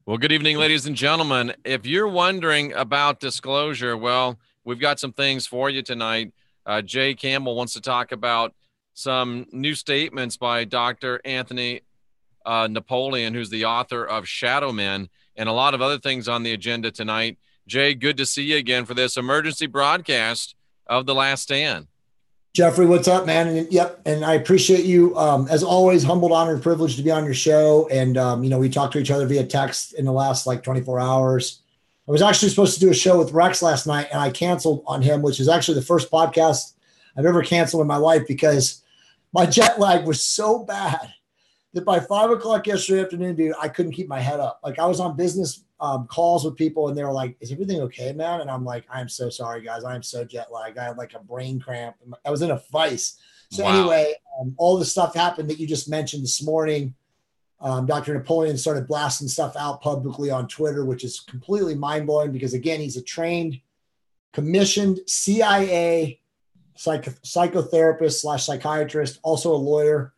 Well, good evening, ladies and gentlemen. If you're wondering about disclosure, well, we've got some things for you tonight. Jay Campbell wants to talk about some new statements by Dr. Anthony Napoleon, who's the author of Shadow Men, and a lot of other things on the agenda tonight. Jay, good to see you again for this emergency broadcast of The Last Stand. Jeffrey, what's up, man? And I appreciate you, as always, humbled, honored, privileged to be on your show. And, we talked to each other via text in the last 24 hours. I was actually supposed to do a show with Rex last night, and I canceled on him, which is actually the first podcast I've ever canceled in my life because my jet lag was so bad that by 5 o'clock yesterday afternoon, dude, I couldn't keep my head up. I was on business calls with people, and they were like, "Is everything okay, man?" And I'm like, "I'm so sorry, guys. I'm so jet lagged. I had a brain cramp. I was in a vice." So Wow. Anyway, all the stuff happened that you just mentioned this morning. Dr. Napoleon started blasting stuff out publicly on Twitter, which is completely mind-blowing because, again, he's a trained, commissioned CIA psychotherapist / psychiatrist, also a lawyer.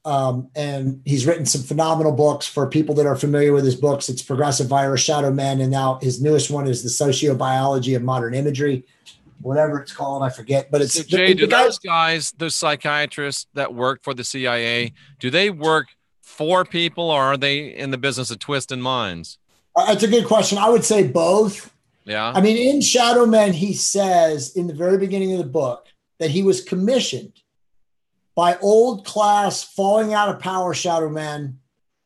And he's written some phenomenal books for people that are familiar with his books. It's Progressive Virus, Shadow Men, and now his newest one is The Sociobiology of Modern Imagery, whatever it's called, I forget. But it's so Jay, do those guys, those psychiatrists that work for the CIA, do they work for people, or are they in the business of twisting minds? That's a good question. I would say both. Yeah. I mean, in Shadow Men, he says in the very beginning of the book that he was commissioned by old class, falling out of power shadow men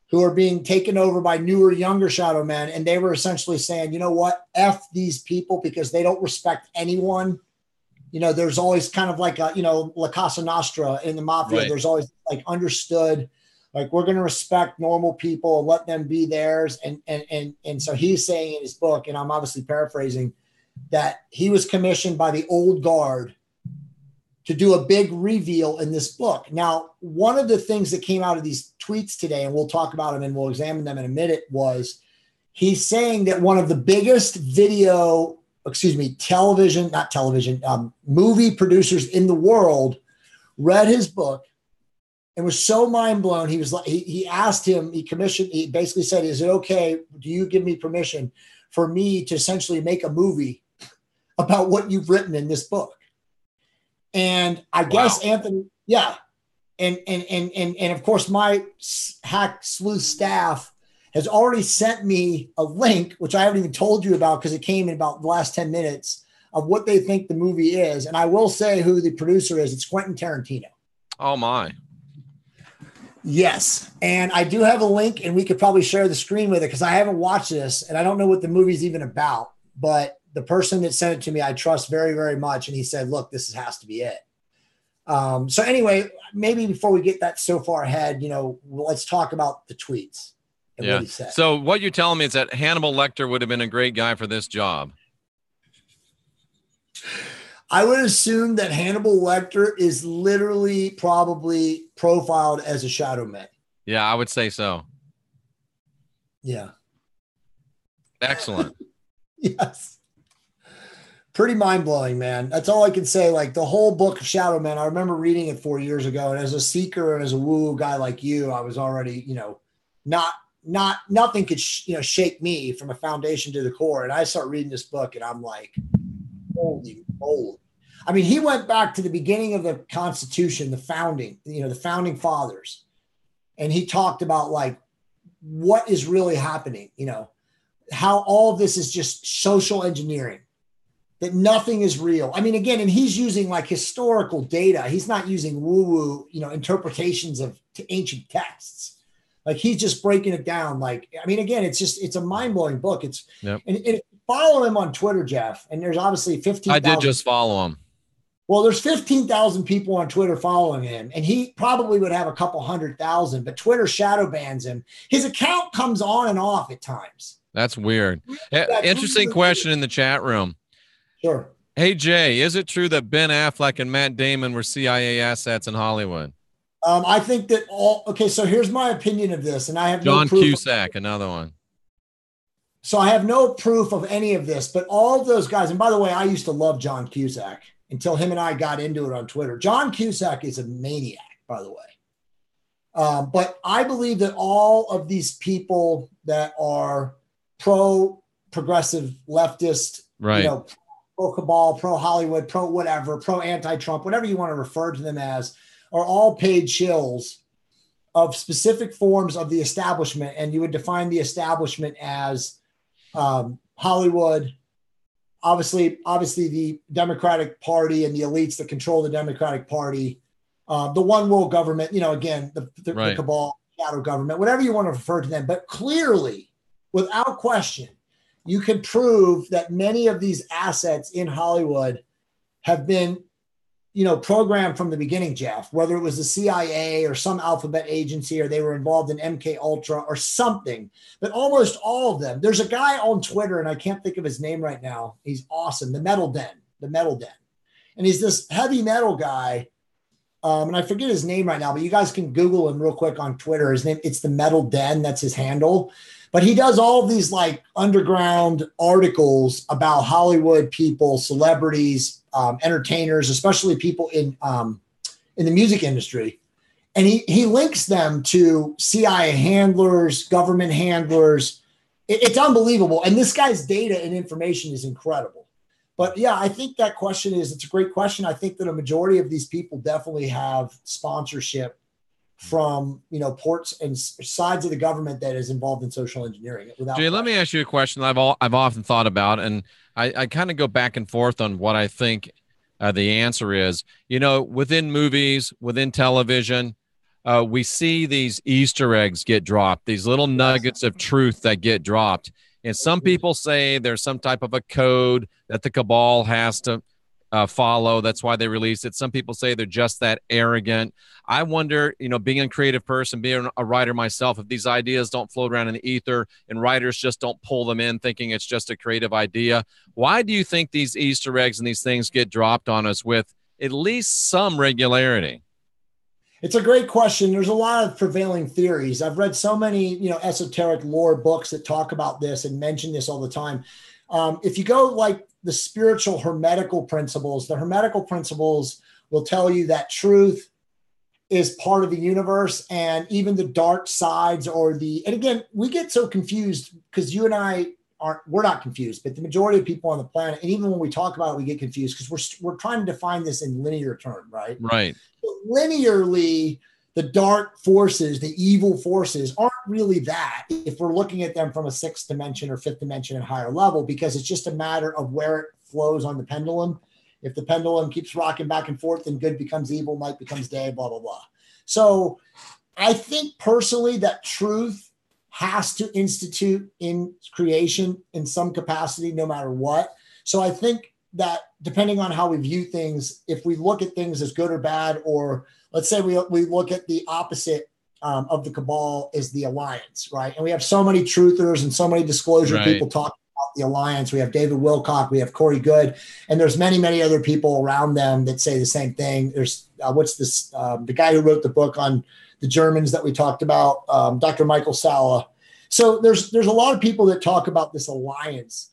who are being taken over by newer, younger shadow men. And they were essentially saying, you know what, F these people because they don't respect anyone. There's always kind of like La Casa Nostra in the mafia. Right. There's always understood, we're going to respect normal people and let them be theirs. And so he's saying in his book, and I'm obviously paraphrasing, that he was commissioned by the old guard to do a big reveal in this book. Now, one of the things that came out of these tweets today, and we'll talk about them and we'll examine them in a minute, was he's saying that one of the biggest movie producers in the world read his book and was so mind blown. He was like, he asked him, he basically said, "Is it okay? Do you give me permission for me to essentially make a movie about what you've written in this book?" And I guess Anthony, yeah. And of course, my hack sleuth staff has already sent me a link, which I haven't even told you about because it came in about the last 10 minutes, of what they think the movie is. And I will say who the producer is. It's Quentin Tarantino. Oh, my. Yes. And I do have a link, and we could probably share the screen with it because I haven't watched this and I don't know what the movie's even about. But the person that sent it to me, I trust very, very much. And he said, look, this has to be it. So anyway, maybe before we get that so far ahead, let's talk about the tweets and what he said. So what you're telling me is that Hannibal Lecter would have been a great guy for this job. I would assume that Hannibal Lecter is literally probably profiled as a shadow man. Yeah, I would say so. Yeah. Excellent. Yes. Pretty mind-blowing, man. That's all I can say. The whole book of Shadow Men, I remember reading it 4 years ago. And as a seeker and as a woo guy like you, I was already, nothing could, shake me from a foundation to the core. And I start reading this book and I'm like, holy moly. I mean, he went back to the beginning of the Constitution, the founding, the founding fathers. And he talked about what is really happening, how all of this is just social engineering, that nothing is real. I mean, again, and he's using historical data. He's not using woo-woo, interpretations of ancient texts. He's just breaking it down. Again, it's a mind-blowing book. It's yep. And follow him on Twitter, Jeff. And there's obviously 15,000. I did just follow him. Well, there's 15,000 people on Twitter following him, and he probably would have a couple 100,000, but Twitter shadow bans him. His account comes on and off at times. That's weird. Interesting question in the chat room. Sure. Hey, Jay, is it true that Ben Affleck and Matt Damon were CIA assets in Hollywood? I think that so here's my opinion of this, and I have John no proof. Cusack, another one. So I have no proof of any of this, but all of those guys, and by the way, I used to love John Cusack until him and I got into it on Twitter. John Cusack is a maniac, by the way. But I believe that all of these people that are pro-progressive leftist, Right. pro-cabal, pro-Hollywood, pro-whatever, pro-anti-Trump, whatever you want to refer to them as, are all paid shills of specific forms of the establishment. And you would define the establishment as Hollywood, obviously the Democratic Party and the elites that control the Democratic Party, the one world government, again, the cabal, shadow government, whatever you want to refer to them. But clearly, without question, you can prove that many of these assets in Hollywood have been, programmed from the beginning, Jeff, whether it was the CIA or some alphabet agency, or they were involved in MK Ultra or something, but almost all of them. There's a guy on Twitter, and I can't think of his name right now. He's awesome. The Metal Den. And he's this heavy metal guy. And I forget his name right now, but you guys can Google him real quick on Twitter. His name, it's the Metal Den. That's his handle. But he does all of these like underground articles about Hollywood people, celebrities, entertainers, especially people in the music industry. And he links them to CIA handlers, government handlers. It's unbelievable. And this guy's data and information is incredible. But yeah, I think that it's a great question. I think that a majority of these people definitely have sponsorship from, ports and sides of the government that is involved in social engineering. Jay, let me ask you a question I've often thought about, and I kind of go back and forth on what I think the answer is. Within movies, within television, we see these Easter eggs get dropped, these little nuggets of truth that get dropped. And some people say there's some type of a code that the cabal has to follow. That's why they release it. Some people say they're just that arrogant. I wonder, being a creative person, being a writer myself, if these ideas don't float around in the ether and writers just don't pull them in thinking it's just a creative idea, why do you think these Easter eggs and these things get dropped on us with at least some regularity? It's a great question. There's a lot of prevailing theories. I've read so many, esoteric lore books that talk about this and mention this all the time. If you go like the spiritual hermetical principles, the hermetical principles will tell you that truth is part of the universe, and even the dark sides and again, we get so confused because you and I we're not confused, but the majority of people on the planet, and even when we talk about it, we get confused because we're trying to define this in linear term, right? Right. So linearly, the dark forces, the evil forces aren't really that if we're looking at them from a sixth dimension or fifth dimension and higher level, because it's just a matter of where it flows on the pendulum. If the pendulum keeps rocking back and forth, then good becomes evil, night becomes day, blah, blah, blah. So I think personally that truth has to institute in creation in some capacity, no matter what. So I think that depending on how we view things, if we look at things as good or bad, or let's say we look at the opposite of the cabal is the alliance, right? And we have so many truthers and so many disclosure people talking about the alliance. We have David Wilcock, we have Corey Good, and there's many, many other people around them that say the same thing. There's the guy who wrote the book on the Germans that we talked about, Dr. Michael Salla. So there's a lot of people that talk about this alliance.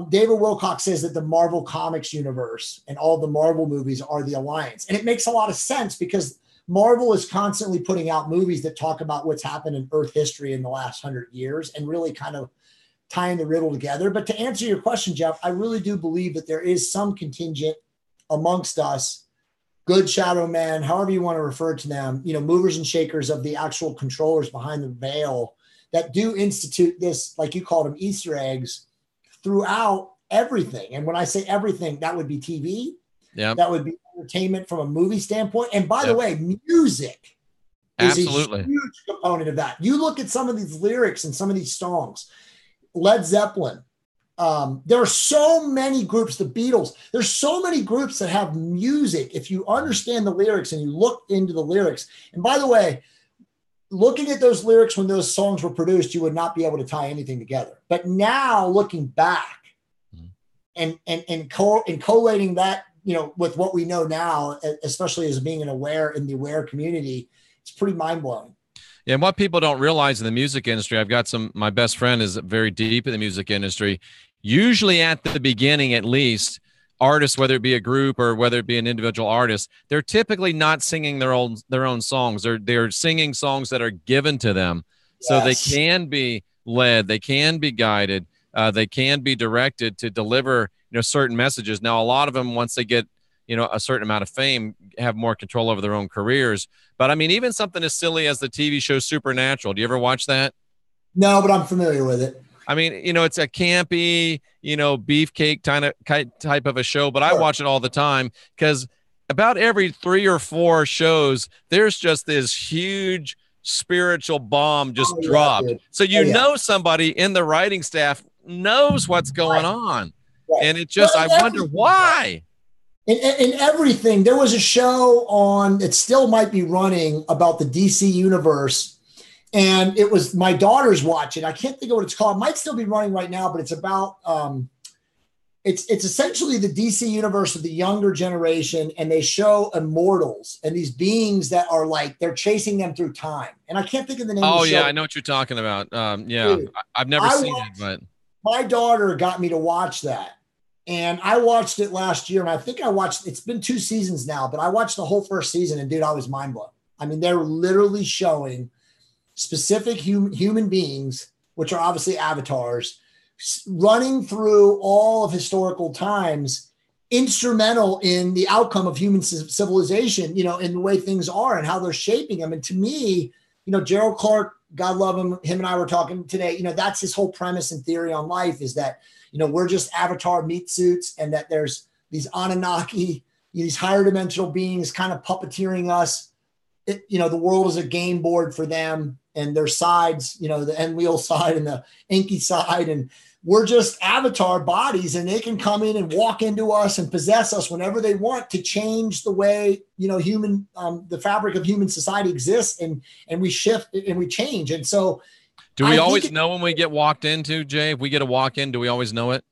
David Wilcock says that the Marvel Comics universe and all the Marvel movies are the alliance. And it makes a lot of sense because Marvel is constantly putting out movies that talk about what's happened in Earth history in the last 100 years and really kind of tying the riddle together. But to answer your question, Jeff, I really do believe that there is some contingent amongst us, good shadow men, however you want to refer to them, movers and shakers of the actual controllers behind the veil that do institute this, like you called them, Easter eggs throughout everything. And when I say everything, that would be TV. Yeah. That would be entertainment from a movie standpoint. And by the way, music is a huge component of that. You look at some of these lyrics and some of these songs, Led Zeppelin. There are so many groups, the Beatles, there's so many groups that have music. If you understand the lyrics and you look into the lyrics, and by the way, looking at those lyrics when those songs were produced, you would not be able to tie anything together. But now looking back and collating that, with what we know now, especially as being in the aware community, it's pretty mind blowing. Yeah, and what people don't realize in the music industry, I've got my best friend is very deep in the music industry. Usually at the beginning, at least, artists, whether it be a group or whether it be an individual artist, they're typically not singing their own songs. They're singing songs that are given to them, so they Yes. can be led, they can be guided, they can be directed to deliver certain messages. Now, a lot of them, once they get a certain amount of fame, have more control over their own careers. But I mean, even something as silly as the TV show Supernatural. Do you ever watch that? No, but I'm familiar with it. I mean, it's a campy, beefcake type of a show, but I watch it all the time because about every 3 or 4 shows, there's just this huge spiritual bomb just dropped. Dude. So know somebody in the writing staff knows what's going on. Right. And it just, I wonder why. In everything, there was a show on, it still might be running, about the DC universe. And it was my daughter's watching. I can't think of what it's called. It might still be running right now, but it's about it's essentially the DC universe of the younger generation, and they show immortals and these beings that are like they're chasing them through time. And I can't think of the name. Oh, yeah, I know what you're talking about. Yeah, dude, I've never seen it, but my daughter got me to watch that. And I watched it last year, and I think it's been 2 seasons now, but I watched the whole first season, and dude, I was mind blown. I mean, they're literally showing specific human beings, which are obviously avatars, running through all of historical times, instrumental in the outcome of human civilization, in the way things are and how they're shaping them. And to me, Gerald Clark, God love him and I were talking today, that's his whole premise and theory on life, is that, we're just avatar meat suits, and that there's these Anunnaki, these higher dimensional beings kind of puppeteering us. The world is a game board for them, and their sides, the Enlil side and the Enki side, and we're just avatar bodies, and they can come in and walk into us and possess us whenever they want to change the way, human, the fabric of human society exists, and we shift and we change. And so do we always know when we get walked into, Jay? If we get a walk in, do we always know it?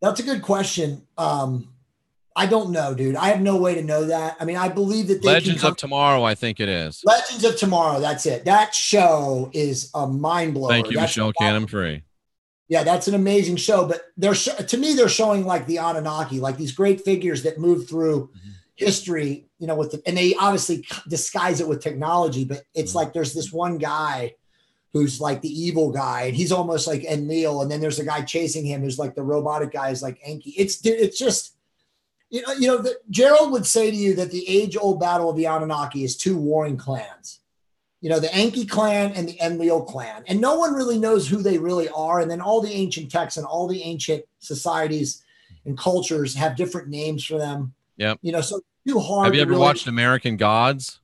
That's a good question. I don't know, dude. I have no way to know that. I mean, I believe that Legends of Tomorrow, I think it is. Legends of Tomorrow, that's it. That show is a mind blower. Thank you, Michelle Cannon Free. Yeah, that's an amazing show. But to me, they're showing like the Anunnaki, like these great figures that move through history, and they obviously disguise it with technology. But it's like there's this one guy who's like the evil guy, and he's almost like Enlil, and then there's a guy chasing him who's like the robotic guy, is like Enki. It's just. Gerald would say to you that the age-old battle of the Anunnaki is 2 warring clans. The Enki clan and the Enlil clan. And no one really knows who they really are. And then all the ancient texts and all the ancient societies and cultures have different names for them. Yep. So too hard. Have you ever watched American Gods?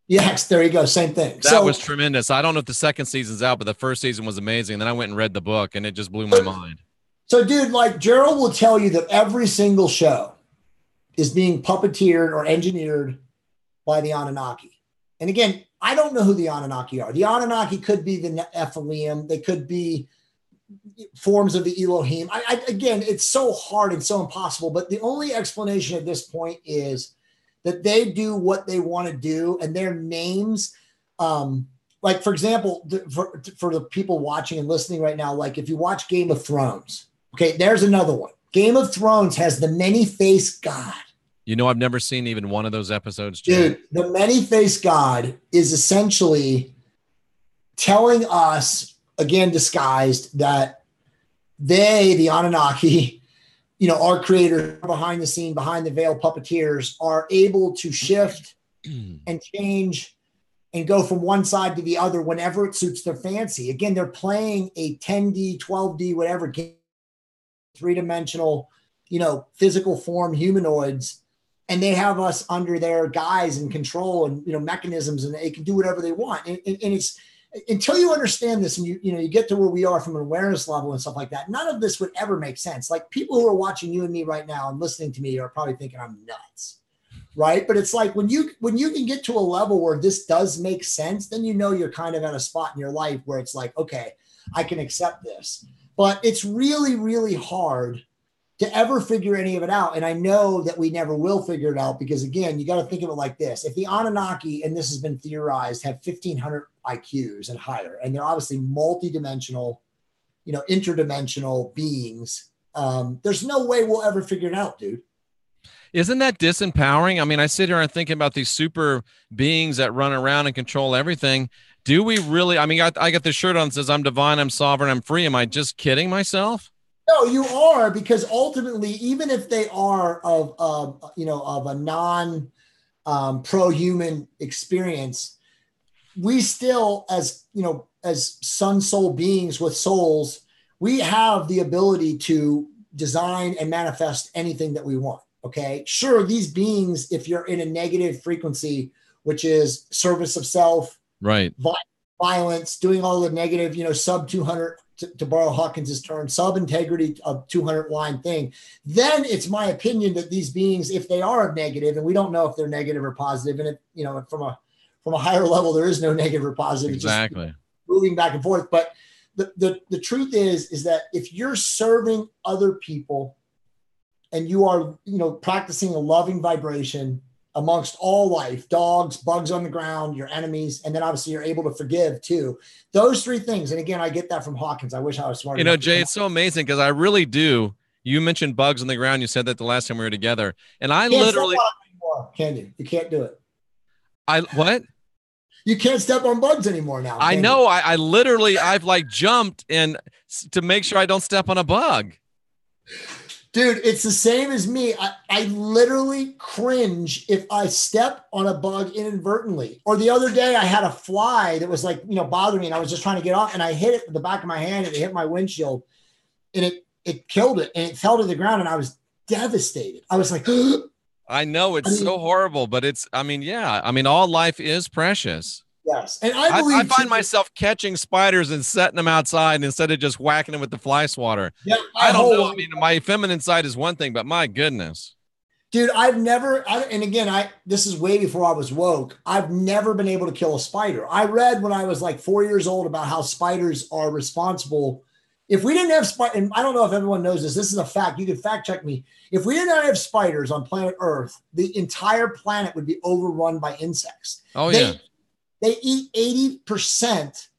Yes, there you go. Same thing. That was tremendous. I don't know if the second season's out, but the first season was amazing. And then I went and read the book, and it just blew my mind. So, dude, like Gerald will tell you that every single show is being puppeteered or engineered by the Anunnaki. And again, I don't know who the Anunnaki are. The Anunnaki could be the Nephilim. They could be forms of the Elohim. Again, it's so hard and so impossible. But the only explanation at this point is that they do what they want to do, and their names, like, for example, for the people watching and listening right now, like if you watch Game of Thrones, okay, there's another one. Game of Thrones has the many-faced God. I've never seen even one of those episodes, Jay. Dude, the many-faced God is essentially telling us, again, disguised, that they, the Anunnaki, our creators behind the scene, behind the veil puppeteers, are able to shift and change and go from one side to the other whenever it suits their fancy. Again, they're playing a 10D, 12D, whatever game, 3-dimensional, physical form humanoids, and they have us under their guise and control and, mechanisms, and they can do whatever they want. And it's, until you understand this and you get to where we are from an awareness level and stuff like that, none of this would ever make sense. Like, people who are watching you and me right now and listening to me are probably thinking I'm nuts, right? But it's like when you can get to a level where this does make sense, then you're kind of at a spot in your life where it's like, okay, I can accept this. But it's really, really hard to ever figure any of it out. And I know that we never will figure it out, because again, you got to think of it like this. If the Anunnaki, and this has been theorized, have 1,500 IQs and higher, and they're obviously multi-dimensional, interdimensional beings, there's no way we'll ever figure it out, dude. Isn't that disempowering? I mean, I sit here and thinking about these super beings that run around and control everything. Do we really? I mean, I got this shirt on that says I'm divine, I'm sovereign, I'm free. Am I just kidding myself? No, you are, because ultimately, even if they are of a non pro-human experience, we still, as sun soul beings with souls, we have the ability to design and manifest anything that we want. Okay. Sure. These beings, if you're in a negative frequency, which is service of self, right, violence, doing all the negative, sub 200, to borrow Hawkins's term, sub integrity of 200 line thing, then it's my opinion that these beings, if they are negative, and we don't know if they're negative or positive, and from a higher level, there is no negative or positive. exactly. It's just moving back and forth. But the truth is that if you're serving other people and you are, practicing a loving vibration amongst all life, dogs, bugs on the ground, your enemies, and then obviously you're able to forgive too. Those three things. And again, I get that from Hawkins. I wish I was smart. Jay, it's so amazing because I really do. You mentioned bugs on the ground. You said that the last time we were together, and I literally can you? You can't do it. What? You can't step on bugs anymore now. I know. I literally, I've like jumped to make sure I don't step on a bug. Dude, it's the same as me. I literally cringe if I step on a bug inadvertently. Or the other day I had a fly that was like, bothering me, and I was just trying to get off, and I hit it with the back of my hand, and it hit my windshield, and it killed it, and it fell to the ground, and I was devastated. I was like, I know it's so horrible, but all life is precious. Yes. And I find myself catching spiders and setting them outside instead of just whacking them with the fly swatter. Yeah, I don't know. I mean, my feminine side is one thing, but my goodness. Dude, this is way before I was woke. I've never been able to kill a spider. I read when I was like 4 years old about how spiders are responsible. If we didn't have spiders, and I don't know if everyone knows this, this is a fact. You can fact check me. If we did not have spiders on planet Earth, the entire planet would be overrun by insects. Oh, yeah. They eat 80%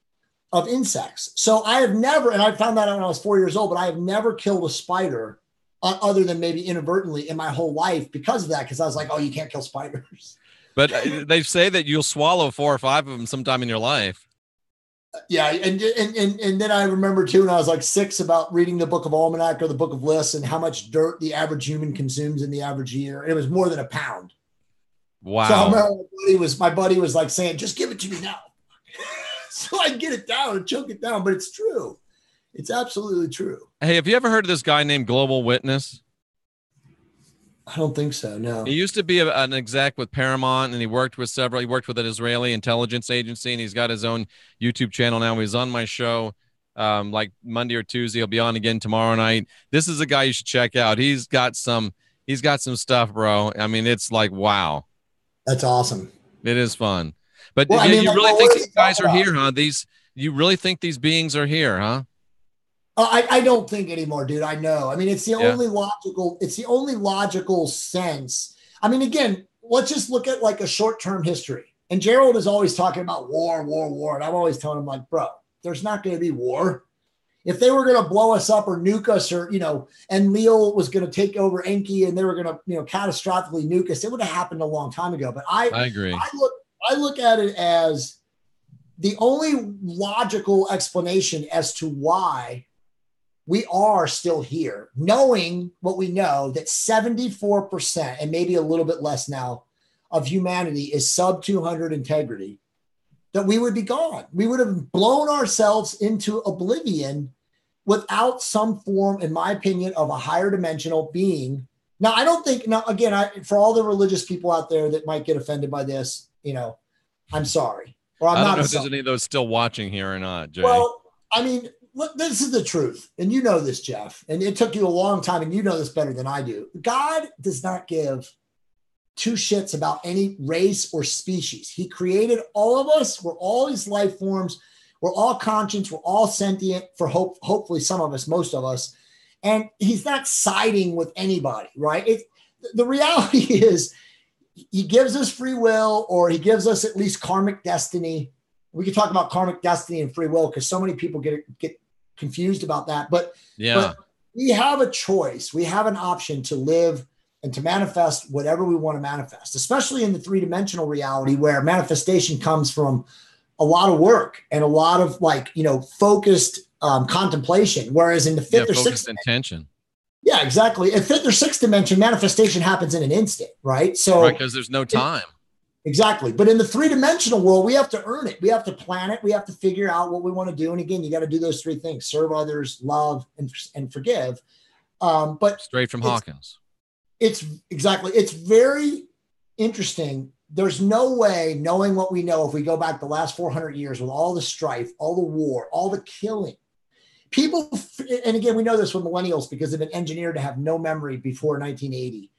of insects. So I have never, and I found that out when I was 4 years old, but I have never killed a spider other than maybe inadvertently in my whole life because of that. Because I was like, oh, you can't kill spiders. But they say that you'll swallow 4 or 5 of them sometime in your life. Yeah. And then I remember too, when I was like 6, about reading the Book of Almanac or the Book of Lists and how much dirt the average human consumes in the average year. It was more than a pound. Wow. So I remember my buddy was like saying, just give it to me now. So I get it down and choke it down, but it's true. It's absolutely true. Hey, have you ever heard of this guy named Global Witness? I don't think so. No. He used to be an exec with Paramount, and he worked with an Israeli intelligence agency, and he's got his own YouTube channel now. He's on my show like Monday or Tuesday. He'll be on again tomorrow night. This is a guy you should check out. He's got some stuff, bro. I mean, it's like, wow. That's awesome. It is fun. But you really think these guys are here, huh? You really think these beings are here, huh? I don't think anymore, dude. I know. I mean, it's the only logical sense. I mean, again, let's just look at like a short-term history. And Gerald is always talking about war. And I'm always telling him like, bro, there's not going to be war. If they were going to blow us up or nuke us, or, and Leo was going to take over Enki and they were going to, catastrophically nuke us, it would have happened a long time ago. But I agree. I look at it as the only logical explanation as to why we are still here, knowing what we know, that 74% and maybe a little bit less now of humanity is sub 200 integrity, that we would be gone. We would have blown ourselves into oblivion without some form, in my opinion, of a higher dimensional being. Now, I don't think, for all the religious people out there that might get offended by this, I'm sorry. Or I don't know if there's any of those still watching here or not, Jay. Well, I mean, look, this is the truth. And you know this, Jeff. And it took you a long time, and you know this better than I do. God does not give two shits about any race or species. He created all of us. We're all these life forms. We're all conscious. We're all sentient, for hopefully some of us, most of us. And he's not siding with anybody, right? The reality is he gives us free will, or he gives us at least karmic destiny. We can talk about karmic destiny and free will because so many people get confused about that. But we have a choice. We have an option to live and to manifest whatever we want to manifest, especially in the three-dimensional reality where manifestation comes from a lot of work and a lot of focused contemplation. Whereas in the fifth or sixth intention. Yeah, exactly. In fifth or sixth dimension, manifestation happens in an instant, right? So right, because there's no time. Exactly. But in the three-dimensional world, we have to earn it. We have to plan it. We have to figure out what we want to do. And again, you got to do those three things: serve others, love, and forgive. But straight from Hawkins. It's very interesting. There's no way, knowing what we know, if we go back the last 400 years with all the strife, all the war, all the killing, people, and again, we know this from millennials because they've been engineered to have no memory before 1980.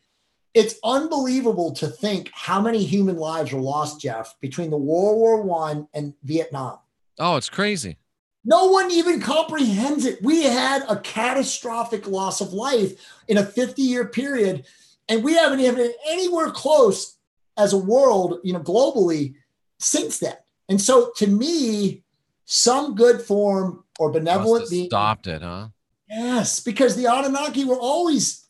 It's unbelievable to think how many human lives were lost, Jeff, between the World War I and Vietnam. Oh, it's crazy. No one even comprehends it. We had a catastrophic loss of life in a 50-year period, and we haven't even been anywhere close as a world, globally since then. And so to me, some good form or benevolent being stopped it, huh? Yes, because the Anunnaki were always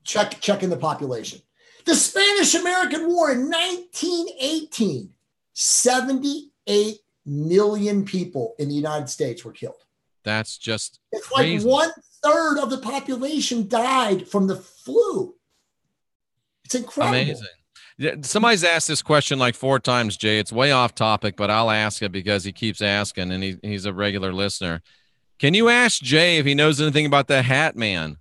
checking the population. The Spanish-American War in 1918, 78 million people in the United States were killed. That's just it's crazy. Like 1/3 of the population died from the flu. It's incredible. Amazing. Somebody's asked this question like 4 times, Jay. It's way off topic, but I'll ask it because he keeps asking, and he's a regular listener. Can you ask Jay if he knows anything about the Hat Man?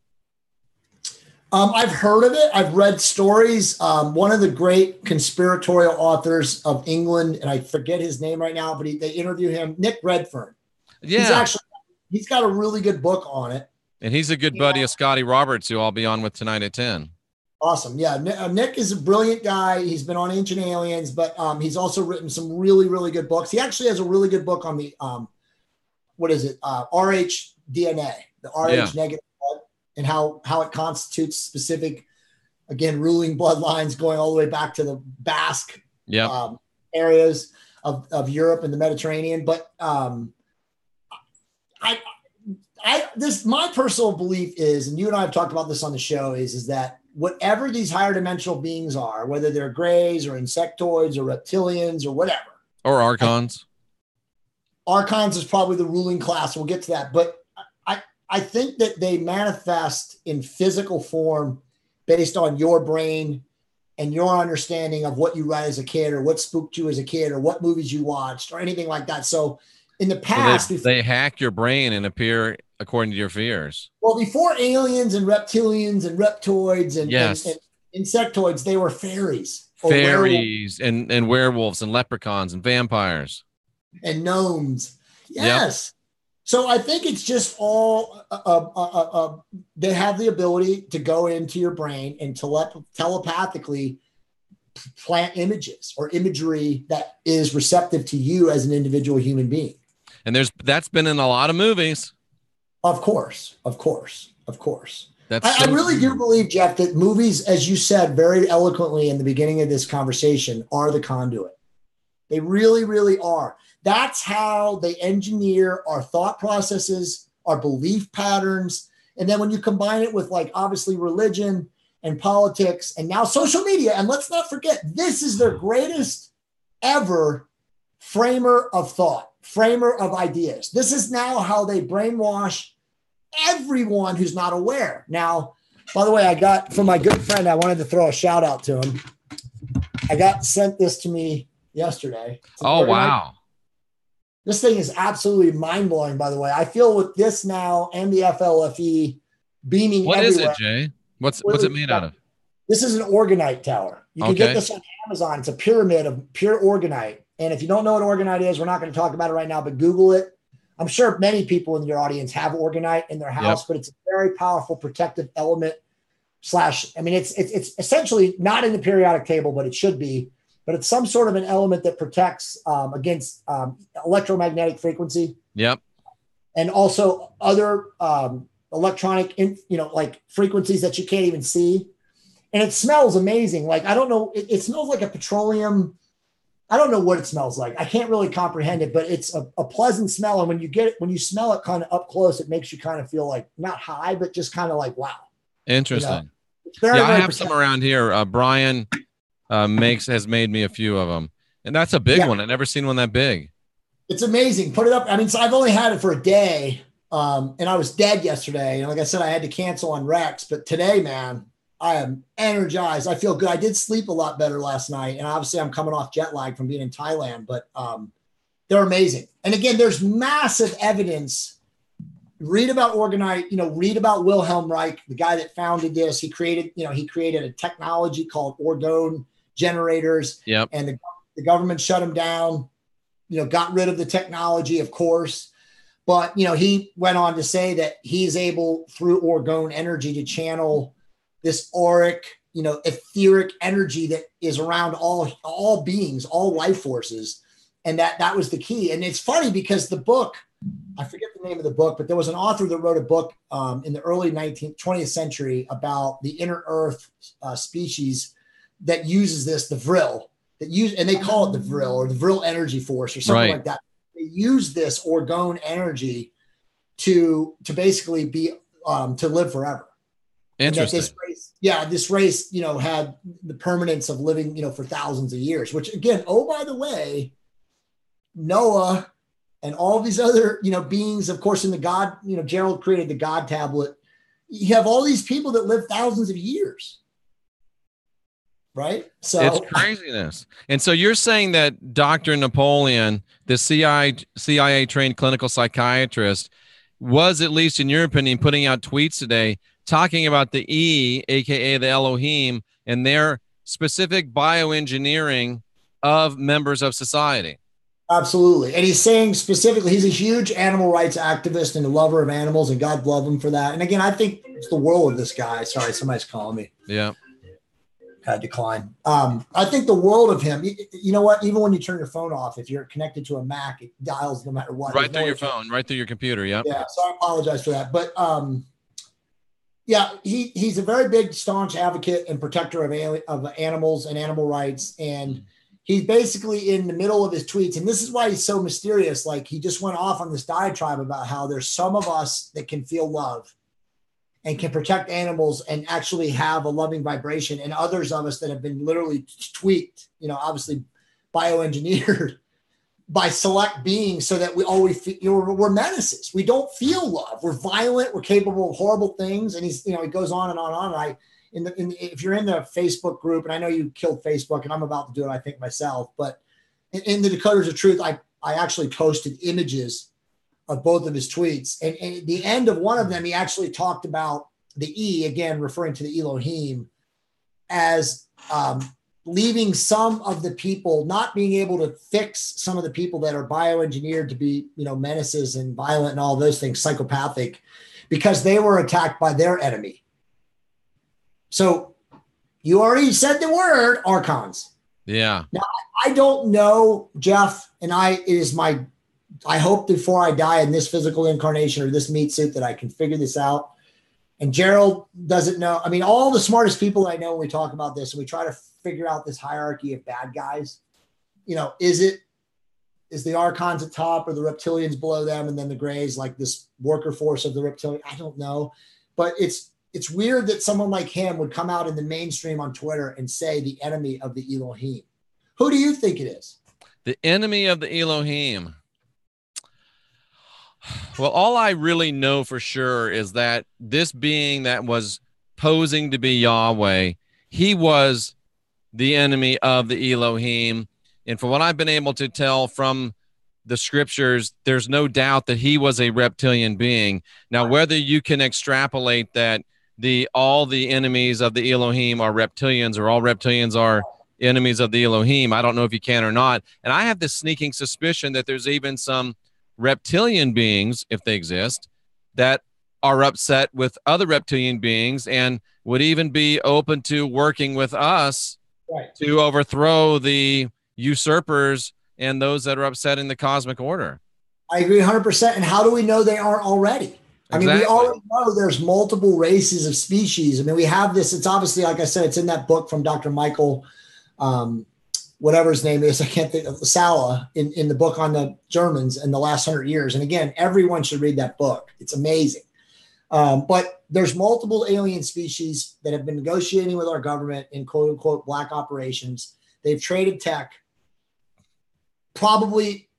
I've heard of it. I've read stories. One of the great conspiratorial authors of England, and I forget his name right now, but they interview him, Nick Redfern. Yeah. He's got a really good book on it. And he's a good buddy of Scotty Roberts, who I'll be on with tonight at 10. Awesome. Yeah. Nick is a brilliant guy. He's been on Ancient Aliens, but he's also written some really, really good books. He actually has a really good book on the, RH DNA, the RH negative blood, and how it constitutes specific, again, ruling bloodlines going all the way back to the Basque areas of Europe and the Mediterranean. But my personal belief is, and you and I have talked about this on the show, is that whatever these higher dimensional beings are, whether they're grays or insectoids or reptilians or whatever, or archons. Archons is probably the ruling class. We'll get to that. But I think that they manifest in physical form based on your brain and your understanding of what you read as a kid or what spooked you as a kid or what movies you watched or anything like that. So in the past, they hack your brain and appear according to your fears. Well, before aliens and reptilians and reptoids and insectoids, they were fairies. Fairies and werewolves and leprechauns and vampires. And gnomes. Yes. Yep. So I think it's just all, they have the ability to go into your brain and telepathically plant images or imagery that is receptive to you as an individual human being. And that's been in a lot of movies. Of course. I really do believe, Jeff, that movies, as you said very eloquently in the beginning of this conversation, are the conduit. They really, really are. That's how they engineer our thought processes, our belief patterns. And then when you combine it with, like, obviously religion and politics and now social media, and let's not forget, this is their greatest ever framer of thought, framer of ideas. This is now how they brainwash everyone who's not aware. Now, by the way, I got from my good friend, I wanted to throw a shout out to him. I got sent this to me yesterday. Oh, wow. This thing is absolutely mind blowing, by the way. I feel with this now and the FLFE beaming what everywhere. Is it, Jay? What's it made out of? This is an organite tower. You can get this on Amazon. It's a pyramid of pure organite. And if you don't know what organite is, we're not going to talk about it right now, but Google it. I'm sure many people in your audience have organite in their house, but it's a very powerful protective element it's essentially not in the periodic table, but it should be. But it's some sort of an element that protects against electromagnetic frequency. Yep. And also other electronic, like frequencies that you can't even see. And it smells amazing. Like, I don't know, it smells like a petroleum. I don't know what it smells like. I can't really comprehend it, but it's a pleasant smell. And when you smell it kind of up close, it makes you kind of feel like not high, but just kind of like, wow. Interesting. Very, Yeah, I very have some around here. Brian has made me a few of them, and that's a big one. I've never seen one that big. It's amazing. Put it up. I mean, so I've only had it for a day, and I was dead yesterday. And like I said, I had to cancel on Rex, but today, man, I am energized. I feel good. I did sleep a lot better last night, and obviously I'm coming off jet lag from being in Thailand, but they're amazing. And again, there's massive evidence. Read about read about Wilhelm Reich, the guy that founded this. He created a technology called orgone generators. Yep. And the government shut him down, got rid of the technology, of course. But, he went on to say that he's able, through orgone energy, to channel this auric, etheric energy that is around all beings, all life forces. And that was the key. And it's funny because the book, I forget the name of the book, but there was an author that wrote a book in the early 20th century about the inner earth species that uses this, the Vril, and they call it the Vril or the Vril energy force or something like that. They use this orgone energy to basically be to live forever. Interesting. This race, had the permanence of living, for thousands of years, which again, by the way, Noah and all these other, beings, of course, in the God, Gerald created the God tablet. You have all these people that live thousands of years. Right. So it's craziness. And so you're saying that Dr. Napoleon, the CIA trained clinical psychiatrist, was, at least in your opinion, putting out tweets today talking about the E, aka the Elohim, and their specific bioengineering of members of society. Absolutely. And he's saying specifically, he's a huge animal rights activist and a lover of animals, and God love him for that. And again, I think it's the world of this guy. Sorry, somebody's calling me. Yeah. Had decline. I think the world of him, you know what? Even when you turn your phone off, if you're connected to a Mac, it dials no matter what. Right through your phone, right through your computer. Yep. Yeah. So I apologize for that. But he's a very big, staunch advocate and protector of animals and animal rights. And he's basically in the middle of his tweets. And this is why he's so mysterious. Like, he just went off on this diatribe about how there's some of us that can feel love and can protect animals and actually have a loving vibration, and others of us that have been literally tweaked, obviously bioengineered by select beings so that we always feel, we're menaces. We don't feel love. We're violent. We're capable of horrible things. And he's, he goes on and on and on. If you're in the Facebook group, and I know you killed Facebook, and I'm about to do it, I think, myself, but in the Decoders of Truth, I actually posted images of both of his tweets. And at the end of one of them, he actually talked about the E, again, referring to the Elohim, as leaving some of the people, not being able to fix some of the people that are bioengineered to be, menaces and violent and all those things, psychopathic, because they were attacked by their enemy. So you already said the word, archons. Yeah. Now, I don't know, Jeff, and I hope before I die in this physical incarnation or this meat suit that I can figure this out. And Gerald doesn't know. I mean, all the smartest people I know, when we talk about this and we try to figure out this hierarchy of bad guys, is the archons at top or the reptilians below them, and then the grays, like this worker force of the reptilian? I don't know. But it's weird that someone like him would come out in the mainstream on Twitter and say the enemy of the Elohim. Who do you think it is? The enemy of the Elohim. Well, all I really know for sure is that this being that was posing to be Yahweh, he was the enemy of the Elohim. And for what I've been able to tell from the scriptures, there's no doubt that he was a reptilian being. Now, whether you can extrapolate that all the enemies of the Elohim are reptilians, or all reptilians are enemies of the Elohim, I don't know if you can or not. And I have this sneaking suspicion that there's even some reptilian beings, if they exist, that are upset with other reptilian beings and would even be open to working with us to overthrow the usurpers and those that are upsetting the cosmic order. I agree 100%. And how do we know they aren't already? I mean, we already know there's multiple races of species. I mean, we have this, it's obviously, like I said, it's in that book from Dr. Michael, whatever his name is, I can't think of, Sala, in the book on the Germans in the last 100 years. And again, everyone should read that book. It's amazing. But there's multiple alien species that have been negotiating with our government in quote unquote black operations. They've traded tech, probably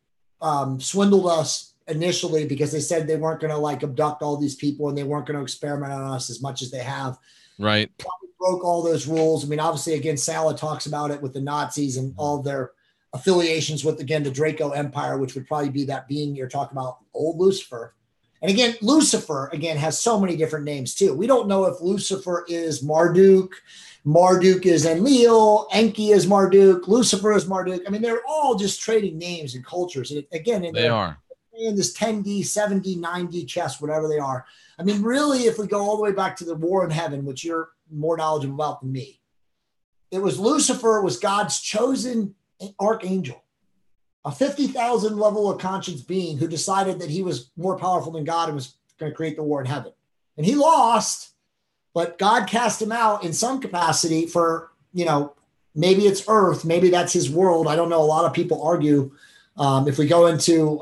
swindled us initially because they said they weren't going to like abduct all these people and they weren't going to experiment on us as much as they have. Right. Probably broke all those rules. I mean, obviously, again, Sala talks about it with the Nazis and all their affiliations with, again, the Draco Empire, which would probably be that being you're talking about, old Lucifer. And again, Lucifer, again, has so many different names too. We don't know if Lucifer is Marduk, Marduk is Enlil, Enki is Marduk, Lucifer is Marduk. I mean, they're all just trading names and cultures. And again, in this 10D, 7D, 9D chess, whatever they are. I mean, really, if we go all the way back to the war in heaven, which you're more knowledgeable about than me, it was Lucifer was God's chosen archangel, a 50,000 level of conscience being who decided that he was more powerful than God and was going to create the war in heaven. And he lost, but God cast him out in some capacity for, maybe it's Earth, maybe that's his world. I don't know. A lot of people argue. If we go into,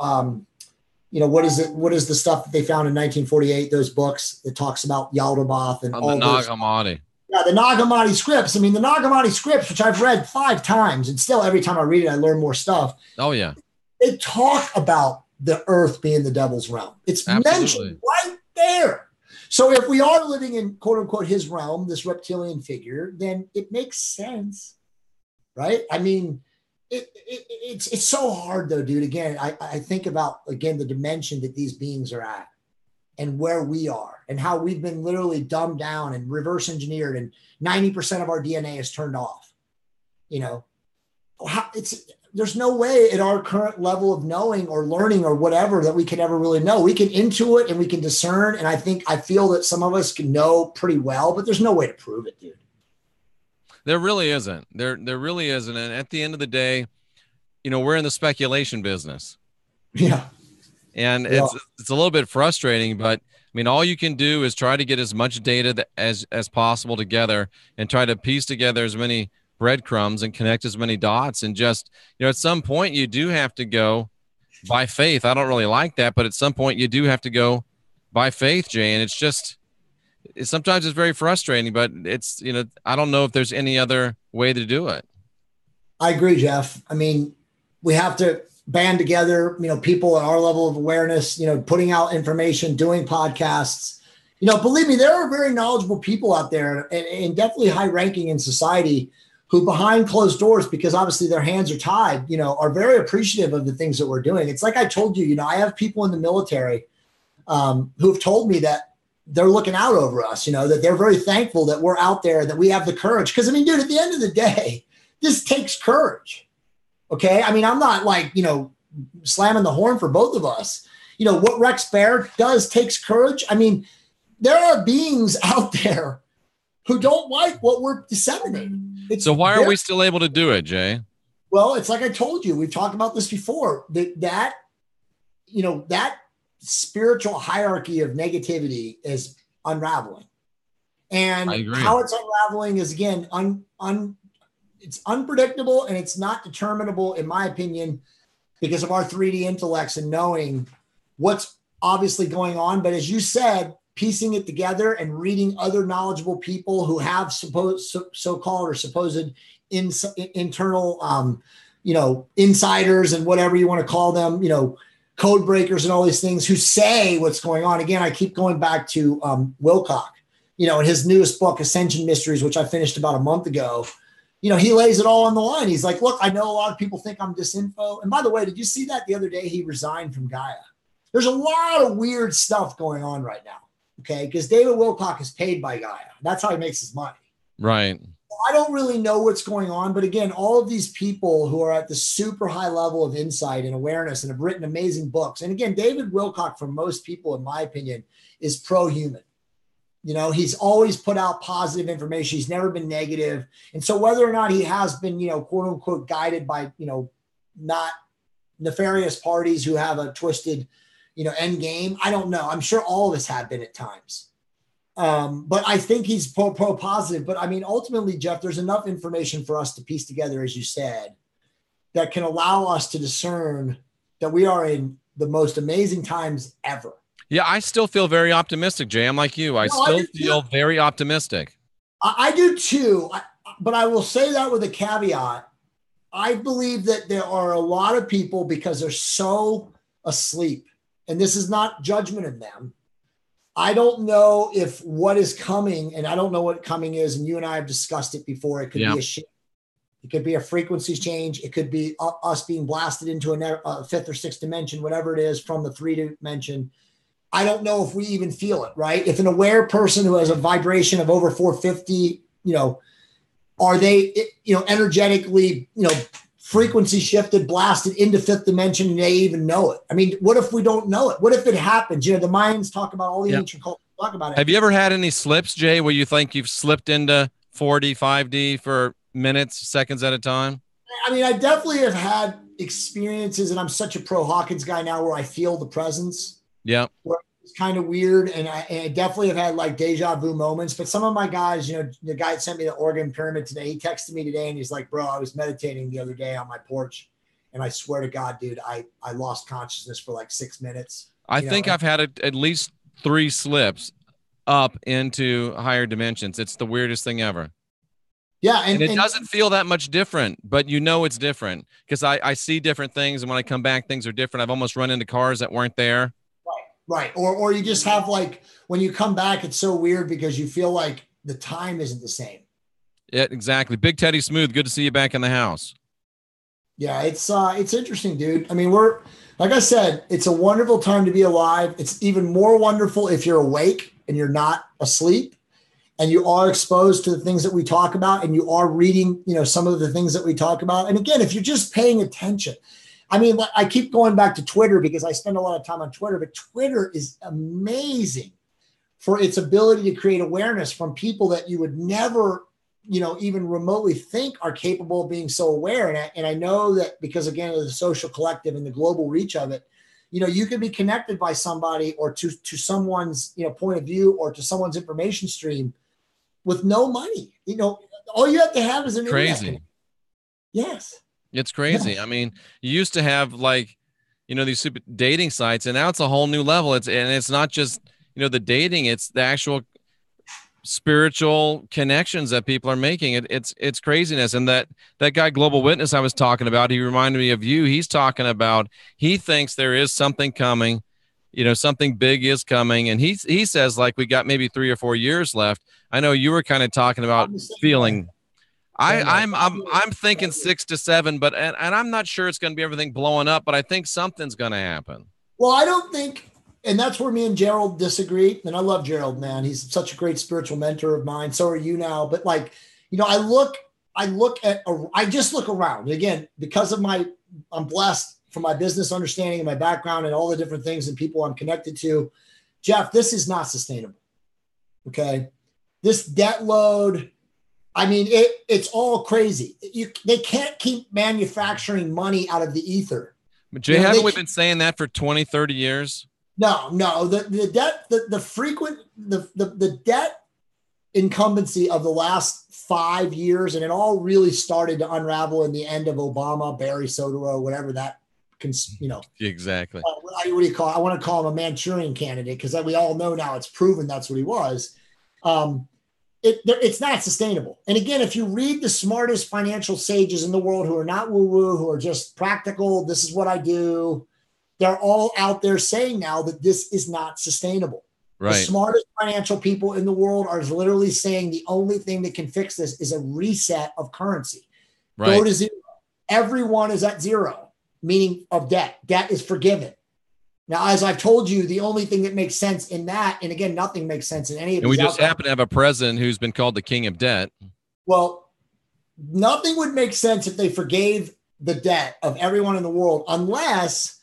what is it? What is the stuff that they found in 1948? Those books that talks about Yaldabaoth and all the Nag Hammadi. Yeah, the Nag Hammadi scripts. I mean, the Nag Hammadi scripts, which I've read 5 times, and still every time I read it, I learn more stuff. Oh yeah, they talk about the Earth being the devil's realm. It's mentioned right there. So if we are living in quote unquote his realm, this reptilian figure, then it makes sense, right? I mean, it's so hard though, dude. Again, I think about the dimension that these beings are at and where we are and how we've been literally dumbed down and reverse engineered and 90% of our DNA is turned off. There's no way at our current level of knowing or learning or whatever that we can ever really know. We can intuit and we can discern. And I feel that some of us can know pretty well, but there's no way to prove it, dude. There really isn't. There really isn't. And at the end of the day, we're in the speculation business. Yeah. And it's a little bit frustrating, but I mean, all you can do is try to get as much data as possible together and try to piece together as many breadcrumbs and connect as many dots. And just, at some point you do have to go by faith. I don't really like that, but at some point you do have to go by faith, Jay. And sometimes it's very frustrating, but it's, I don't know if there's any other way to do it. I agree, Jeff. I mean, we have to band together, people at our level of awareness, putting out information, doing podcasts. Believe me, there are very knowledgeable people out there and definitely high ranking in society who behind closed doors, because obviously their hands are tied, are very appreciative of the things that we're doing. It's like I told you, I have people in the military who've told me that they're looking out over us, that they're very thankful that we're out there, that we have the courage. Because, I mean, dude, at the end of the day, this takes courage. Okay. I mean, I'm not like, slamming the horn for both of us. What Rex Bear does takes courage. I mean, there are beings out there who don't like what we're disseminating. So why are we still able to do it, Jay? Well, it's like I told you, we've talked about this before, that spiritual hierarchy of negativity is unraveling. And how it's unraveling is, again, it's unpredictable and it's not determinable, in my opinion, because of our 3D intellects and knowing what's obviously going on. But as you said, piecing it together and reading other knowledgeable people who have so-called or supposed internal, insiders and whatever you want to call them, code breakers and all these things who say what's going on. Again, I keep going back to Wilcock, in his newest book, Ascension Mysteries, which I finished about a month ago. He lays it all on the line. He's like, look, I know a lot of people think I'm disinfo. And by the way, did you see that the other day? He resigned from Gaia. There's a lot of weird stuff going on right now. Okay. Because David Wilcock is paid by Gaia. That's how he makes his money. Right. I don't really know what's going on. But again, all of these people who are at the super high level of insight and awareness and have written amazing books. And again, David Wilcock, for most people, in my opinion, is pro-human. He's always put out positive information. He's never been negative. And so whether or not he has been, quote unquote, guided by, not nefarious parties who have a twisted, end game, I don't know. I'm sure all of us have been at times. But I think he's pro positive. But I mean, ultimately, Jeff, there's enough information for us to piece together, as you said, that can allow us to discern that we are in the most amazing times ever. Yeah, I still feel very optimistic, Jay. I'm like you. I No, I still do feel too. very optimistic. I do too. But I will say that with a caveat. I believe that there are a lot of people, because they're so asleep, and this is not judgment of them. I don't know if what is coming, and I don't know what coming is, and you and I have discussed it before. It could Yeah. be a shift. It could be a frequency change. It could be us being blasted into a fifth or sixth dimension, whatever it is, from the three dimension. I don't know if we even feel it, right? If an aware person who has a vibration of over 450, are they, energetically, frequency shifted, blasted into fifth dimension, and they even know it? I mean, what if we don't know it? What if it happens? The Mayans talk about, all the Yeah. ancient cultures talk about it. Have you ever had any slips, Jay, where you think you've slipped into 4D, 5D for minutes, seconds at a time? I mean, I definitely have had experiences, and I'm such a pro Hawkins guy now, where I feel the presence. Yeah. Where it's kind of weird, and I definitely have had like deja vu moments. But some of my guys, the guy that sent me the Oregon pyramid today, he texted me today, and he's like, "Bro, I was meditating the other day on my porch, and I swear to God, dude, I lost consciousness for like 6 minutes." I think I've had at least 3 slips up into higher dimensions. It's the weirdest thing ever. Yeah, and it doesn't feel that much different, but it's different because I see different things, and when I come back, things are different. I've almost run into cars that weren't there. Right. Or you just have, like, when you come back, it's so weird because you feel like the time isn't the same. Yeah, exactly. Big Teddy Smooth, good to see you back in the house. Yeah, it's interesting, dude. I mean, like I said, it's a wonderful time to be alive. It's even more wonderful if you're awake and you're not asleep, and you are exposed to the things that we talk about, and you are reading, some of the things that we talk about. And again, if you're just paying attention, I mean, I keep going back to Twitter because I spend a lot of time on Twitter, but Twitter is amazing for its ability to create awareness from people that you would never, even remotely think are capable of being so aware. And I know that because, again, of the social collective and the global reach of it, you can be connected by somebody or to someone's, point of view, or to someone's information stream with no money. All you have to have is an internet connection. Yes. It's crazy. Yeah. I mean, you used to have, like, these super dating sites, and now it's a whole new level. It's not just, the dating, it's the actual spiritual connections that people are making. It's craziness. And that guy Global Witness I was talking about, he reminded me of you. He's talking about, he thinks there is something coming, something big is coming. And he says, like, we got maybe 3 or 4 years left. I know you were kind of talking about feeling. I'm thinking 6 to 7, but and I'm not sure it's going to be everything blowing up, but I think something's going to happen. Well, I don't think, and that's where me and Gerald disagree. And I love Gerald, man. He's such a great spiritual mentor of mine. So are you now. But, like, I just look around again, because of I'm blessed for my business understanding and my background and all the different things and people I'm connected to. Jeff, this is not sustainable. Okay. This debt load, I mean, it's all crazy. They can't keep manufacturing money out of the ether. But Jay, haven't we been saying that for 20, 30 years? No. The debt, the debt incumbency of the last 5 years, and it all really started to unravel in the end of Obama, Barry Soetoro, whatever that, Exactly. What do you call it? I want to call him a Manchurian candidate, because we all know now it's proven that's what he was. It's not sustainable. And again, if you read the smartest financial sages in the world who are not woo-woo, who are just practical, this is what I do, they're all out there saying now that this is not sustainable. Right. The smartest financial people in the world are literally saying the only thing that can fix this is a reset of currency. Right. Go to zero. Everyone is at zero, meaning of debt. Debt is forgiven. Now, as I've told you, the only thing that makes sense in that, and again, nothing makes sense in any of these. And we just happen to have a president who's been called the king of debt. Well, nothing would make sense if they forgave the debt of everyone in the world, unless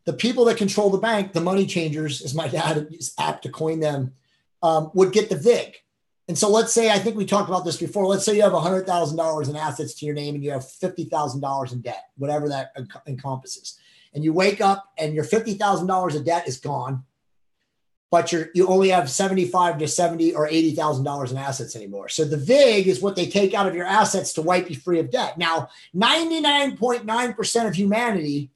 the people that control the bank, the money changers, as my dad is apt to coin them, would get the VIG. And so let's say, I think we talked about this before, let's say you have $100,000 in assets to your name and you have $50,000 in debt, whatever that encompasses. And you wake up and your $50,000 of debt is gone, but you only have $75 to $70 or $80,000 in assets anymore. So the VIG is what they take out of your assets to wipe you free of debt. Now, 99.9% of humanity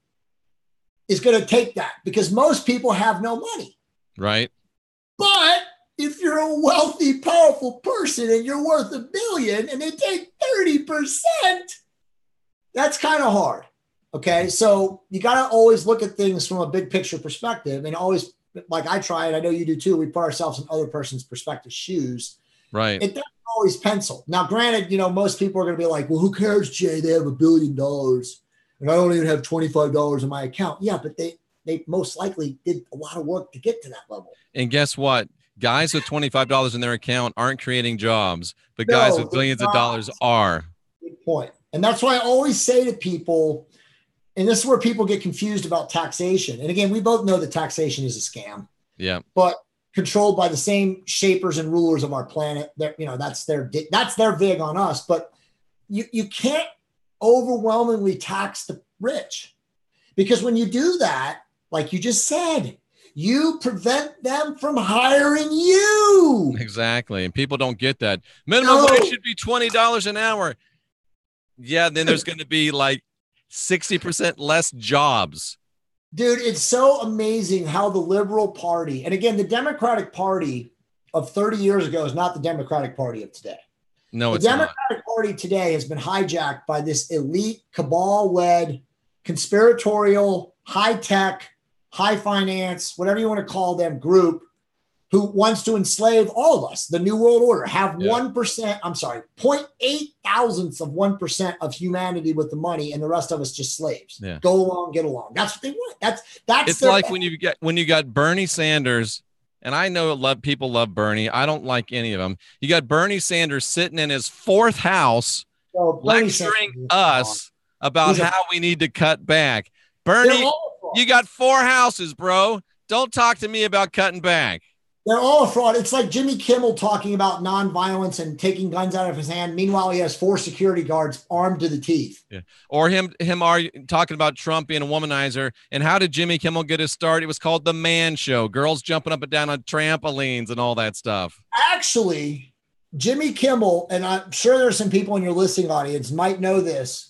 is going to take that, because most people have no money. Right. But if you're a wealthy, powerful person and you're worth $1 billion and they take 30%, that's kind of hard. Okay. So you got to always look at things from a big picture perspective, and always, like I try, and I know you do too, we put ourselves in other person's perspective shoes. Right. It doesn't always pencil. Now, granted, most people are going to be like, well, who cares, Jay? They have $1 billion and I don't even have $25 in my account. Yeah, but they most likely did a lot of work to get to that level. And guess what? Guys with $25 in their account aren't creating jobs, but guys with billions of dollars are. Good point. And that's why I always say to people, and this is where people get confused about taxation. And again, we both know that taxation is a scam. Yeah. But controlled by the same shapers and rulers of our planet. That's their vig on us. But you can't overwhelmingly tax the rich, because when you do that, like you just said, you prevent them from hiring you. Exactly. And people don't get that. Minimum wage should be $20 an hour. Yeah, then there's going to be like 60% less jobs. Dude, it's so amazing how the liberal party, and again, the Democratic Party of 30 years ago is not the Democratic Party of today. No, the Democratic Party today has been hijacked by this elite, cabal-led, conspiratorial, high-tech, high finance, whatever you want to call them, group who wants to enslave all of us. The New World Order, have 1%, I'm sorry, 0.8 thousandths of 1% of humanity with the money, and the rest of us just slaves. Yeah. Go along, get along. That's what they want. That's it's like when you got Bernie Sanders, and I know people love Bernie. I don't like any of them. You got Bernie Sanders sitting in his fourth house lecturing us about how we need to cut back. Bernie, you got 4 houses, bro. Don't talk to me about cutting back. They're all a fraud. It's like Jimmy Kimmel talking about nonviolence and taking guns out of his hand. Meanwhile, he has 4 security guards armed to the teeth. Yeah. Or him talking about Trump being a womanizer. And how did Jimmy Kimmel get his start? It was called The Man Show. Girls jumping up and down on trampolines and all that stuff. Actually, Jimmy Kimmel, and I'm sure there's some people in your listening audience might know this.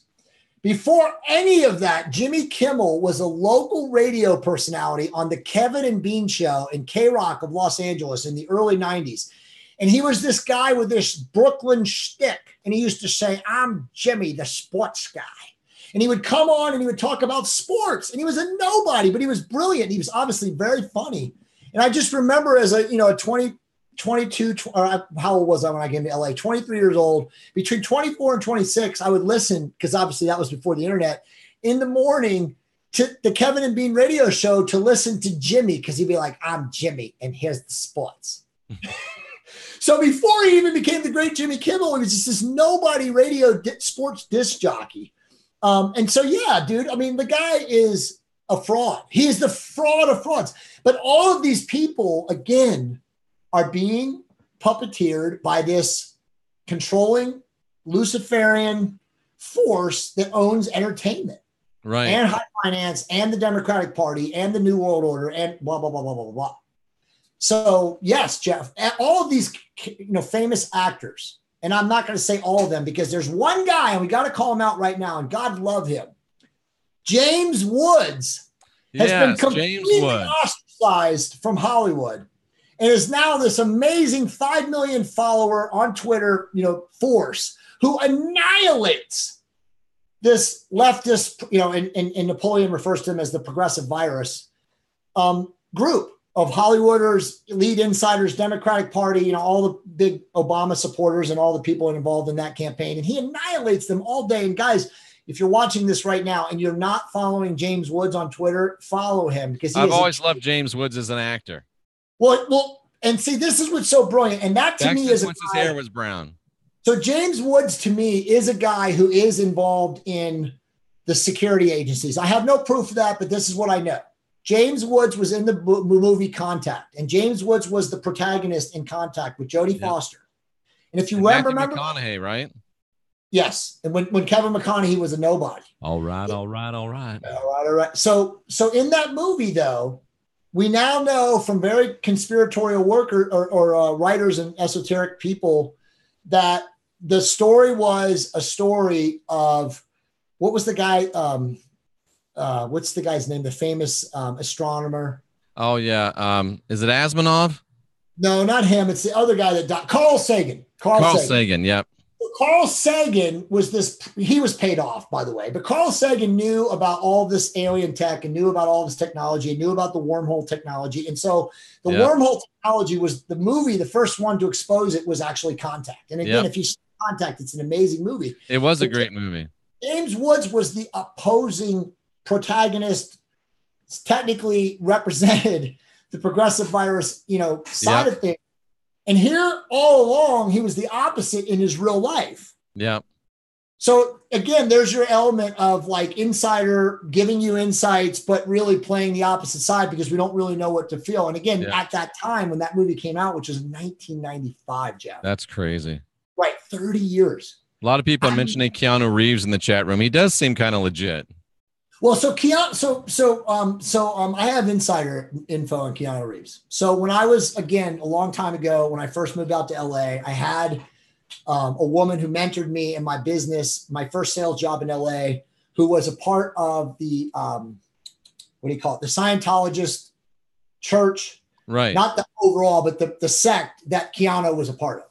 Before any of that, Jimmy Kimmel was a local radio personality on the Kevin and Bean show in K-Rock of Los Angeles in the early 90s. And he was this guy with this Brooklyn shtick. And he used to say, I'm Jimmy, the sports guy. And he would come on and he would talk about sports. And he was a nobody, but he was brilliant. He was obviously very funny. And I just remember as a 22, or how old was I when I came to LA? 23 years old. Between 24 and 26, I would listen, because obviously that was before the internet, in the morning to the Kevin and Bean radio show to listen to Jimmy, because he'd be like, I'm Jimmy, and here's the sports. So before he even became the great Jimmy Kimmel, he was just this nobody radio sports disc jockey. And so, yeah, dude, I mean, the guy is a fraud. He is the fraud of frauds. But all of these people, again, are being puppeteered by this controlling Luciferian force that owns entertainment, right, and high finance, and the Democratic Party, and the New World Order, and blah, blah, blah, blah, blah, blah. So yes, Jeff, all of these, famous actors, and I'm not going to say all of them, because there's one guy, and we got to call him out right now, and God love him. James Woods has been completely ostracized from Hollywood, and is now this amazing 5 million follower on Twitter, force who annihilates this leftist, and Napoleon refers to them as the progressive virus, group of Hollywooders, lead insiders, Democratic Party, all the big Obama supporters and all the people involved in that campaign. And he annihilates them all day. And guys, if you're watching this right now and you're not following James Woods on Twitter, follow him, because I've always loved James Woods as an actor. Well, and see, this is what's so brilliant. And that to me is once his hair was brown. So James Woods to me is a guy who is involved in the security agencies. I have no proof of that, but this is what I know. James Woods was in the movie Contact, and James Woods was the protagonist in Contact with Jodie Foster. And if you remember McConaughey, right? Yes. And when Kevin McConaughey was a nobody. All right. So in that movie, though, we now know from very conspiratorial or writers and esoteric people that the story was a story of, what was the guy? What's the guy's name? The famous astronomer. Oh yeah. Is it Asmanov? No, not him. It's the other guy that died. Carl Sagan. Carl Sagan. Yep. Carl Sagan was he was paid off, by the way, but Carl Sagan knew about all this alien tech and knew about all this technology and knew about the wormhole technology. And so the wormhole technology was the movie, the first one to expose it was actually Contact. And again, if you see Contact, it's an amazing movie. It was a great movie. James Woods was the opposing protagonist, technically represented the progressive virus, side of things. And here all along, he was the opposite in his real life. Yeah. So again, there's your element of like insider giving you insights, but really playing the opposite side because we don't really know what to feel. And again, at that time when that movie came out, which was in 1995, Jeff. That's crazy. Right. 30 years. A lot of people are mentioning Keanu Reeves in the chat room. He does seem kind of legit. Well, so I have insider info on Keanu Reeves. So when I was, again, a long time ago, when I first moved out to LA, I had a woman who mentored me in my business, my first sales job in LA, who was a part of the, the Scientologist church, right? Not the overall, but the sect that Keanu was a part of.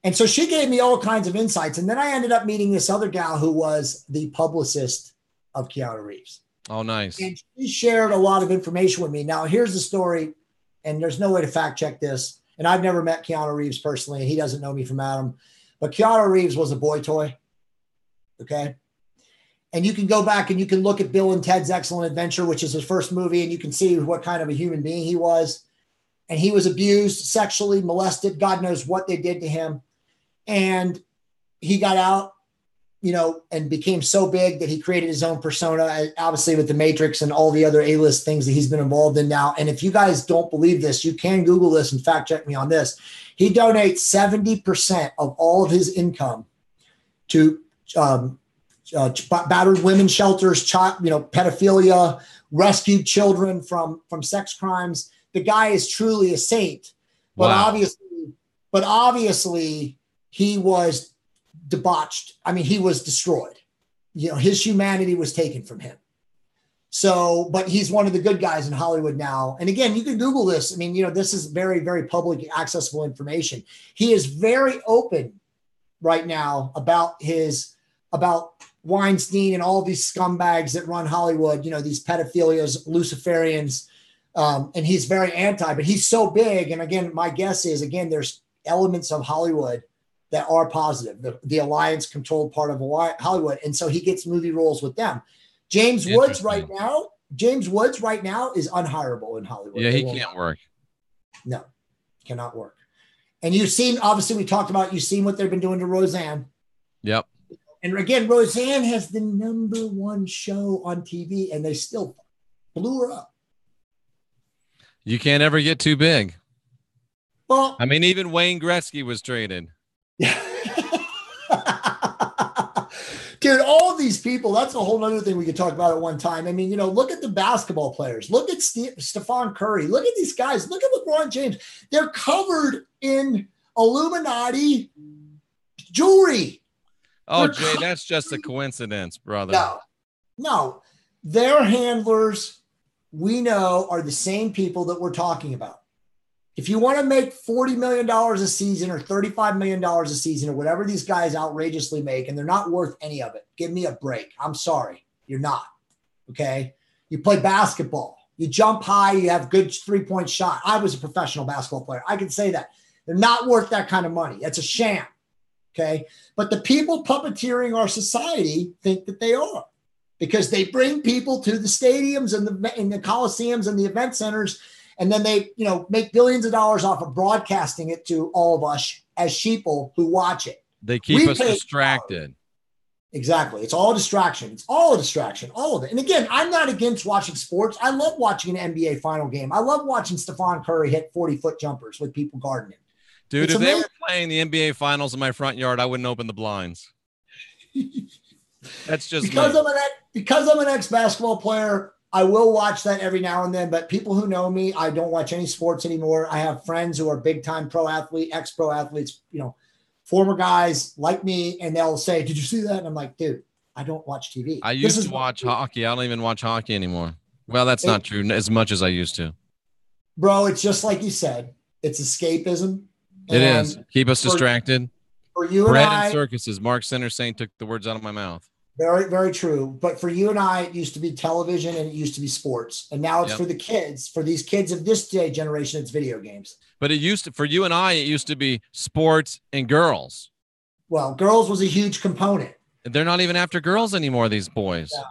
And so she gave me all kinds of insights. And then I ended up meeting this other gal who was the publicist of Keanu Reeves. Oh, nice. And she shared a lot of information with me. Now, here's the story, and there's no way to fact check this. And I've never met Keanu Reeves personally, and he doesn't know me from Adam. But Keanu Reeves was a boy toy. Okay. And you can go back and you can look at Bill and Ted's Excellent Adventure, which is his first movie, and you can see what kind of a human being he was. And he was abused, sexually molested. God knows what they did to him. And he got out, and became so big that he created his own persona, obviously with the Matrix and all the other A-list things that he's been involved in now. And if you guys don't believe this, you can Google this and fact check me on this. He donates 70% of all of his income to battered women's shelters, pedophilia, rescued children from sex crimes. The guy is truly a saint, but obviously he was debauched. I mean, he was destroyed. His humanity was taken from him. So, but he's one of the good guys in Hollywood now. And again, you can Google this. I mean, this is very, very public accessible information. He is very open right now about Weinstein and all these scumbags that run Hollywood, these pedophilias, Luciferians. And he's very anti, but he's so big. And again, my guess is, there's elements of Hollywood that are positive, the alliance controlled part of Hollywood. And so he gets movie roles with them. James Woods right now is unhireable in Hollywood. Yeah, he can't work. No, cannot work. And you've seen, obviously we talked about, you've seen what they've been doing to Roseanne. Yep. And again, Roseanne has the #1 show on TV and they still blew her up. You can't ever get too big. Well, I mean, even Wayne Gretzky was traded. Dude, all of these people, that's a whole other thing we could talk about at one time. I mean, look at the basketball players. Look at Stephen Curry. Look at these guys. Look at LeBron James. They're covered in Illuminati jewelry. Oh, Jay, that's just a coincidence, brother. No. Their handlers, we know, are the same people that we're talking about. If you want to make $40 million a season or $35 million a season or whatever these guys outrageously make, and they're not worth any of it, give me a break. I'm sorry. You're not. Okay. You play basketball, you jump high, you have good 3-point shot. I was a professional basketball player. I can say that. They're not worth that kind of money. That's a sham. Okay. But the people puppeteering our society think that they are, because they bring people to the stadiums and the coliseums and the event centers. And then they, make billions of dollars off of broadcasting it to all of us as sheeple who watch it. They keep us distracted. Exactly. It's all a distraction. It's all a distraction. All of it. And again, I'm not against watching sports. I love watching an NBA final game. I love watching Stephen Curry hit 40-foot jumpers with people guarding him. Dude, if they were playing the NBA finals in my front yard, I wouldn't open the blinds. That's just because I'm an ex-basketball player. I will watch that every now and then, but people who know me, I don't watch any sports anymore. I have friends who are big time ex-pro athletes, former guys like me, and they'll say, "Did you see that?" And I'm like, "Dude, I don't watch TV." I used to watch hockey. I don't even watch hockey anymore. Well, that's not true as much as I used to. Bro, it's just like you said. It's escapism. It is. Keep us distracted. For you Bread and I, and circuses. Mark Center Saint took the words out of my mouth. Very, very true. But for you and I, it used to be television and it used to be sports. And now it's for the kids. For these kids of this day generation, it's video games. But it used to, for you and I, it used to be sports and girls. Well, girls was a huge component. They're not even after girls anymore, these boys. No.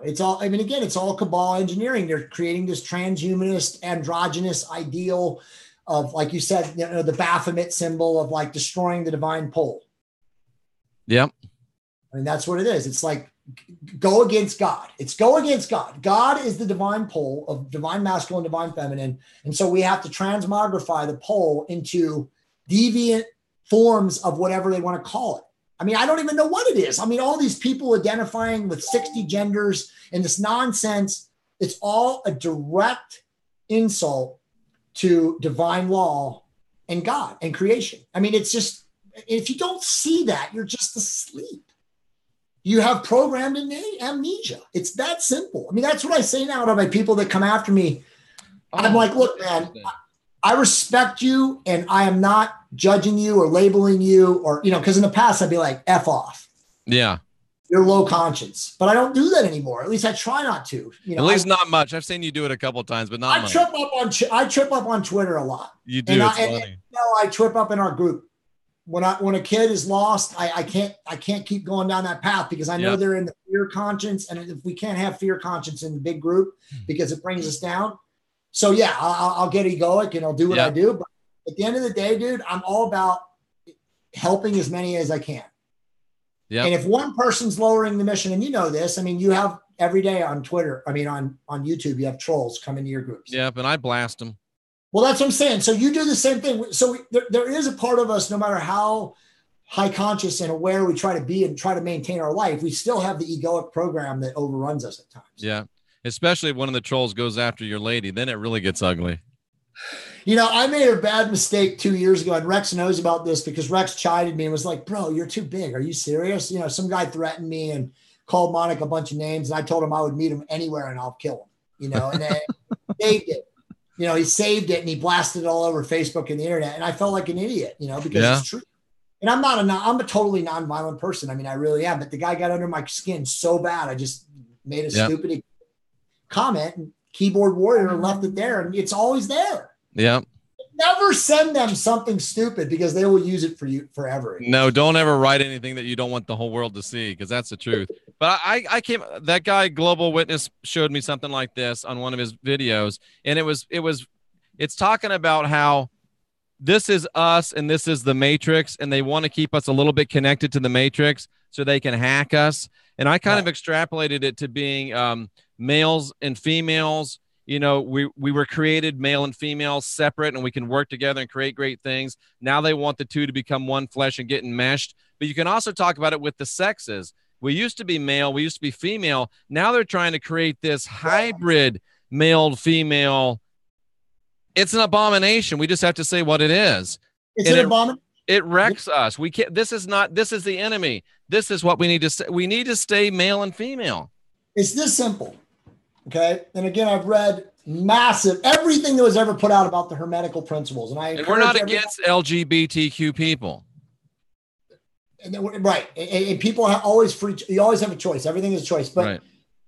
It's all, I mean, again, it's all cabal engineering. They're creating this transhumanist, androgynous ideal of, like you said, you know, the Baphomet symbol of like destroying the divine pole. Yep. I mean, that's what it is. It's like go against God. It's go against God. God is the divine pole of divine masculine, divine feminine. And so we have to transmogrify the pole into deviant forms of whatever they want to call it. I mean, I don't even know what it is. I mean, all these people identifying with 60 genders and this nonsense, it's all a direct insult to divine law and God and creation. I mean, it's just, if you don't see that, you're just asleep. You have programmed amnesia. It's that simple. I mean, that's what I say now to my people that come after me. I'm like, look, man, I respect you and I am not judging you or labeling you or, you know, because in the past I'd be like, F off. Yeah. You're low conscience, but I don't do that anymore. At least I try not to. You know, at least not much. I've seen you do it a couple of times, but not much. I trip up on Twitter a lot. You do. It's funny. I trip up in our group. When a kid is lost, I can't keep going down that path because I know they're in the fear conscience. And if we can't have fear conscience in the big group because it brings us down. So yeah, I'll get egoic and I'll do what I do. But at the end of the day, dude, I'm all about helping as many as I can. Yeah. And if one person's lowering the mission, and you know this, I mean, you have every day on Twitter, I mean, on YouTube, you have trolls come into your groups. Yeah, but I blast them. Well, that's what I'm saying. So you do the same thing. So there is a part of us, no matter how high conscious and aware we try to be and try to maintain our life, we still have the egoic program that overruns us at times. Yeah. Especially if one of the trolls goes after your lady, then it really gets ugly. You know, I made a bad mistake 2 years ago, and Rex knows about this because Rex chided me and was like, bro, you're too big. Are you serious? You know, some guy threatened me and called Monica a bunch of names, and I told him I would meet him anywhere and I'll kill him, you know, and then saved it. You know, he saved it and he blasted it all over Facebook and the internet. And I felt like an idiot, you know, because it's true. And I'm a totally nonviolent person. I mean, I really am. But the guy got under my skin so bad. I just made a stupid comment and keyboard warrior and left it there. And it's always there. Yeah. Never send them something stupid because they will use it for you forever. No, don't ever write anything that you don't want the whole world to see because that's the truth. But that guy, Global Witness, showed me something like this on one of his videos. And it's talking about how this is us and this is the Matrix. And they want to keep us a little bit connected to the Matrix so they can hack us. And I kind of extrapolated it to being males and females. You know, we were created male and female separate and we can work together and create great things. Now they want the two to become one flesh and get enmeshed. But you can also talk about it with the sexes. We used to be male. We used to be female. Now they're trying to create this hybrid male female. It's an abomination. We just have to say what it is. It's an abomination. It wrecks us. We can't. This is the enemy. This is what we need to say. We need to stay male and female. It's this simple. Okay. And again, I've read massive everything that was ever put out about the hermetical principles. And we're not against LGBTQ people. Right. And people are always free. You always have a choice. Everything is a choice. But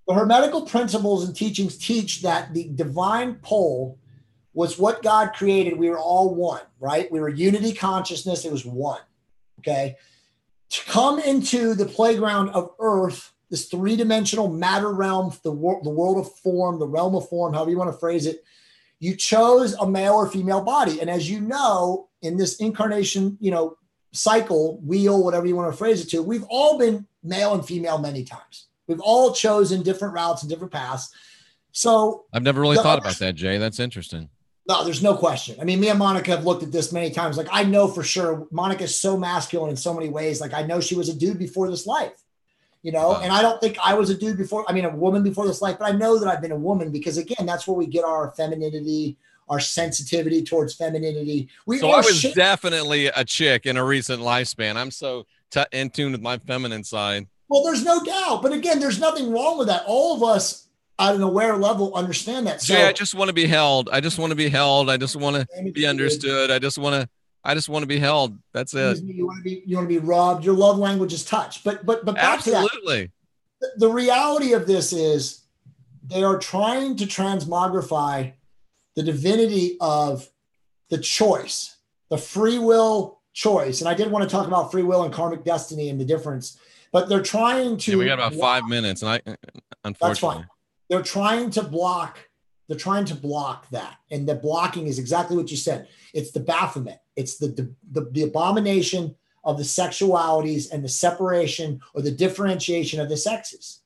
the hermetical principles and teachings teach that the divine pole was what God created. We were all one, right? We were unity consciousness. It was one. Okay. To come into the playground of earth, this three-dimensional matter realm, the world of form, the realm of form, however you want to phrase it, you chose a male or female body. And as you know, in this incarnation, you know, cycle, wheel, whatever you want to phrase it to, we've all been male and female many times. We've all chosen different routes and different paths. So I've never really thought about that, Jay. That's interesting. No, there's no question. I mean, me and Monica have looked at this many times. Like, I know for sure Monica's so masculine in so many ways. Like, I know she was a dude before this life. You know, and I don't think I was a dude before. I mean, a woman before this life, but I know that I've been a woman because, again, that's where we get our femininity, our sensitivity towards femininity. So I was definitely a chick in a recent lifespan. I'm so in tune with my feminine side. Well, there's no doubt. But again, there's nothing wrong with that. All of us at an aware level understand that. Jay, I just want to be held. I just want to be held. I just want to be understood. I just want to be held. That's it. You want to be rubbed. Your love language is touch. But back to that. Absolutely. The reality of this is they are trying to transmogrify the divinity of the choice, the free will choice. And I did want to talk about free will and karmic destiny and the difference, but they're trying to. Yeah, we got about 5 minutes, and unfortunately, that's fine. They're trying to block that. And the blocking is exactly what you said. It's the Baphomet. It's the abomination of the sexualities and the separation or the differentiation of the sexes.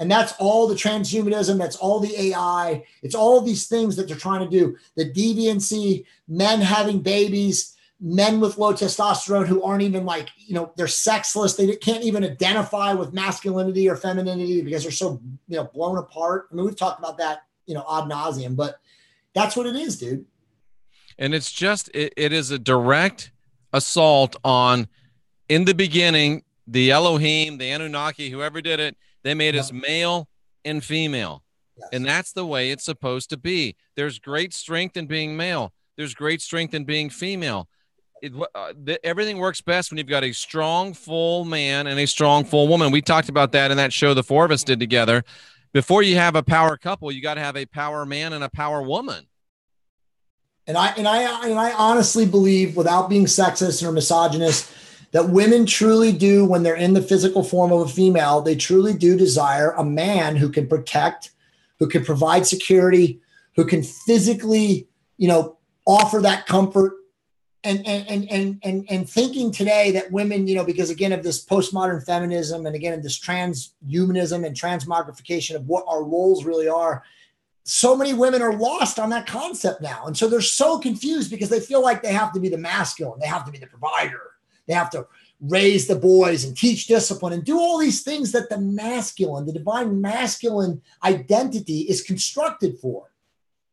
And that's all the transhumanism. That's all the AI. It's all these things that they're trying to do. The deviancy, men having babies, men with low testosterone who aren't even like, they're sexless. They can't even identify with masculinity or femininity because they're so, blown apart. I mean, we've talked about that, ad nauseum, but that's what it is, dude. And it's just, it is a direct assault on, in the beginning, the Elohim, the Anunnaki, whoever did it, they made us male and female. Yes. And that's the way it's supposed to be. There's great strength in being male. There's great strength in being female. Everything works best when you've got a strong, full man and a strong, full woman. We talked about that in that show the four of us did together. Before you have a power couple, you got to have a power man and a power woman. And I honestly believe, without being sexist or misogynist, that women truly do, when they're in the physical form of a female, they truly do desire a man who can protect, who can provide security, who can physically, offer that comfort. And thinking today that women, because again of this postmodern feminism and again of this transhumanism and transmogrification of what our roles really are, so many women are lost on that concept now. And so they're so confused because they feel like they have to be the masculine, they have to be the provider, they have to raise the boys and teach discipline and do all these things that the masculine, the divine masculine identity is constructed for.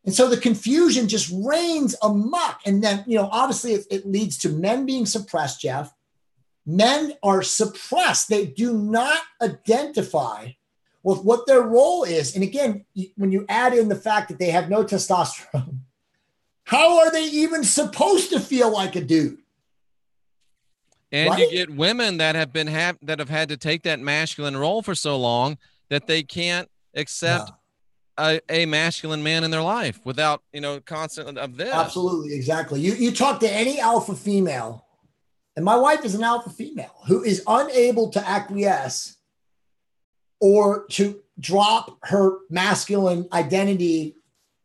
And so the confusion just reigns amok. And then, obviously it leads to men being suppressed, Jeff. Men are suppressed. They do not identify with what their role is. And again, when you add in the fact that they have no testosterone, how are they even supposed to feel like a dude? And right? You get women that have had to take that masculine role for so long that they can't accept a masculine man in their life without, constant of this. Absolutely. Exactly. You talk to any alpha female, and my wife is an alpha female who is unable to acquiesce or to drop her masculine identity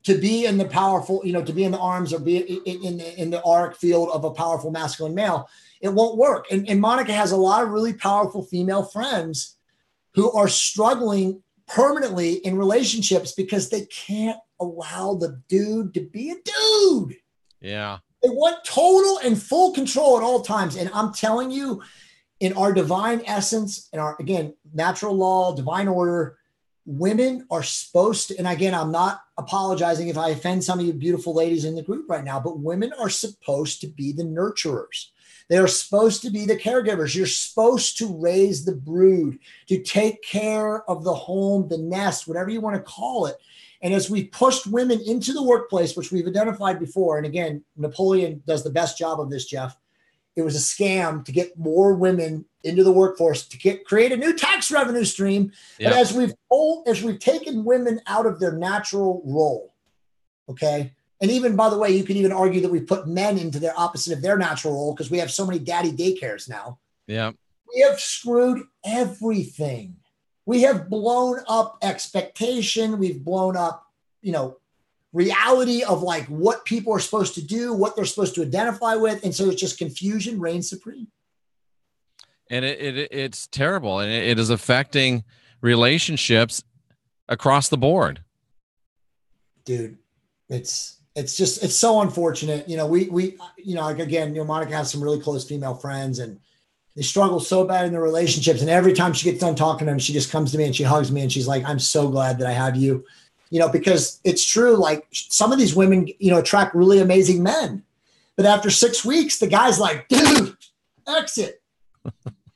to be in the powerful, to be in the arms or be in the auric field of a powerful masculine male. It won't work. And Monica has a lot of really powerful female friends who are struggling permanently in relationships because they can't allow the dude to be a dude. Yeah. They want total and full control at all times. And I'm telling you, in our divine essence, in our, again, natural law, divine order, women are supposed to, and again, I'm not apologizing if I offend some of you beautiful ladies in the group right now, but women are supposed to be the nurturers. They are supposed to be the caregivers. You're supposed to raise the brood, to take care of the home, the nest, whatever you want to call it. And as we pushed women into the workplace, which we've identified before, and again, Napoleon does the best job of this, Jeff. It was a scam to get more women into the workforce to create a new tax revenue stream. Yep. But as we've taken women out of their natural role, okay. And even, by the way, you could even argue that we put men into their opposite of their natural role because we have so many daddy daycares now. Yeah. We have screwed everything. We have blown up expectation. We've blown up, reality of like what people are supposed to do, what they're supposed to identify with. And so it's just confusion reigns supreme. And it's terrible. And it is affecting relationships across the board. Dude, it's so unfortunate. Again, Monica has some really close female friends and they struggle so bad in their relationships. And every time she gets done talking to them, she just comes to me and she hugs me and she's like, I'm so glad that I have you, because it's true. Like some of these women, attract really amazing men, but after 6 weeks, the guy's like, dude, exit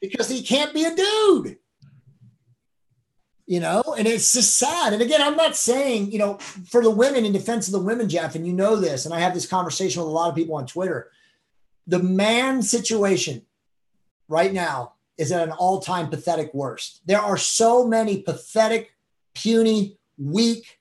because he can't be a dude. you know, and it's just sad. And again, I'm not saying, you know, for the women, in defense of the women, Jeff, and you know this, and I have this conversation with a lot of people on Twitter, the man situation right now is at an all-time pathetic worst. There are so many pathetic, puny, weak,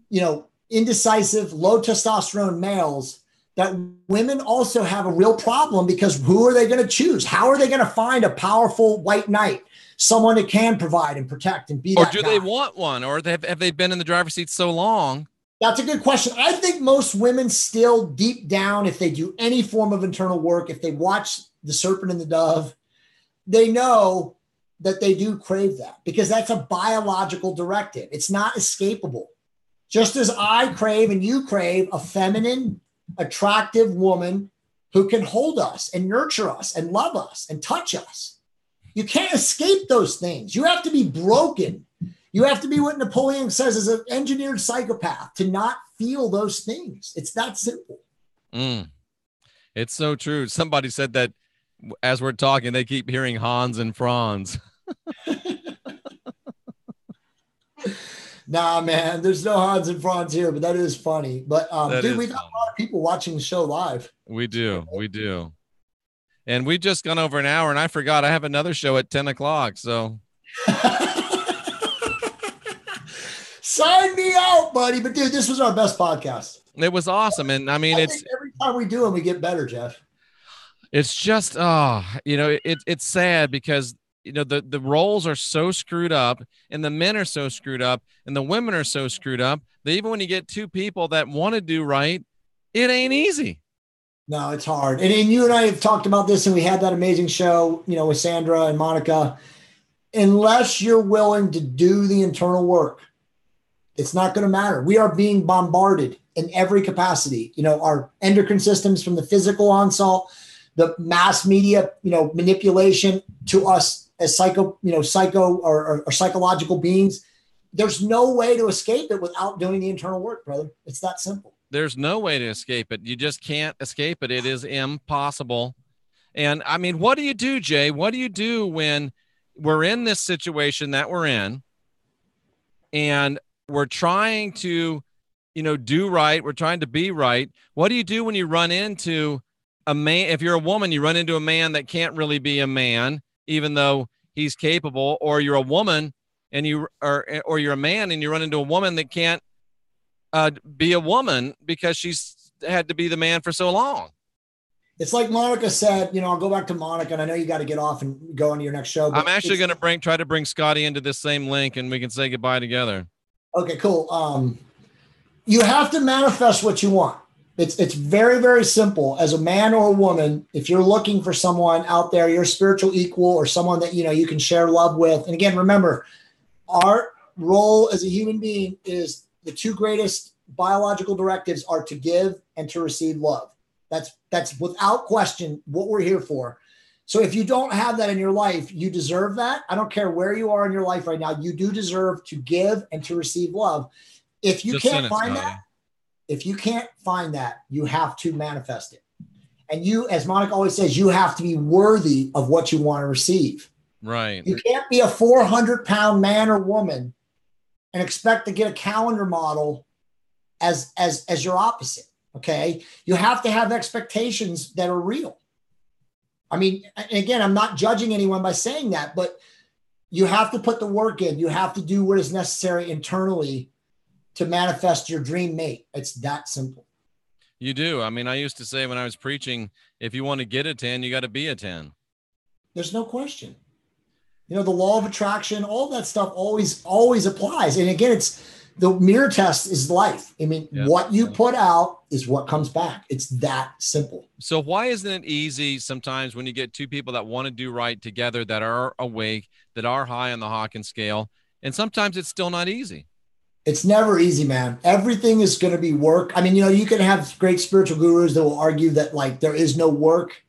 you know, indecisive, low testosterone males that women also have a real problem, because who are they going to choose? How are they going to find a powerful white knight, someone that can provide and protect and be Or that do guy? they want one? Or have they been in the driver's seat so long? That's a good question. I think most women still deep down, if they do any form of internal work, if they watch The Serpent and the Dove, they know that they do crave that, because that's a biological directive. It's not escapable. Just as I crave and you crave a feminine, attractive woman who can hold us and nurture us and love us and touch us. You can't escape those things. You have to be broken. You have to be what Napoleon says is an engineered psychopath to not feel those things. It's that simple. It's so true. Somebody said that as we're talking, they keep hearing Hans and Franz. Nah, man, there's no Hans and Franz here, but that is funny. But dude, we've got a lot of people watching the show live. We do. And we've just gone over an hour, and I forgot I have another show at 10 o'clock. So sign me out, buddy. But dude, this was our best podcast. It was awesome. And I mean, it's every time we do them, we get better, Jeff. It's just, you know, it's sad because, you know, the roles are so screwed up, and the men are so screwed up, and the women are so screwed up that even when you get two people that want to do right, it ain't easy. No, it's hard. And you and I have talked about this, and we had that amazing show, you know, with Sandra and Monica. Unless you're willing to do the internal work, it's not going to matter. We are being bombarded in every capacity. You know, our endocrine systems, from the physical onslaught, the mass media, you know, manipulation to us as psycho or psychological beings. There's no way to escape it without doing the internal work, brother. It's that simple. There's no way to escape it. You just can't escape it. It is impossible. And I mean, what do you do, Jay? What do you do when we're in this situation that we're in, and we're trying to, you know, do right? We're trying to be right. What do you do when you run into a man? If you're a woman, you run into a man that can't really be a man, even though he's capable, or you're a woman and or you're a man and you run into a woman that can't be a woman because she's had to be the man for so long. It's like Monica said, you know, I'll go back to Monica, and I know you got to get off and go on to your next show. I'm actually going to try to bring Scotty into this same link, and we can say goodbye together. Okay, cool. You have to manifest what you want. It's very, very simple. As a man or a woman, if you're looking for someone out there, your spiritual equal, or someone that, you know, you can share love with. And again, remember, our role as a human being is the two greatest biological directives are to give and to receive love. That's without question what we're here for. So if you don't have that in your life, you deserve that. I don't care where you are in your life right now. You do deserve to give and to receive love. If you can't find that, you have to manifest it. And you, as Monica always says, you have to be worthy of what you want to receive. Right. You can't be a 400-pound man or woman and expect to get a calendar model as your opposite. Okay. You have to have expectations that are real. I mean, again, I'm not judging anyone by saying that, but you have to put the work in. You have to do what is necessary internally to manifest your dream mate. It's that simple. You do. I mean, I used to say when I was preaching, if you want to get a 10, you got to be a 10. There's no question. You know, the law of attraction, all that stuff always applies. And again, it's the mirror test is life. I mean, what you put out is what comes back. It's that simple. So why isn't it easy sometimes when you get two people that want to do right together, that are awake, that are high on the Hawkins scale, and sometimes it's still not easy? It's never easy, man. Everything is going to be work. I mean, you know, you can have great spiritual gurus that will argue that like there is no work.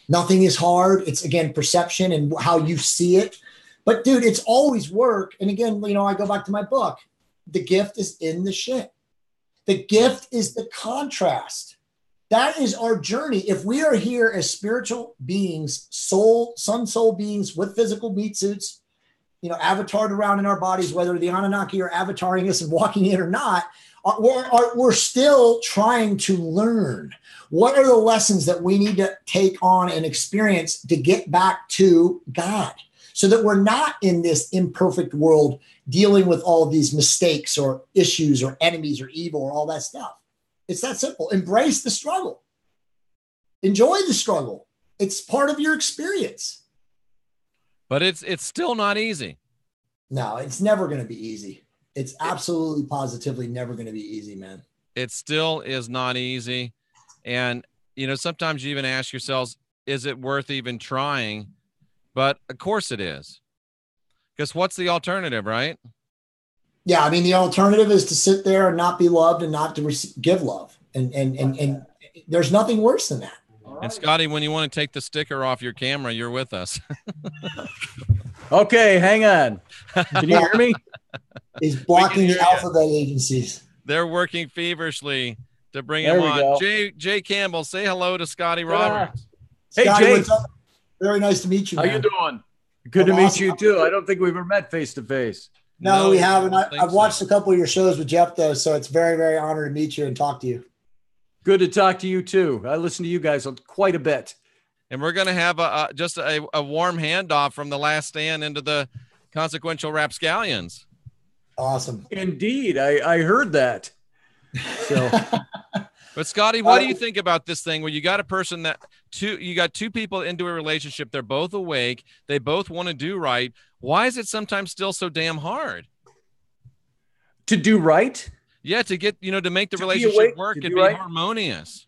Nothing is hard. It's again, perception and how you see it. But dude, it's always work. And again, you know, I go back to my book. The gift is in the shit. The gift is the contrast. That is our journey. If we are here as spiritual beings, soul beings with physical meat suits, avatared around in our bodies, whether the Anunnaki are avataring us and walking in or not, we're still trying to learn. What are the lessons that we need to take on and experience to get back to God, so that we're not in this imperfect world dealing with all of these mistakes or issues or enemies or evil or all that stuff? It's that simple. Embrace the struggle. Enjoy the struggle. It's part of your experience. But it's still not easy. No, it's never going to be easy. It's absolutely positively never going to be easy, man. It still is not easy. And, sometimes you even ask yourselves, is it worth even trying? But of course it is. Because what's the alternative, right? Yeah, I mean, the alternative is to sit there and not be loved and not to give love. And there's nothing worse than that. And Scotty, when you want to take the sticker off your camera, you're with us. Okay, hang on. Can you hear me? He's blocking the alphabet agencies. They're working feverishly to bring him on. Jay Campbell, say hello to Scotty Roberts. Hey, Scotty, Jay. what's up? Very nice to meet you, man. How you doing? Good to meet you, too. I don't think we've ever met face-to-face. No, we haven't. I've watched a couple of your shows with Jeff, though, so it's very, very honored to meet you and talk to you. Good to talk to you, too. I listen to you guys quite a bit. And we're going to have just a warm handoff from The Last Stand into the consequential Rapscallions. Awesome. Indeed. I heard that. So, but Scotty, what do you think about this thing where you got a person you got two people into a relationship, they're both awake, they both want to do right. Why is it sometimes still so damn hard to do right? Yeah, to get, to make the relationship work and be harmonious.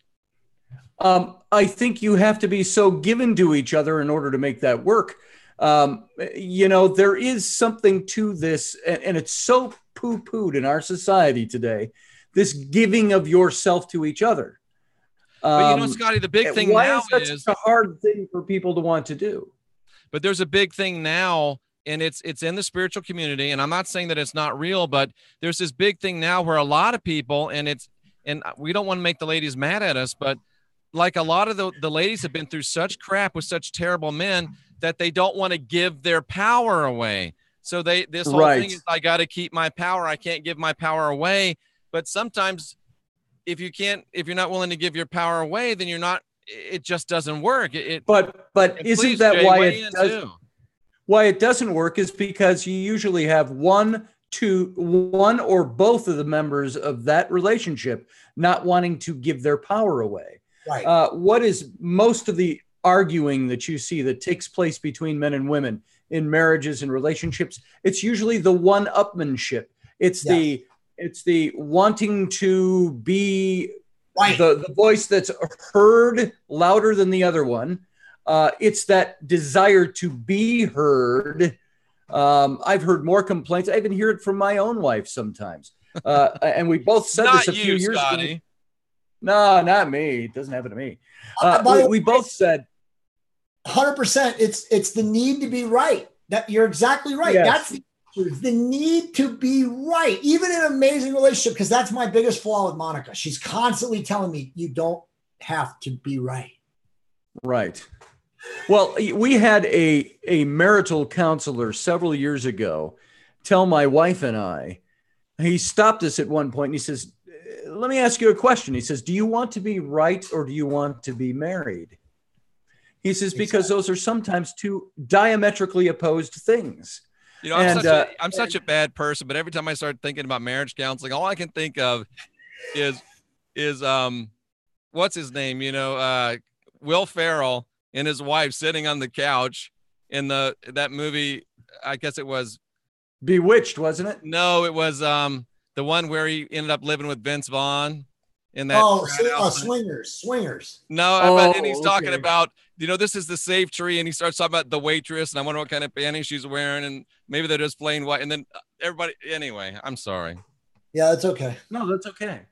I think you have to be so given to each other in order to make that work. There is something to this, and it's so poo-pooed in our society today, this giving of yourself to each other. But Scotty, the big thing now is such a hard thing for people to want to do. But there's a big thing now, and it's in the spiritual community, and I'm not saying that it's not real, but there's this big thing now where a lot of people, and we don't want to make the ladies mad at us, but like a lot of the ladies have been through such crap with such terrible men that they don't want to give their power away. So this whole thing is, I got to keep my power. I can't give my power away. But sometimes if you're not willing to give your power away, then it just doesn't work. But isn't that why it doesn't work is because you usually have one or both of the members of that relationship not wanting to give their power away. Right. What is most of the arguing that you see that takes place between men and women in marriages and relationships? It's usually the one-upmanship. It's the wanting to be the voice that's heard louder than the other one. It's that desire to be heard. I've heard more complaints. I even hear it from my own wife sometimes. And we both said this a few years ago. No, not me. It doesn't happen to me. We both said 100%. It's the need to be right. That you're exactly right. Yes. That's the need to be right, even in an amazing relationship. Because that's my biggest flaw with Monica. She's constantly telling me you don't have to be right. Right. Well, we had a marital counselor several years ago tell my wife and I. He stopped us at one point and he says, "Let me ask you a question." He says, "Do you want to be right or do you want to be married?" He says, because those are sometimes two diametrically opposed things. I'm such a bad person, but every time I start thinking about marriage counseling, all I can think of is what's his name? Will Ferrell and his wife sitting on the couch in that movie. I guess it was Bewitched, wasn't it? No, it was the one where he ended up living with Vince Vaughn in that. Swingers. No, and he's talking about, this is the safe tree, and he starts talking about the waitress, and I wonder what kind of panties she's wearing, and maybe they're just plain white, and then everybody. Anyway, I'm sorry. Yeah, that's okay. No, that's okay.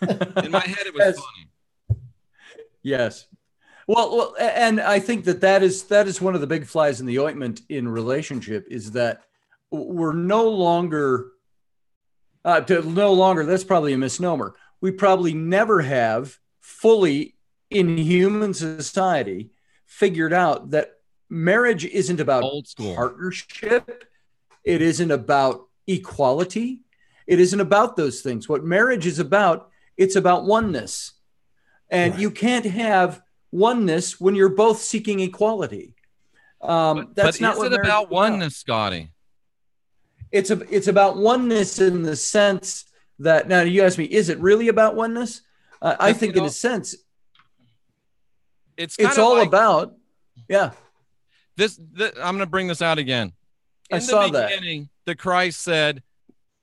In my head, it was funny. Yes. Well, and I think that is one of the big flies in the ointment in relationship is that we're no longer. That's probably a misnomer. We probably never have fully in human society figured out that marriage isn't about old school partnership. It isn't about equality. It isn't about those things. What marriage is about, it's about oneness. And you can't have oneness when you're both seeking equality. That's not what marriage is about. Oneness, Scotty? It's about oneness in the sense that, now you ask me, is it really about oneness? I think in a sense, it's all like, about, I'm going to bring this out again. In the beginning, the Christ said,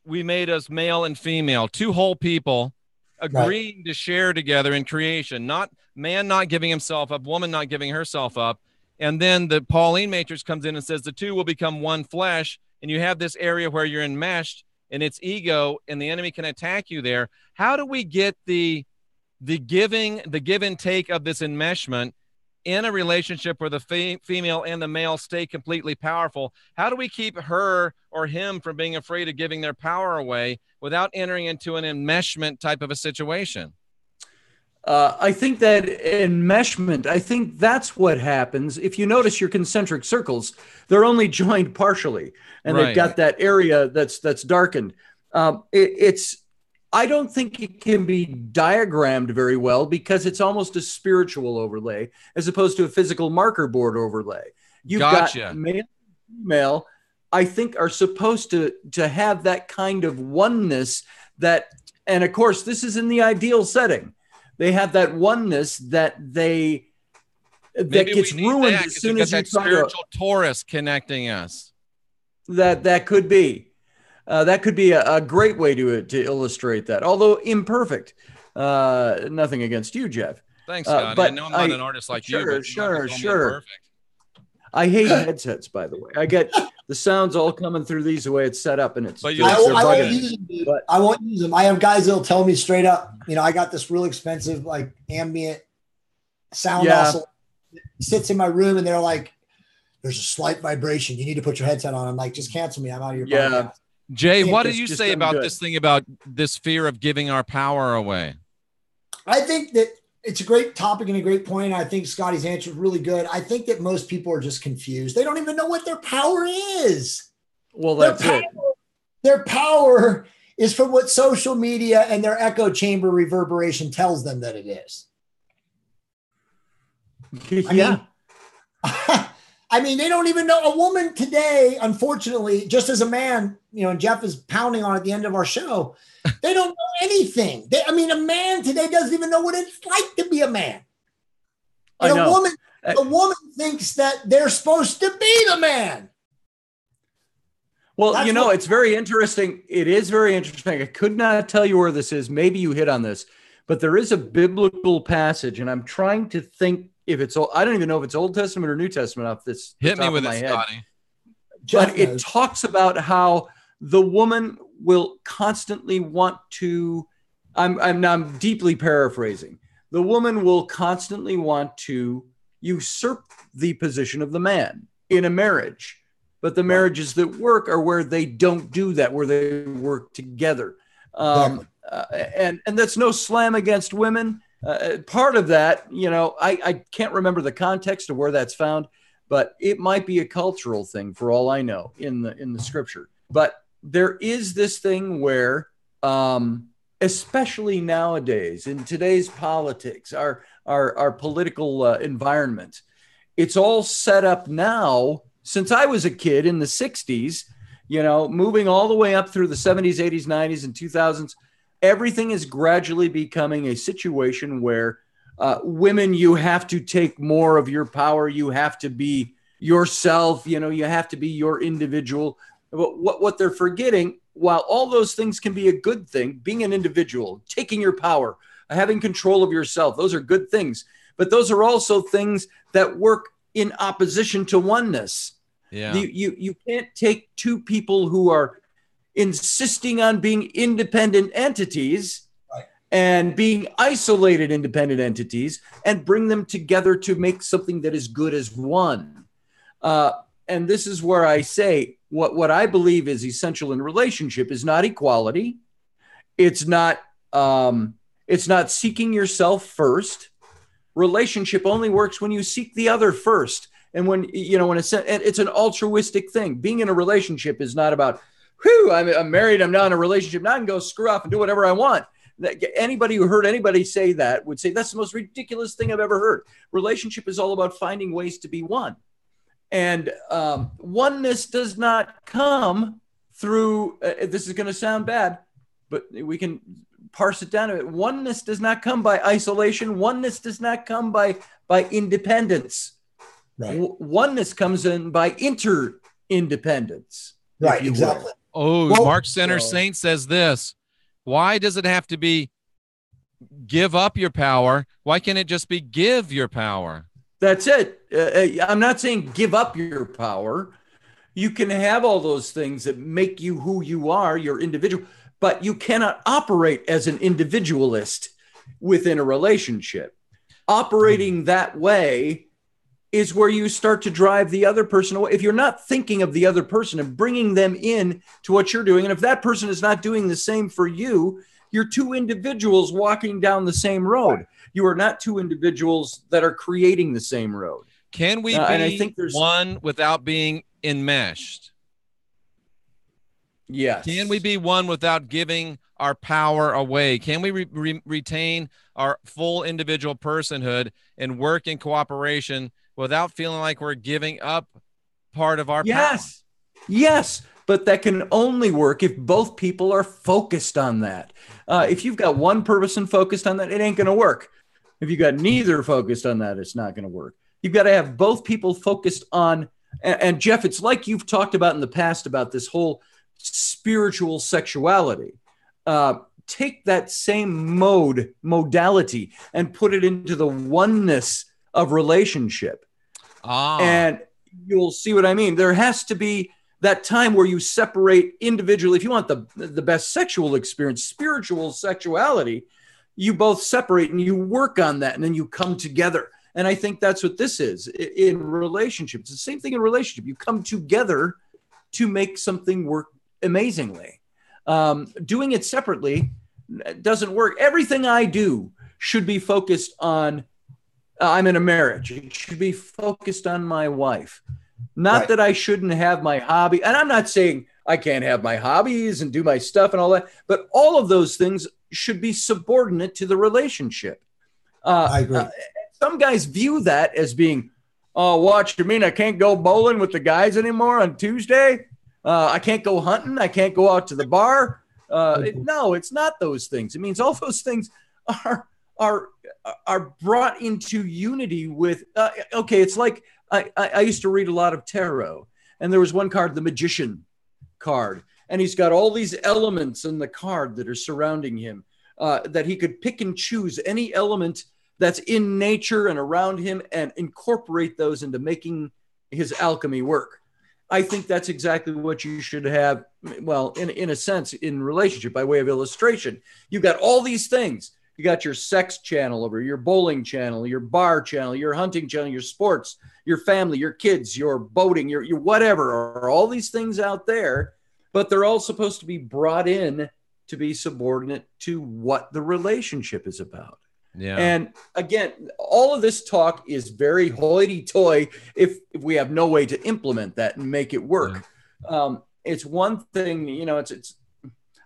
we made us male and female, two whole people agreeing to share together in creation, not man not giving himself up, woman not giving herself up. And then the Pauline matrix comes in and says the two will become one flesh. And you have this area where you're enmeshed and it's ego and the enemy can attack you there. How do we get the give and take of this enmeshment in a relationship where the female and the male stay completely powerful? How do we keep her or him from being afraid of giving their power away without entering into an enmeshment type of a situation? I think that enmeshment, I think that's what happens. If you notice your concentric circles, they're only joined partially, and they've got that area that's darkened. I don't think it can be diagrammed very well because it's almost a spiritual overlay as opposed to a physical marker board overlay. You've got male and female, I think, are supposed to have that kind of oneness that, and of course, this is in the ideal setting. They have that oneness that gets ruined as soon as you try spiritual Taurus connecting us. That could be. That could be a great way to illustrate that, although imperfect. Nothing against you, Jeff. Thanks, Scotty. But I know I'm not an artist like you. But Sure. I hate headsets, by the way. I get the sounds all coming through these the way it's set up, and it's. But I won't use them. I have guys that'll tell me straight up. I got this real expensive like ambient sound oscillator that sits in my room, and they're like, "There's a slight vibration. You need to put your headset on." I'm like, "Just cancel me. I'm out of your podcast." Jay, what do you say about this thing about this fear of giving our power away? I think that it's a great topic and a great point. I think Scotty's answer is really good. I think that most people are just confused. They don't even know what their power is. Well, that's it. Their power is from what social media and their echo chamber reverberation tells them that it is. I mean, they don't even know. A woman today, unfortunately, just as a man, and Jeff is pounding on at the end of our show, they don't know anything. A man today doesn't even know what it's like to be a man. And a woman thinks that they're supposed to be the man. Well, it's very interesting. It is very interesting. I could not tell you where this is. Maybe you hit on this, but there is a biblical passage, and I'm trying to think if it's, I don't even know if it's Old Testament or New Testament off this. Hit me with it, Scotty. But it talks about how the woman will constantly want to, I'm deeply paraphrasing. The woman will constantly want to usurp the position of the man in a marriage. But the marriages that work are where they don't do that, where they work together. And that's no slam against women. Part of that, I can't remember the context of where that's found, but it might be a cultural thing for all I know in the scripture. But there is this thing where, especially nowadays in today's politics, our political environment, it's all set up now. Since I was a kid in the 60s, moving all the way up through the 70s, 80s, 90s, and 2000s, everything is gradually becoming a situation where women, you have to take more of your power. You have to be yourself. You have to be your individual. But what they're forgetting, while all those things can be a good thing, being an individual, taking your power, having control of yourself, those are good things. But those are also things that work in opposition to oneness. Yeah. You can't take two people who are insisting on being independent entities and being isolated independent entities and bring them together to make something that is good as one. And this is where I say what I believe is essential in a relationship is not equality. It's not seeking yourself first. Relationship only works when you seek the other first. And when it's an altruistic thing. Being in a relationship is not about, whew, I'm married, I'm now in a relationship, now I can go screw off and do whatever I want. Anybody who heard anybody say that would say that's the most ridiculous thing I've ever heard. Relationship is all about finding ways to be one. And oneness does not come through, this is going to sound bad, but we can parse it down a bit. Oneness does not come by isolation. Oneness does not come by independence. Right. Oneness comes in by interdependence. Right, exactly. Oh, Mark Center Saint says this. Why does it have to be give up your power? Why can't it just be give your power? That's it. I'm not saying give up your power. You can have all those things that make you who you are, your individual, but you cannot operate as an individualist within a relationship. Operating that way is where you start to drive the other person away. If you're not thinking of the other person and bringing them in to what you're doing, and if that person is not doing the same for you, you're two individuals walking down the same road. You are not two individuals that are creating the same road. Can we be and I think there's one without being enmeshed? Yes. Can we be one without giving our power away? Can we retain our full individual personhood and work in cooperation without feeling like we're giving up part of our power? Yes, but that can only work if both people are focused on that. If you've got one person focused on that, it ain't going to work. If you got neither focused on that, it's not going to work. You've got to have both people focused on, and Jeff, it's like you've talked about in the past about this whole spiritual sexuality. Take that same modality and put it into the oneness of relationship. And you'll see what I mean. There has to be that time where you separate individually. If you want the best sexual experience, spiritual sexuality, you both separate and you work on that and then you come together. And I think that's what this is in relationships. It's the same thing in relationship. You come together to make something work amazingly. Doing it separately doesn't work. Everything I do should be focused on, I'm in a marriage. It should be focused on my wife. Not that I shouldn't have my hobby. And I'm not saying I can't have my hobbies and do my stuff and all that, but all of those things should be subordinate to the relationship. I agree. Some guys view that as being, oh, what, you mean I can't go bowling with the guys anymore on Tuesday? I can't go hunting. I can't go out to the bar. No, it's not those things. It means all those things are brought into unity with, it's like I used to read a lot of tarot, and there was one card, the Magician card, and he's got all these elements in the card that are surrounding him, that he could pick and choose any element that's in nature and around him and incorporate those into making his alchemy work. I think that's exactly what you should have. Well, in a sense, in relationship, by way of illustration, you've got all these things. You got your sex channel over your bowling channel, your bar channel, your hunting channel, your sports, your family, your kids, your boating, your whatever, are all these things out there, but they're all supposed to be brought in to be subordinate to what the relationship is about. Yeah. And again, all of this talk is very hoity-toity if we have no way to implement that and make it work. Yeah. It's one thing, it's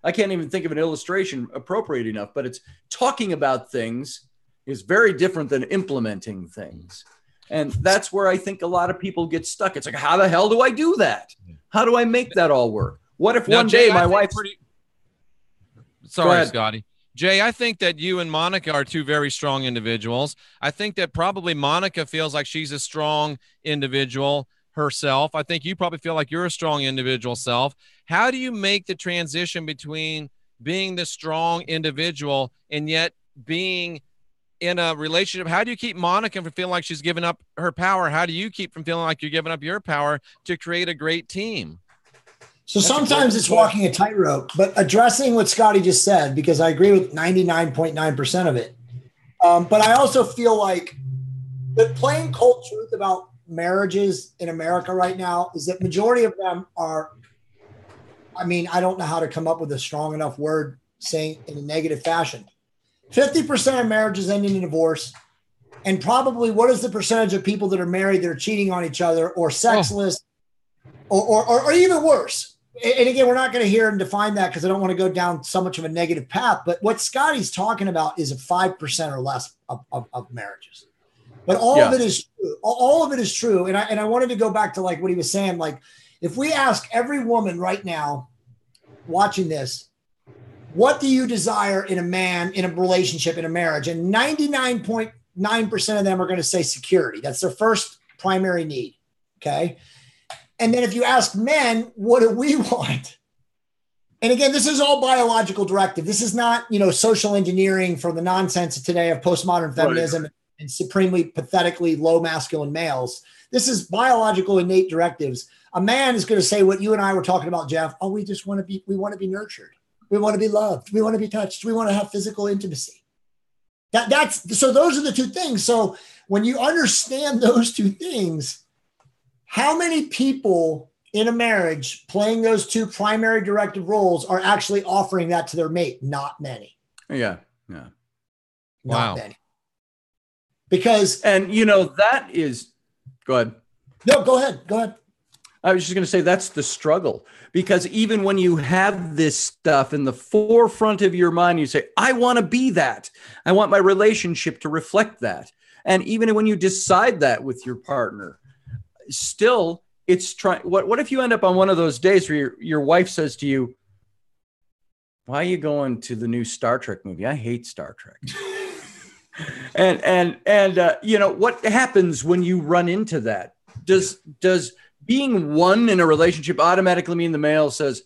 I can't even think of an illustration appropriate enough, but it's talking about things is very different than implementing things. And that's where I think a lot of people get stuck. It's like, how the hell do I do that? How do I make that all work? What if one day my wife... Sorry, Scotty. Jay, I think that you and Monica are two very strong individuals. I think that probably Monica feels like she's a strong individual herself. I think you probably feel like you're a strong individual self. How do you make the transition between being the strong individual and yet being in a relationship? How do you keep Monica from feeling like she's giving up her power? How do you keep from feeling like you're giving up your power to create a great team? So sometimes it's walking a tightrope, but addressing what Scotty just said, because I agree with 99.9% of it. But I also feel like the plain cold truth about marriages in America right now is that majority of them are, I don't know how to come up with a strong enough word saying in a negative fashion. 50% of marriages end in divorce. And probably what is the percentage of people that are married that are cheating on each other or sexless or even worse? And again, we're not going to hear him define that because I don't want to go down so much of a negative path. But what Scotty's talking about is a 5% or less of marriages. But all of it is true. All of it is true. And I wanted to go back to like what he was saying. Like if we ask every woman right now watching this, what do you desire in a man, in a relationship, in a marriage? And 99.9% of them are going to say security. That's their first primary need. Okay. And then if you ask men, what do we want? And again, this is all biological directive. This is not, social engineering for the nonsense of today of postmodern feminism and supremely pathetically low masculine males. This is biological innate directives. A man is going to say what you and I were talking about, Jeff. Oh, we want to be nurtured. We want to be loved. We want to be touched. We want to have physical intimacy. So those are the two things. So when you understand those two things, how many people in a marriage playing those two primary directive roles are actually offering that to their mate? Not many. Yeah. Not many. Because, and that is, go ahead. No, go ahead. I was just going to say that's the struggle, because even when you have this stuff in the forefront of your mind, you say, I want to be that. I want my relationship to reflect that. And even when you decide that with your partner, still it's trying. What if you end up on one of those days where your wife says to you, why are you going to the new Star Trek movie? I hate Star Trek. and what happens when you run into that? Does being one in a relationship automatically mean the male says,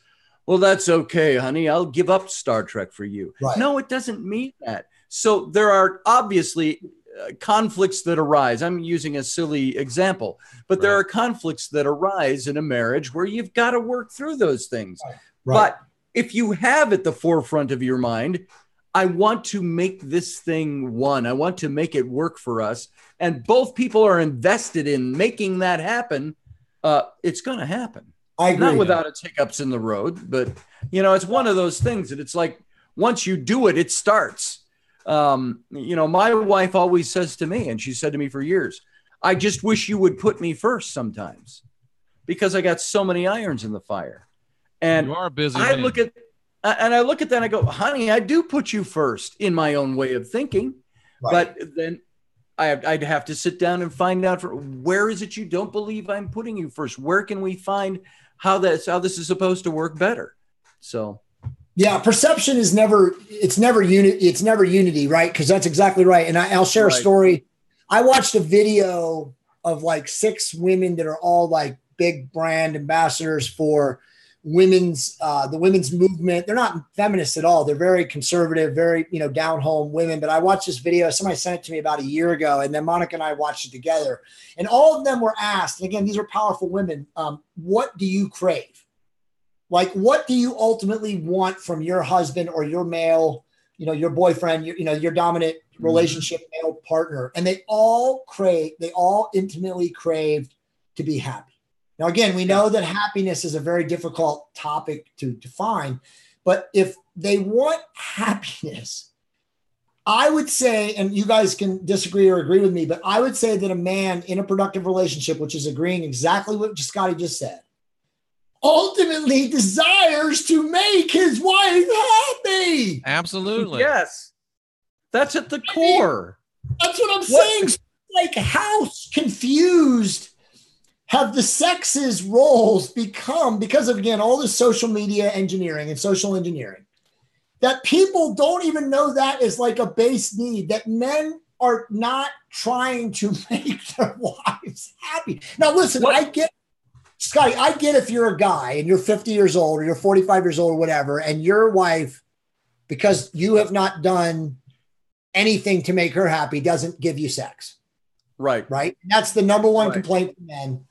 well, that's okay, honey, I'll give up Star Trek for you? Right. No, it doesn't mean that. So there are obviously conflicts that arise. I'm using a silly example, but there are conflicts that arise in a marriage where you've got to work through those things. Right. But if you have at the forefront of your mind, I want to make this thing one, I want to make it work for us, and both people are invested in making that happen, it's going to happen. I agree. Not without its hiccups in the road, but it's one of those things that it's like, once you do it, it starts. My wife always says to me, and she said to me for years, I just wish you would put me first sometimes, because I got so many irons in the fire. And you are a busy I man. look at that and I go, honey, I do put you first in my own way of thinking. Right. But then I'd have to sit down and find out where is it you don't believe I'm putting you first? Where can we find how this is supposed to work better? So, yeah, perception is never unity, right? Because that's exactly right. And I'll share a story. I watched a video of like 6 women that are all like big brand ambassadors for the women's movement. They're not feminists at all. They're very conservative, very, down home women. But I watched this video. Somebody sent it to me about a year ago, and then Monica and I watched it together. And all of them were asked, and again, these are powerful women. What do you crave? Like, what do you ultimately want from your husband or your male, your boyfriend, your dominant relationship male partner? And they all intimately craved to be happy. Now, again, we know that happiness is a very difficult topic to define, but if they want happiness, I would say, and you guys can disagree or agree with me, but I would say that a man in a productive relationship, which is agreeing exactly what Scotty just said, ultimately desires to make his wife happy. Absolutely. Yes. That's at the core. That's what I'm saying. Like, how confused have the sexes roles become because of, again, all this social media engineering and social engineering, that people don't even know that is like a base need, that men are not trying to make their wives happy. Now, listen, Scotty, I get if you're a guy and you're 50 years old or you're 45 years old or whatever, and your wife, because you have not done anything to make her happy, doesn't give you sex. Right. Right. And that's the number one complaint from men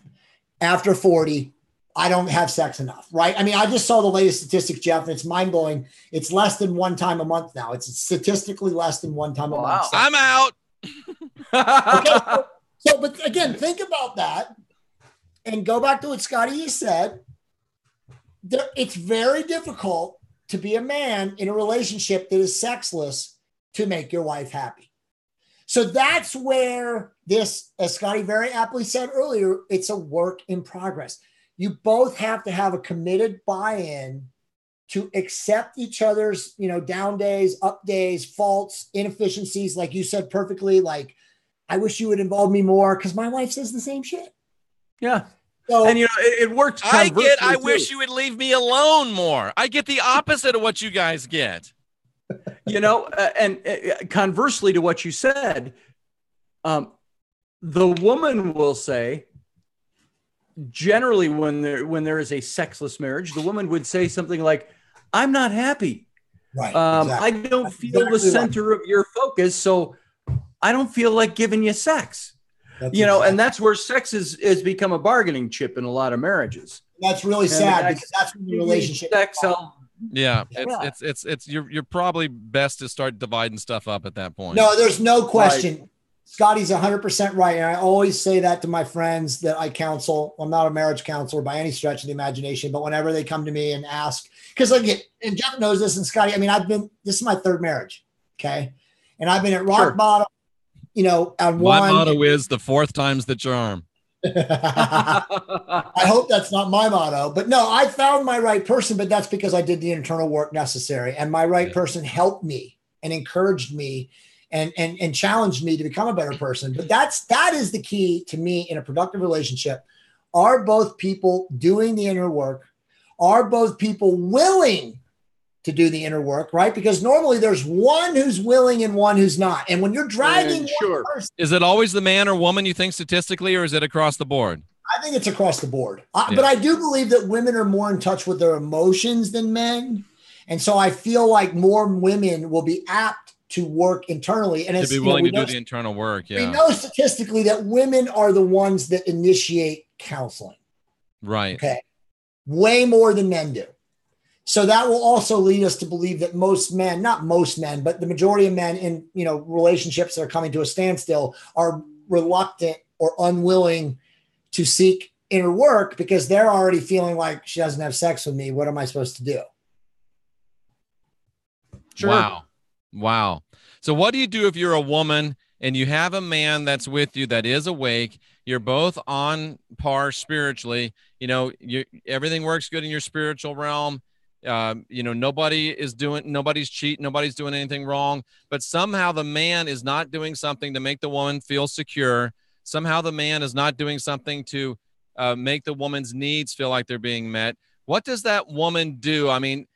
after 40. I don't have sex enough. Right. I mean, I just saw the latest statistics, Jeff, and it's mind blowing. It's less than one time a month now. It's statistically less than one time a month. I'm out. Okay. But again, think about that. And go back to what Scotty just said. It's very difficult to be a man in a relationship that is sexless to make your wife happy. So that's where this, as Scotty very aptly said earlier, it's a work in progress. You both have to have a committed buy-in to accept each other's, down days, up days, faults, inefficiencies. Like you said perfectly, like, I wish you would involve me more, because my wife says the same shit. Yeah. So, and it worked. I wish you would leave me alone more. I get the opposite of what you guys get. And conversely to what you said, the woman will say, generally when there is a sexless marriage, the woman would say something like, I'm not happy. Right. Exactly. I don't feel the center of your focus, so I don't feel like giving you sex. And that's where sex has become a bargaining chip in a lot of marriages. That's really sad, because that's when the relationship. It's you're probably best to start dividing stuff up at that point. No, there's no question. Right. Scotty's 100% right. And I always say that to my friends that I counsel. I'm not a marriage counselor by any stretch of the imagination, but whenever they come to me and ask, because and Jeff knows this, and Scotty, this is my third marriage. Okay. And I've been at rock bottom, on one. My motto is the fourth time's the charm. I hope that's not my motto, but no, I found my right person, but that's because I did the internal work necessary, and my right person helped me and encouraged me and challenged me to become a better person. But that is the key to me in a productive relationship. Are both people doing the inner work? Are both people willing to do the inner work, right? Because normally there's one who's willing and one who's not. And when you're dragging one person, is it always the man or woman, you think, statistically, or is it across the board? I think it's across the board. But I do believe that women are more in touch with their emotions than men. And so I feel like more women will be apt to work internally. And to be willing to do the internal work. Yeah. We know statistically that women are the ones that initiate counseling. Right. Okay. Way more than men do. So that will also lead us to believe that most men, not most men, but the majority of men in, relationships that are coming to a standstill are reluctant or unwilling to seek inner work because they're already feeling like she doesn't have sex with me. What am I supposed to do? Sure. Wow. So what do you do if you're a woman and you have a man that's with you that is awake? You're both on par spiritually. Everything works good in your spiritual realm. Nobody's cheating, nobody's doing anything wrong, but somehow the man is not doing something to make the woman feel secure. Somehow the man is not doing something to make the woman's needs feel like they're being met. What does that woman do? I mean,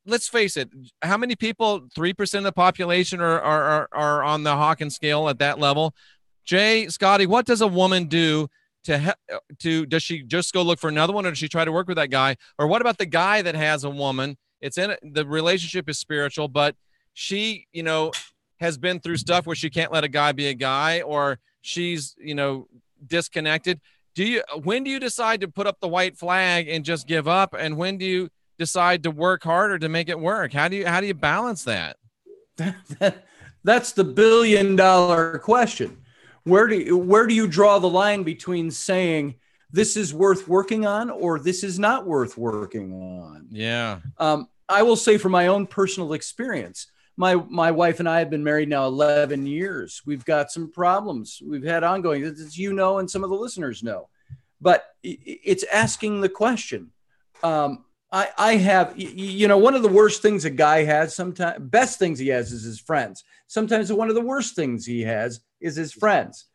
let's face it. How many people, 3% of the population are on the Hawkins scale at that level? Jay, Scotty, what does a woman do does she just go look for another one, or does she try to work with that guy? Or what about the guy that has a woman? The relationship is spiritual, but she, has been through stuff where she can't let a guy be a guy, or she's, disconnected. When do you decide to put up the white flag and just give up? And when do you decide to work harder to make it work? How do you balance that? That's the $1 billion question. Where do you draw the line between saying this is worth working on or this is not worth working on? Yeah. I will say from my own personal experience, my wife and I have been married now 11 years. We've got some problems. We've had ongoing, as you know, and some of the listeners know, but it's asking the question. I have, one of the worst things a guy has sometimes, best things he has is his friends. Sometimes one of the worst things he has is his friends.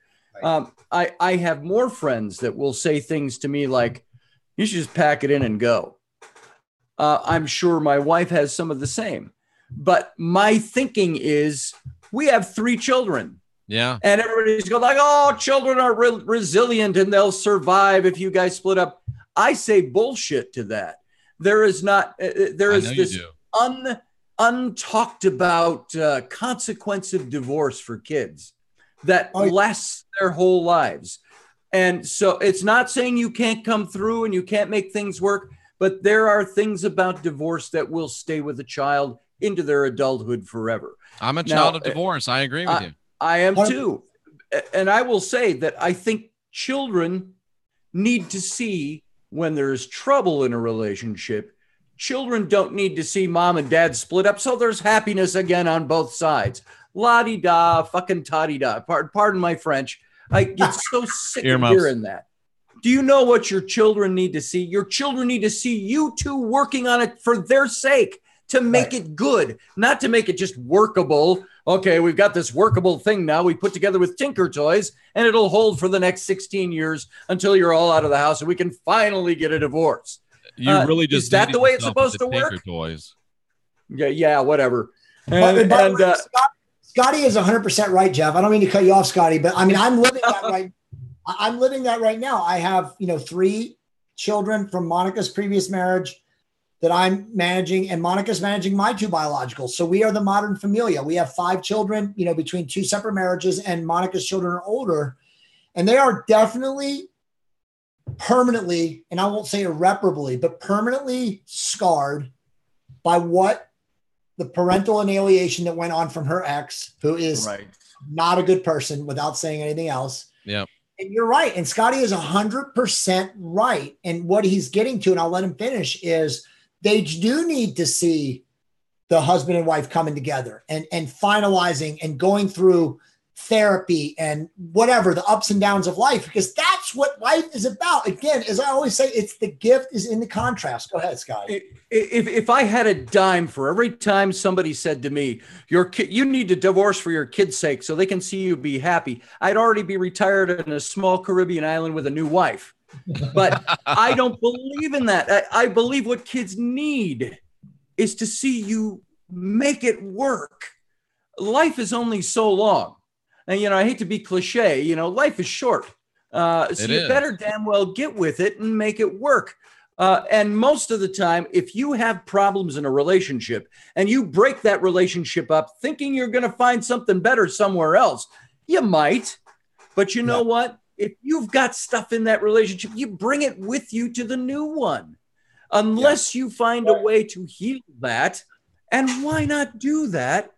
I have more friends that will say things to me like, you should just pack it in and go. I'm sure my wife has some of the same, but my thinking is we have 3 children. Yeah. And everybody's going like, oh, children are resilient and they'll survive if you guys split up. I say bullshit to that. There is this untalked about consequence of divorce for kids that lasts their whole lives. And so it's not saying you can't come through and you can't make things work, but there are things about divorce that will stay with a child into their adulthood forever. I'm a child of divorce. I agree with you. I am too. And I will say that I think children need to see when there's trouble in a relationship. Children don't need to see mom and dad split up so there's happiness again on both sides. La-di-da, fucking ta-di-da. Pardon my French. I get so sick of hearing that. Do you know what your children need to see? Your children need to see you two working on it for their sake, to make it good, not to make it just workable. Okay, we've got this workable thing now we put together with Tinker Toys, and it'll hold for the next 16 years until you're all out of the house and we can finally get a divorce. You really just is that the way it's supposed to work? Tinker Toys. Yeah, whatever. Scotty is 100% right, Jeff. I don't mean to cut you off, Scotty, but I mean, I'm living that right. I'm living that right now. I have, 3 children from Monica's previous marriage that I'm managing, and Monica's managing my 2 biologicals. So we are the modern familia. We have 5 children, between 2 separate marriages, and Monica's children are older, and they are definitely permanently, and I won't say irreparably, but permanently scarred by what the parental annihilation that went on from her ex, who is not a good person, without saying anything else. Yeah. And you're right. And Scotty is 100% right. And what he's getting to, and I'll let him finish, is they do need to see the husband and wife coming together and finalizing and going through therapy and whatever, the ups and downs of life, because that's what life is about. Again, as I always say, it's the gift is in the contrast. Go ahead, Scotty. If I had a dime for every time somebody said to me, you need to divorce for your kids' sake so they can see you be happy, I'd already be retired in a small Caribbean island with a new wife. But I don't believe in that. I believe what kids need is to see you make it work. Life is only so long. And, I hate to be cliche, life is short. So you better damn well get with it and make it work. And most of the time, if you have problems in a relationship and you break that relationship up thinking you're going to find something better somewhere else, you might. But you know what? If you've got stuff in that relationship, you bring it with you to the new one, unless you find a way to heal that. And why not do that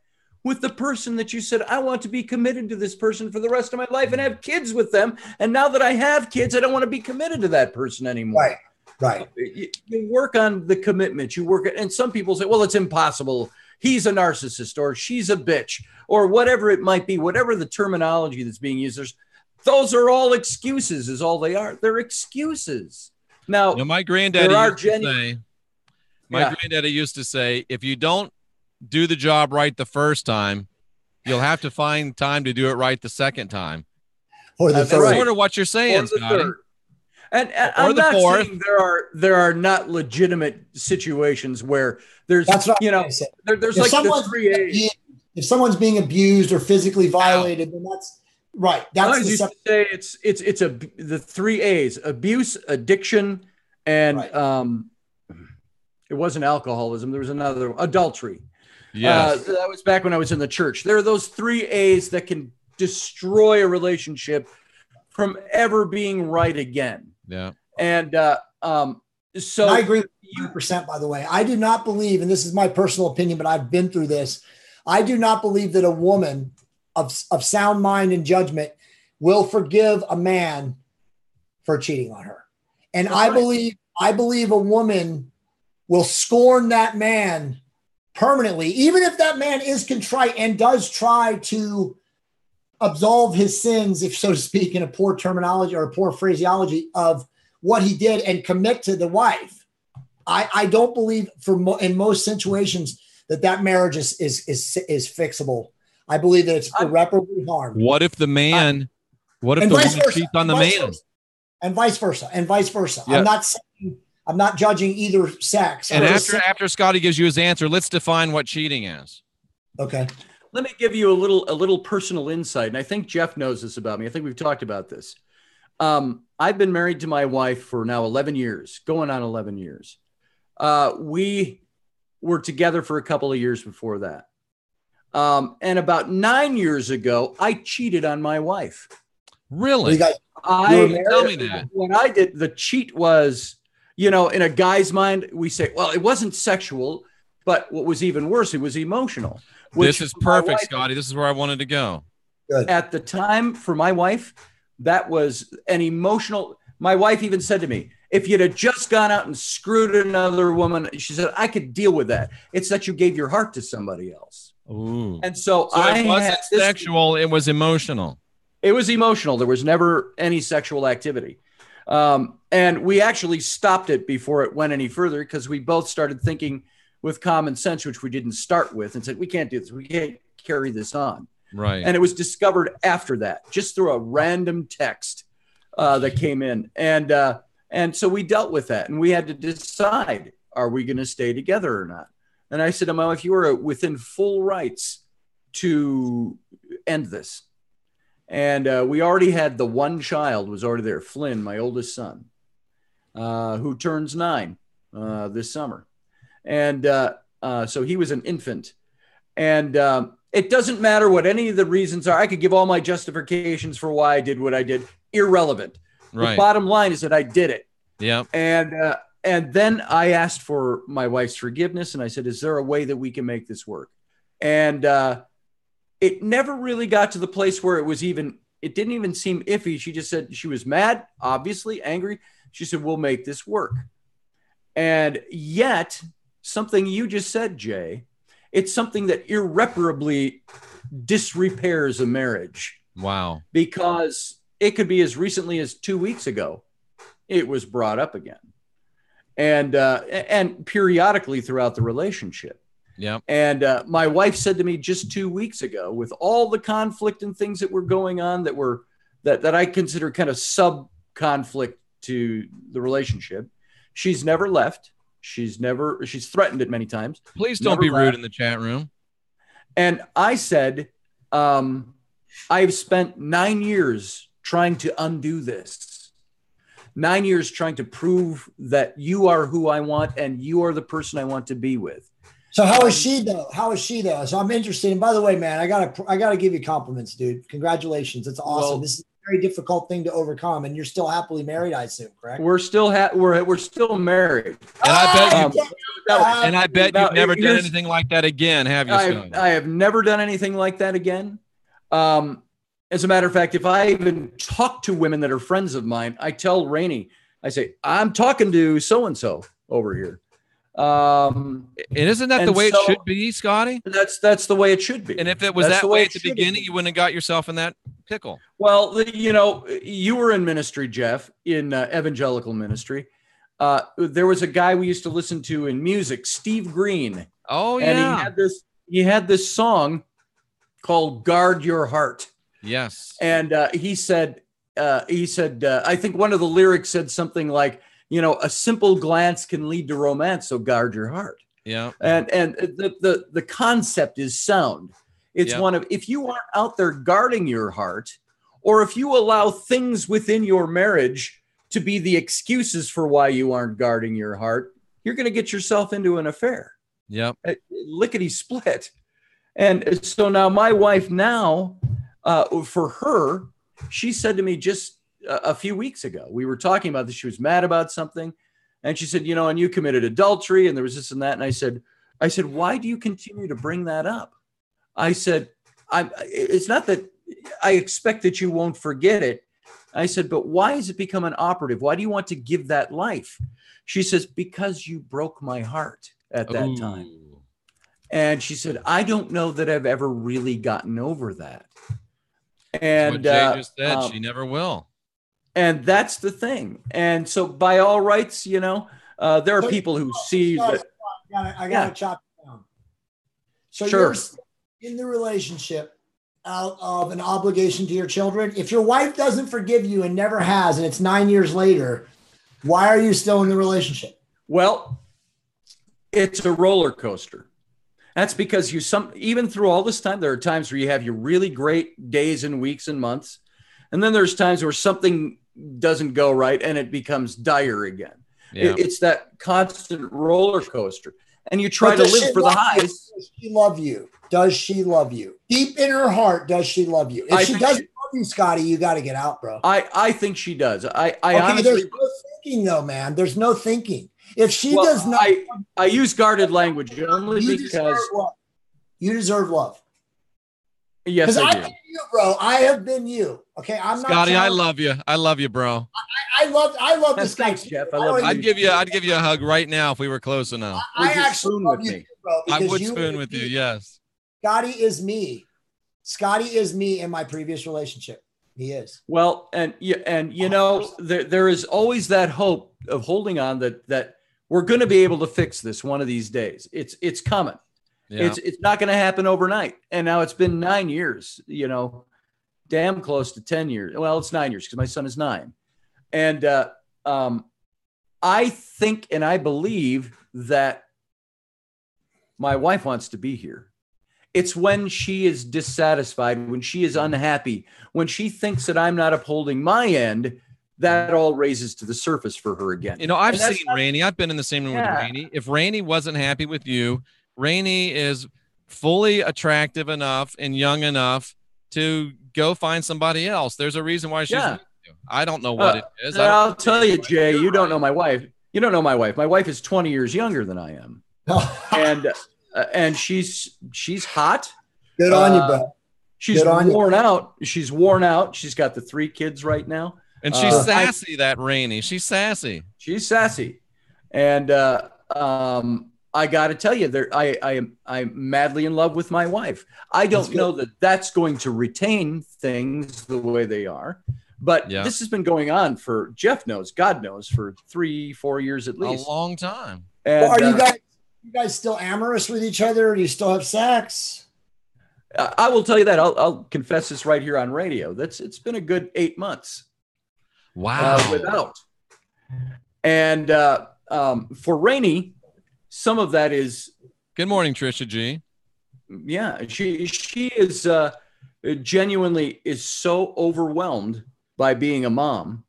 with the person that you said, I want to be committed to this person for the rest of my life and have kids with them. And now that I have kids, I don't want to be committed to that person anymore. Right. You work on the commitment. You work, and some people say, well, it's impossible. He's a narcissist, or she's a bitch, or whatever it might be, whatever the terminology that's being used. Those are all excuses, is all they are. They're excuses. Now, my granddaddy used to say, if you don't do the job right the first time, you'll have to find time to do it right the second time. Or the third. That's sort of what you're saying, Scotty. And I'm not saying there are not legitimate situations where there's, there's like the 3 A's. If someone's being abused or physically violated, then that's right. That's I used to say it's the 3 A's: abuse, addiction, and it wasn't alcoholism. There was another, adultery. Yeah, that was back when I was in the church. There are those 3 A's that can destroy a relationship from ever being right again. Yeah. And so I agree with you 100%, by the way. I do not believe, and this is my personal opinion, but I've been through this. I do not believe that a woman of sound mind and judgment will forgive a man for cheating on her. And I believe a woman will scorn that man permanently, even if that man is contrite and does try to absolve his sins, if so to speak, in a poor terminology or a poor phraseology of what he did, and commit to the wife. I don't believe in most situations that marriage is fixable. I believe that it's irreparably harmed. What if the man? What if the woman cheats on the man? And vice versa. Yeah. I'm not judging either sex. And after Scotty gives you his answer, let's define what cheating is. Okay. Let me give you a little personal insight. And I think Jeff knows this about me. I think we've talked about this. I've been married to my wife for now 11 years, going on 11 years. We were together for a couple of years before that. And about 9 years ago, I cheated on my wife. Really? Tell me that. What I did, the cheat was, in a guy's mind, we say, well, it wasn't sexual, but what was even worse, it was emotional. This is perfect, Scotty. This is where I wanted to go. Good. At the time, for my wife, that was an emotional. My wife even said to me, if you'd have just gone out and screwed another woman, she said, I could deal with that. It's that you gave your heart to somebody else. Ooh. And so, So it wasn't sexual, it was emotional. It was emotional. There was never any sexual activity. And we actually stopped it before it went any further because we both started thinking with common sense, which we didn't start with, and said, we can't do this. We can't carry this on. Right. And it was discovered after that, just through a random text that came in. And so we dealt with that, and we had to decide, are we going to stay together or not? And I said to my wife, you are within full rights to end this. And we already had the one child was already there, Flynn, my oldest son, who turns 9 this summer. And so he was an infant. And it doesn't matter what any of the reasons are. I could give all my justifications for why I did what I did. Irrelevant. Right. The bottom line is that I did it. Yeah. And then I asked for my wife's forgiveness. And I said, is there a way that we can make this work? And it never really got to the place where it didn't even seem iffy. She just said she was mad, obviously angry. She said, we'll make this work. And yet something you just said, Jay, it's something that irreparably disrepairs a marriage. Wow. Because it could be as recently as 2 weeks ago, it was brought up again. And periodically throughout the relationship. Yeah. And my wife said to me just 2 weeks ago, with all the conflict and things that were going on that I consider kind of sub conflict to the relationship, she's never left. She's threatened it many times. Please don't be rude in the chat room. And I said, I've spent 9 years trying to undo this. 9 years trying to prove that you are who I want and you are the person I want to be with. So how is she though? So I'm interested. And by the way, man, I gotta give you compliments, dude. Congratulations. It's awesome. Well, this is a very difficult thing to overcome, and you're still happily married, I assume, correct? We're still married. And I bet you've never done anything like that again, have you, Scott? I have never done anything like that again. As a matter of fact, if I even talk to women that are friends of mine, I tell Rainey, I say, I'm talking to so-and-so over here. And isn't that the way it should be, Scotty? That's the way it should be. And if it was that way at the beginning, you wouldn't have got yourself in that pickle. Well, you were in ministry, Jeff, in evangelical ministry. There was a guy we used to listen to in music, Steve Green. Oh, yeah. And he had this song called Guard Your Heart. Yes. And he said, I think one of the lyrics said something like, a simple glance can lead to romance, so guard your heart. Yeah. And the concept is sound. It's one of, if you aren't out there guarding your heart, or if you allow things within your marriage to be the excuses for why you aren't guarding your heart, you're going to get yourself into an affair. Yep. Lickety split. And so now my wife for her, she said to me just a few weeks ago, we were talking about this. She was mad about something. And she said, and you committed adultery and there was this and that. And I said, why do you continue to bring that up? I said, it's not that I expect that you won't forget it. I said, but why has it become an operative? Why do you want to give that life? She says, because you broke my heart at that time. And she said, I don't know that I've ever really gotten over that. And that's what Jay just said, she never will. And that's the thing. And so by all rights, there are people who see that. I got to chop it down. So sure. You're in the relationship out of an obligation to your children. If your wife doesn't forgive you and never has, and it's 9 years later, why are you still in the relationship? Well, it's a roller coaster. That's because even through all this time, there are times where you have your really great days and weeks and months. And then there's times where something doesn't go right and it becomes dire again. Yeah. It's that constant roller coaster. And you try to live for the highs. Does she love you? Does she love you? Deep in her heart, does she love you? If she doesn't love you, Scotty, you got to get out, bro. I think she does. I honestly, there's no thinking though, man. There's no thinking. If she does not, I use guarded language only because you deserve love. Yes, I do. I've been you, bro. I have been you. Okay, I'm Scotty, I love you. I love you, bro. I love this guy. Thanks, Jeff. I love you. I'd give you a hug right now if we were close enough. I actually love you, too, bro. I would spoon with you. Yes. Scotty is me. Scotty is me in my previous relationship. He is. Well, and you know, there is always that hope of holding on that we're going to be able to fix this one of these days. It's coming. Yeah. It's not going to happen overnight. And now it's been 9 years, you know, damn close to 10 years. Well, it's 9 years because my son is 9. And I think and I believe that my wife wants to be here. It's when she is dissatisfied, when she is unhappy, when she thinks that I'm not upholding my end, that all raises to the surface for her again. You know, I've seen Rainey. I've been in the same room with Rainey. If Rainey wasn't happy with you, Rainey is fully attractive enough and young enough to go find somebody else. There's a reason why she's with you. I don't know what it is. I'll tell you, Jay, you don't know my wife. You don't know my wife. My wife is 20 years younger than I am. And she's hot. Good on you, bro. She's worn out. She's worn out. She's got the 3 kids right now. And she's sassy, that Rainey. She's sassy. She's sassy. And I got to tell you, I'm madly in love with my wife. I don't know that that's going to retain things the way they are. But this has been going on for, Jeff knows, God knows, for 3-4 years at least. A long time. And, well, are you guys still amorous with each other? Or do you still have sex? I will tell you that. I'll confess this right here on radio. It's been a good 8 months. Wow. Without. And for Rainey, some of that is. Good morning, Trisha G. Yeah, she is genuinely is so overwhelmed by being a mom.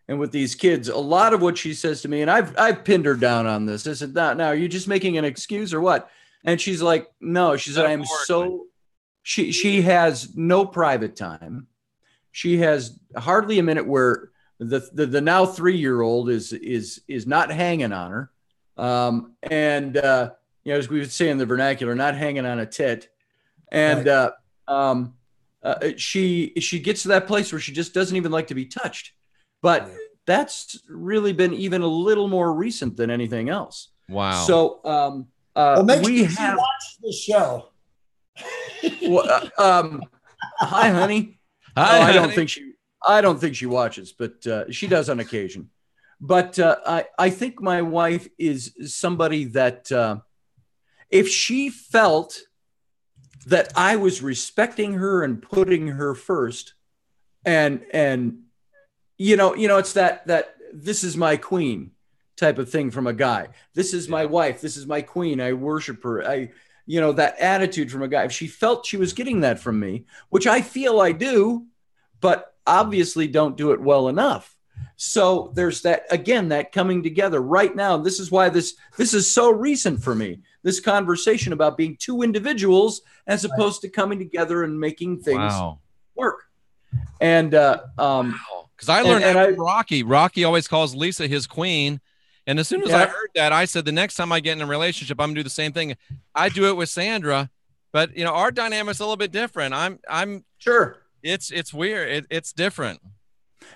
And with these kids, a lot of what she says to me, and I've pinned her down on this. I said, now, are you just making an excuse or what? And she's like, no. She said, I am so. She has no private time. She has hardly a minute where the now 3-year-old is not hanging on her, and you know, as we would say in the vernacular, not hanging on a tit, and she gets to that place where she just doesn't even like to be touched. But that's really been even a little more recent than anything else. Wow. So well, we have watched the show. Hi, honey. Hi, honey. I don't think she watches, but she does on occasion. But I think my wife is somebody that if she felt that I was respecting her and putting her first, and you know, it's that this is my queen type of thing from a guy. This is my wife. This is my queen. I worship her. You know, that attitude from a guy. If she felt she was getting that from me, which I feel I do, but obviously don't do it well enough. So there's that, again, that coming together right now. This is why this is so recent for me. This conversation about being 2 individuals as opposed to coming together and making things work. And because I learned that from Rocky. Rocky always calls Lisa his queen. And as soon as I heard that, I said, the next time I get in a relationship, I'm gonna do the same thing. I do it with Sandra, but you know, our dynamic's a little bit different. I'm sure it's weird. It's different.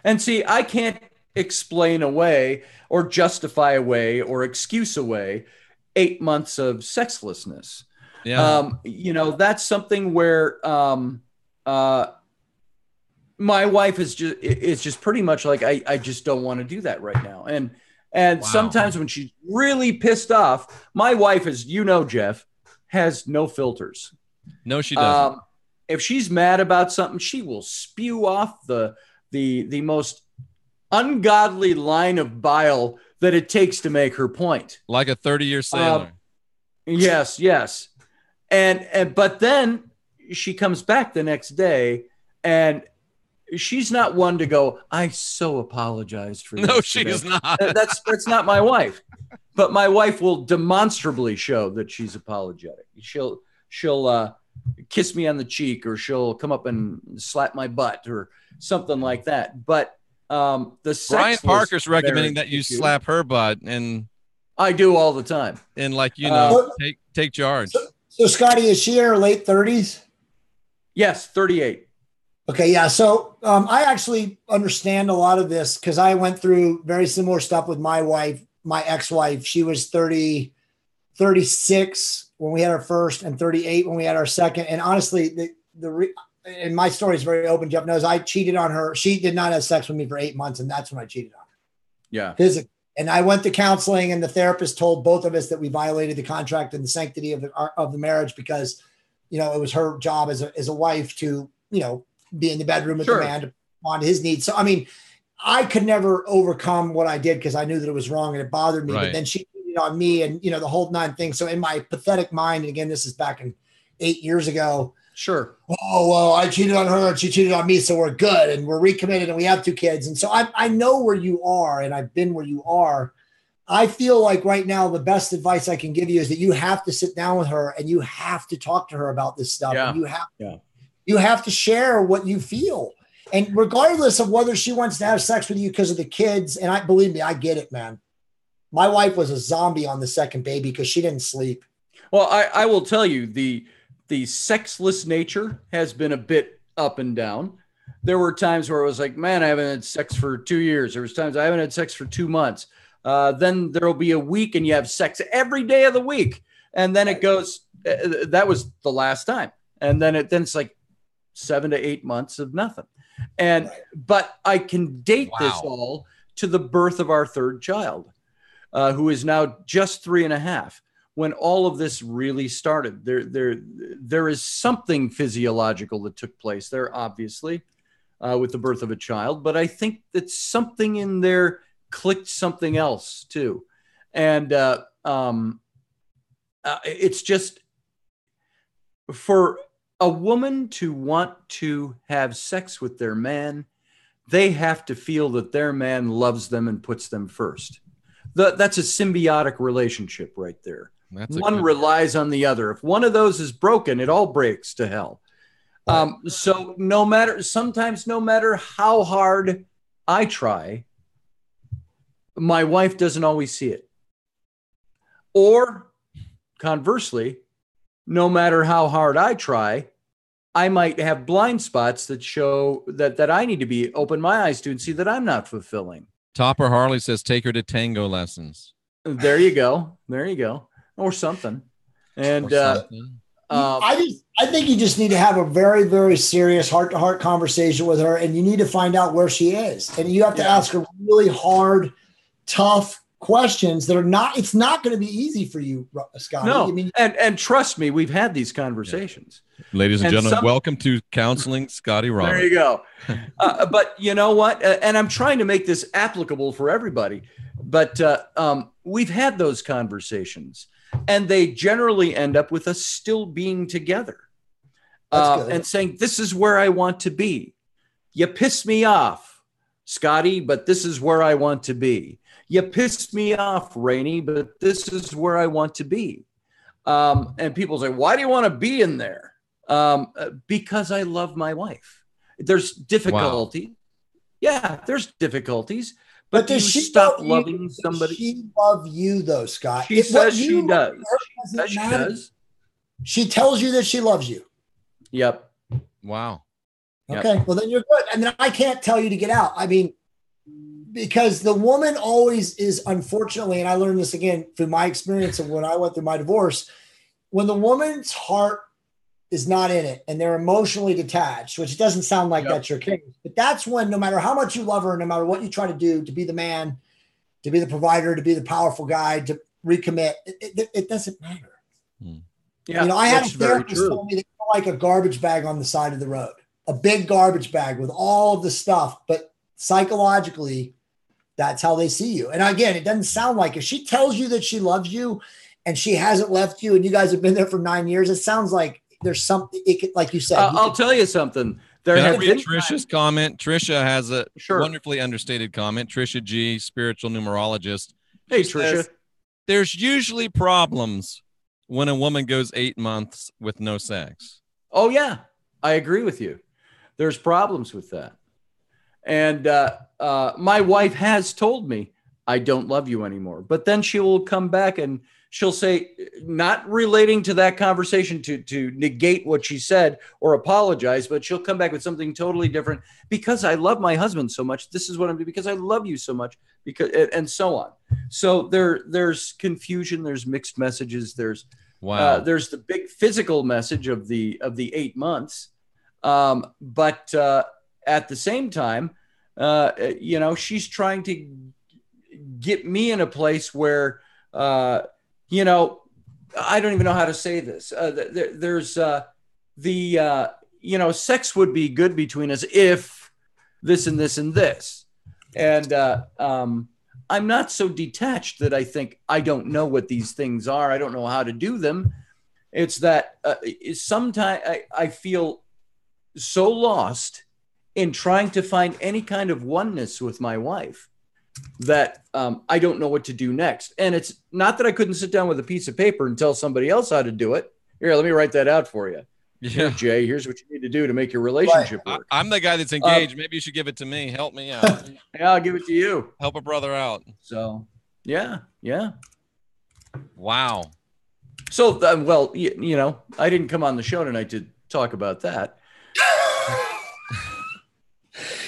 And see, I can't explain away or justify away or excuse away 8 months of sexlessness. Yeah. You know, that's something where my wife is just pretty much like, I just don't want to do that right now. And sometimes when she's really pissed off, my wife, as you know, Jeff, has no filters. No, she doesn't. If she's mad about something, she will spew off the most ungodly line of bile that it takes to make her point. Like a 30-year sailor. Yes. And but then she comes back the next day and she's not one to go, I so apologize for this. No, she's not. That's not my wife. But my wife will demonstrably show that she's apologetic. She'll kiss me on the cheek, or she'll come up and slap my butt or something like that. But the Brian Parker's recommending that you slap her butt, and I do all the time. And like, you know, take charge. So Scotty, is she in her late 30s? Yes, 38. Okay, yeah. So I actually understand a lot of this because I went through very similar stuff with my wife, my ex-wife. She was 34 36 when we had our first and 38 when we had our second. And honestly, and my story is very open. Jeff knows I cheated on her. She did not have sex with me for 8 months, and that's when I cheated on her. Yeah. Physically. And I went to counseling, and the therapist told both of us that we violated the contract and the sanctity of the marriage because, you know, it was her job as a wife to, you know, be in the bedroom with the man to respond to his needs. So, I mean, I could never overcome what I did because I knew that it was wrong and it bothered me. Right. But then she cheated on me and, you know, the whole 9 things. So in my pathetic mind, and again, this is back in 8 years ago. Sure. Oh, well, I cheated on her and she cheated on me. So we're good. And we're recommitted and we have 2 kids. And so I know where you are and I've been where you are. I feel like right now, the best advice I can give you is that you have to sit down with her and you have to talk to her about this stuff. Yeah. And you have to share what you feel. And regardless of whether she wants to have sex with you because of the kids, and believe me, I get it, man. My wife was a zombie on the second baby because she didn't sleep. Well, I will tell you, the sexless nature has been a bit up and down. There were times where it was like, man, I haven't had sex for 2 years. There was times I haven't had sex for 2 months. Then there'll be a week and you have sex every day of the week. And then it goes, that was the last time. And then it's like 7 to 8 months of nothing. And, but I can date this all to the birth of our third child, who is now just 3.5. When all of this really started, there is something physiological that took place there, obviously, with the birth of a child. But I think that something in there clicked something else too. And it's just for a woman to want to have sex with their man, they have to feel that their man loves them and puts them first. That's a symbiotic relationship right there. One relies on the other. If one of those is broken, it all breaks to hell. So sometimes no matter how hard I try, my wife doesn't always see it. Or conversely, no matter how hard I try, I might have blind spots that show that I need to open my eyes to and see that I'm not fulfilling. Topper Harley says, take her to tango lessons. There you go. There you go. Or something. And I think you just need to have a very, very serious heart-to-heart conversation with her, and you need to find out where she is. And you have to ask her really hard, tough questions that are not, it's not going to be easy for you, Scotty. No, I mean, and trust me, we've had these conversations. Ladies and gentlemen, welcome to Counseling Scotty Roberts. There you go. But you know what? And I'm trying to make this applicable for everybody. But we've had those conversations, and they generally end up with us still being together and saying, this is where I want to be. You piss me off, Scotty, but this is where I want to be. You pissed me off, Rainey, but this is where I want to be. And people say, why do you want to be in there? Because I love my wife. There's difficulty. Wow. Yeah, there's difficulties. But does she stop loving somebody? Does she love you, though, Scott? She says she does. She does. She tells you that she loves you. Yep. Wow. Okay. Yep. Well, then you're good. And then I can't tell you to get out. I mean, because the woman always is, unfortunately, and I learned this again through my experience of when I went through my divorce, when the woman's heart is not in it and they're emotionally detached, which doesn't sound like that's your case, but that's when no matter how much you love her, no matter what you try to do to be the man, to be the provider, to be the powerful guy, to recommit, it doesn't matter. Yeah, you know, I had a therapist tell me that you're like a garbage bag on the side of the road, a big garbage bag with all of the stuff, but psychologically, that's how they see you. And again, it doesn't sound like if she tells you that she loves you and she hasn't left you and you guys have been there for 9 years, it sounds like there's something, like you said. I'll tell you something. Can I read Trisha's comment? Trisha has a wonderfully understated comment. Trisha G, spiritual numerologist. Hey, Trisha. There's usually problems when a woman goes 8 months with no sex. Oh, yeah. I agree with you. There's problems with that. And my wife has told me I don't love you anymore. But then she will come back and she'll say, not relating to that conversation to negate what she said or apologize, but she'll come back with something totally different. Because I love my husband so much, this is what I'm doing, because I love you so much, because, and so on. So there's confusion, there's mixed messages, there's there's the big physical message of the 8 months. But at the same time, she's trying to get me in a place where, I don't even know how to say this. There's sex would be good between us if this and this and this. And I'm not so detached that I think I don't know what these things are. I don't know how to do them. It's that sometimes I feel so lost in trying to find any kind of oneness with my wife that I don't know what to do next. And it's not that I couldn't sit down with a piece of paper and tell somebody else how to do it. Here, let me write that out for you. Yeah. Here, Jay, here's what you need to do to make your relationship work. I'm the guy that's engaged. Maybe you should give it to me. Help me out. Yeah, I'll give it to you. Help a brother out. So, yeah. Wow. So, well, I didn't come on the show tonight to talk about that.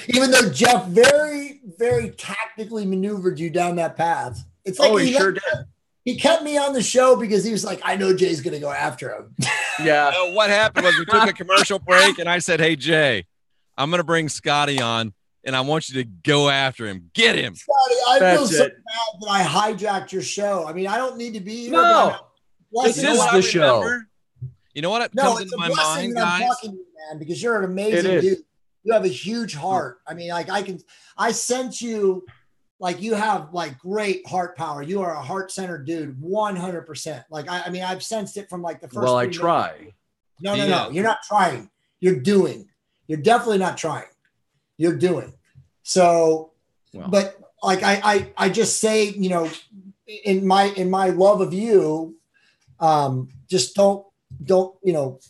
Even though Jeff very, very tactically maneuvered you down that path. It's like he sure did. He kept me on the show because he was like, I know Jay's going to go after him. Yeah. What happened was we took a commercial break and I said, hey, Jay, I'm going to bring Scotty on and I want you to go after him. Get him. Scotty, I feel so bad that I hijacked your show. I mean, I don't need to be here. No, this is the show. You know what? No, it's a blessing that I'm talking to you, man, because you're an amazing dude. You have a huge heart. I mean, like I sense you, like you have like great heart power. You are a heart-centered dude, 100%. Like, I mean, I've sensed it from like the first. Well, I try. No. You're not trying. You're doing. You're definitely not trying. You're doing. So, but like, I just say, in my love of you, just don't,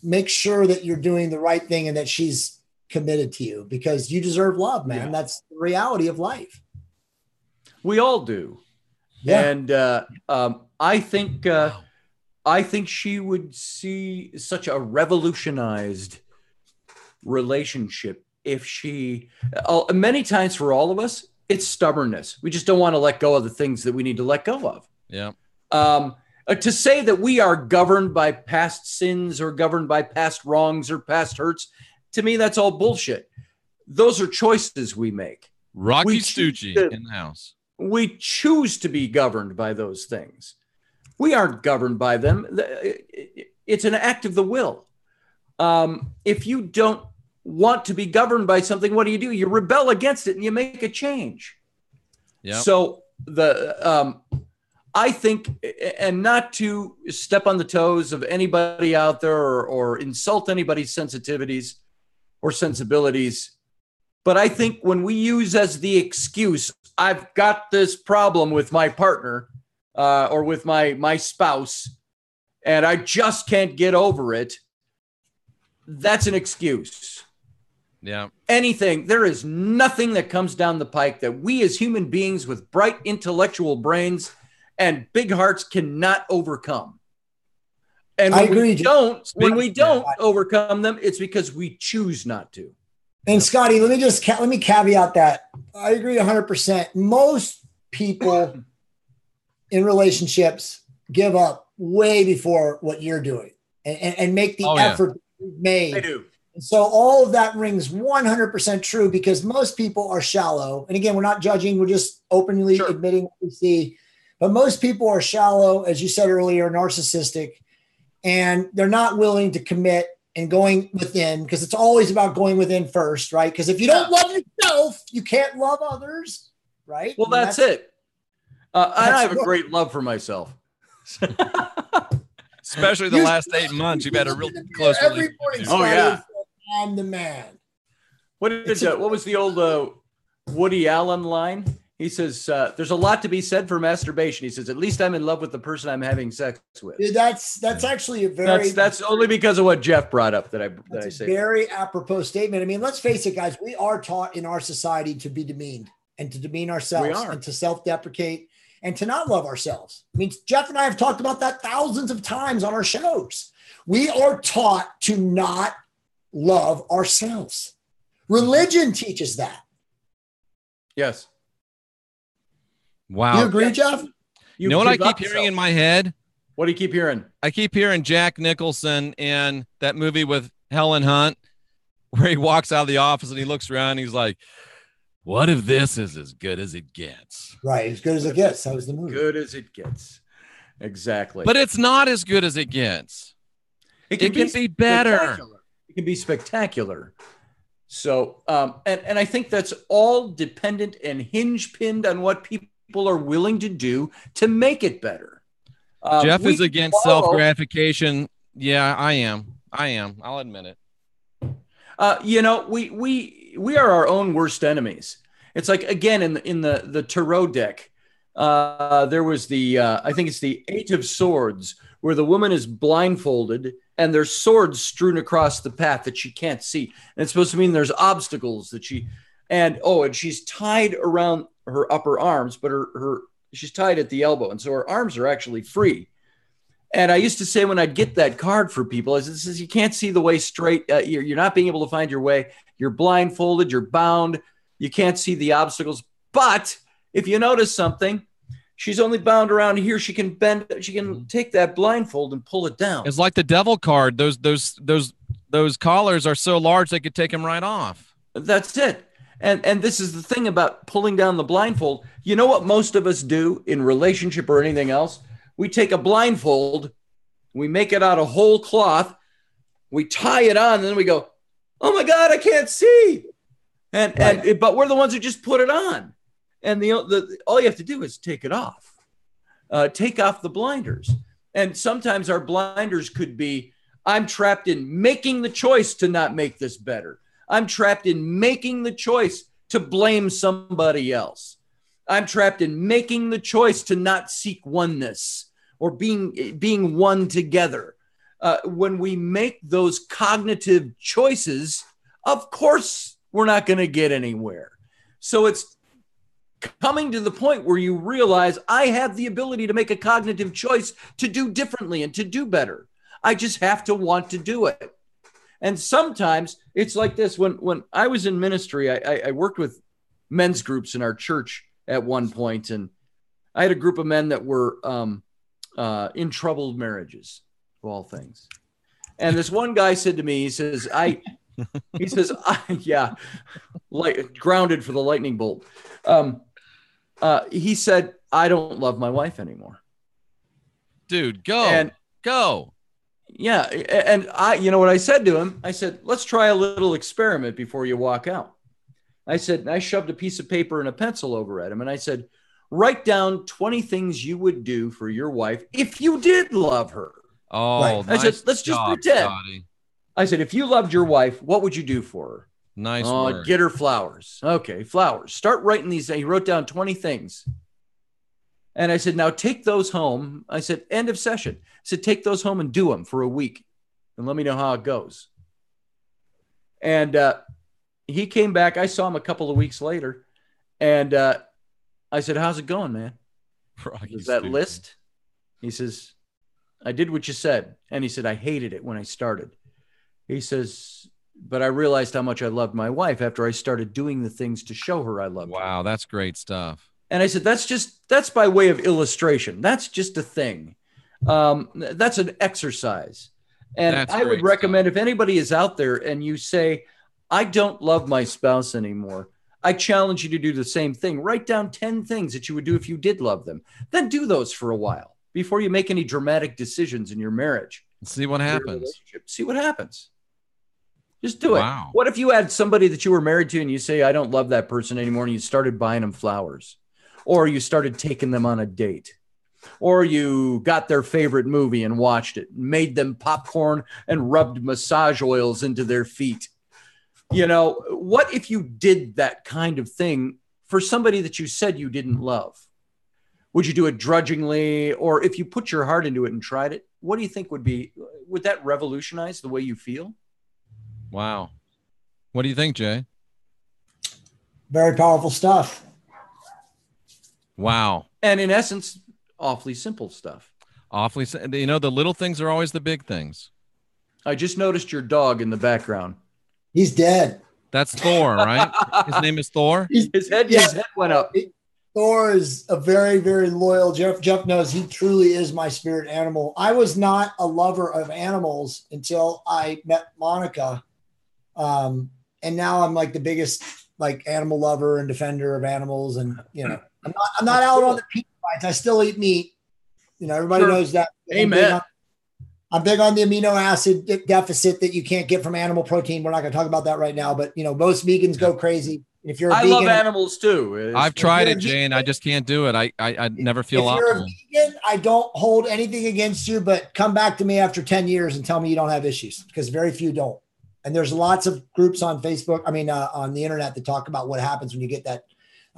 make sure that you're doing the right thing and that she's committed to you, because you deserve love, man. Yeah. That's the reality of life. We all do. Yeah. And I think she would see such a revolutionized relationship if she, many times for all of us, it's stubbornness. We just don't want to let go of the things that we need to let go of. Yeah. To say that we are governed by past sins or governed by past wrongs or past hurts, to me, that's all bullshit. Those are choices we make. Rocky Stucci in the house. We choose to be governed by those things. We aren't governed by them. It's an act of the will. If you don't want to be governed by something, what do? You rebel against it and you make a change. Yeah. So I think, and not to step on the toes of anybody out there or insult anybody's sensitivities or sensibilities, but I think when we use as the excuse, I've got this problem with my partner or with my spouse, and I just can't get over it, that's an excuse. Yeah. There is nothing that comes down the pike that we as human beings with bright intellectual brains and big hearts cannot overcome. And when we don't overcome them, it's because we choose not to. And Scotty, let me caveat that. I agree 100%. Most people in relationships give up way before what you're doing and make the effort made. They do. And so all of that rings 100% true, because most people are shallow. And again, we're not judging. We're just openly admitting what we see. But most people are shallow, as you said earlier, narcissistic, and they're not willing to commit and going within, because it's always about going within first, right? Because if you don't love yourself, you can't love others, right? Well, that's it. I have a great love for myself. Especially the last 8 months. You've had a real close relationship. Oh, yeah. I'm the man. What was the old Woody Allen line? He says, there's a lot to be said for masturbation. He says, at least I'm in love with the person I'm having sex with. Dude, that's actually a very... That's only because of what Jeff brought up that I say. Very apropos statement. I mean, let's face it, guys. We are taught in our society to be demeaned. and to demean ourselves and to self-deprecate and to not love ourselves. I mean, Jeff and I have talked about that thousands of times on our shows. We are taught to not love ourselves. Religion teaches that. Yes. Wow. Do you agree, Jeff? You know what I keep hearing in my head? What do you keep hearing? I keep hearing Jack Nicholson in that movie with Helen Hunt, where he walks out of the office and he looks around and he's like, what if this is as good as it gets? Right. As good as it gets. That was the movie. Good as it gets. Exactly. But it's not as good as it gets. It can be better. It can be spectacular. So, and I think that's all dependent and hinge pinned on what people are willing to do to make it better. Jeff is against self-gratification. Yeah, I am. I'll admit it. We are our own worst enemies. It's like, again, in the tarot deck, there was I think it's the Eight of Swords, where the woman is blindfolded and there's swords strewn across the path that she can't see. And it's supposed to mean there's obstacles that and she's tied around her upper arms, but she's tied at the elbow. And so her arms are actually free. And I used to say, when I'd get that card for people, I said, you can't see the way straight. You're not being able to find your way. You're blindfolded. You're bound. You can't see the obstacles. But if you notice something, she's only bound around here. She can bend. She can take that blindfold and pull it down. It's like the devil card. Those collars are so large they could take them right off. That's it. And this is the thing about pulling down the blindfold. You know what most of us do in relationship or anything else? We take a blindfold, we make it out of whole cloth, we tie it on, and then we go, oh my God, I can't see. But we're the ones who just put it on. And all you have to do is take it off. Take off the blinders. And sometimes our blinders could be, I'm trapped in making the choice to not make this better. I'm trapped in making the choice to blame somebody else. I'm trapped in making the choice to not seek oneness or being one together. When we make those cognitive choices, of course, we're not going to get anywhere. So it's coming to the point where you realize I have the ability to make a cognitive choice to do differently and to do better. I just have to want to do it. And sometimes it's like this. When I was in ministry, I worked with men's groups in our church at one point, and I had a group of men that were in troubled marriages, of all things. And this one guy said to me, he says, grounded for the lightning bolt. He said, I don't love my wife anymore. Dude, go. Yeah. And you know what I said to him? I said, let's try a little experiment before you walk out. I shoved a piece of paper and a pencil over at him. And I said, write down 20 things you would do for your wife if you did love her. Oh, right. I said, let's just pretend. Scotty. I said, if you loved your wife, what would you do for her? Nice word. Get her flowers. Okay, flowers. Start writing these. He wrote down 20 things. And I said, now take those home. I said, end of session. I said, take those home and do them for a week and let me know how it goes. And he came back. I saw him a couple of weeks later. And I said, how's it going, man? Is that list? He says, I did what you said. And he said, I hated it when I started. He says, but I realized how much I loved my wife after I started doing the things to show her I loved her. Wow, that's great stuff. And I said, that's by way of illustration. That's just a thing. That's an exercise. And I would recommend if anybody is out there and you say, I don't love my spouse anymore, I challenge you to do the same thing. Write down 10 things that you would do if you did love them. Then do those for a while before you make any dramatic decisions in your marriage. See what happens. See what happens. Just do it. Wow. What if you had somebody that you were married to and you say, I don't love that person anymore, and you started buying them flowers, or you started taking them on a date, or you got their favorite movie and watched it, made them popcorn and rubbed massage oils into their feet? You know, what if you did that kind of thing for somebody that you said you didn't love? Would you do it drudgingly? Or if you put your heart into it and tried it, what do you think would that revolutionize the way you feel? Wow. What do you think, Jay? Very powerful stuff. Wow. And in essence, awfully simple stuff. Awfully, you know, the little things are always the big things. I just noticed your dog in the background. He's dead. That's Thor, right? His name is Thor. His head went up. Thor is a very, very loyal. Jeff knows he truly is my spirit animal. I was not a lover of animals until I met Monica. And now I'm like the biggest like animal lover and defender of animals. And, you know, I'm not out on the pizza fights. I still eat meat. You know, everybody knows that. Amen. I'm big on the amino acid deficit that you can't get from animal protein. We're not going to talk about that right now, but you know, most vegans go crazy. If you're a vegan, love animals too. I've tried it, Jay, and I just can't do it. I never feel optimal. If you're a vegan, I don't hold anything against you, but come back to me after 10 years and tell me you don't have issues, because very few don't. And there's lots of groups on Facebook, on the internet, that talk about what happens when you get that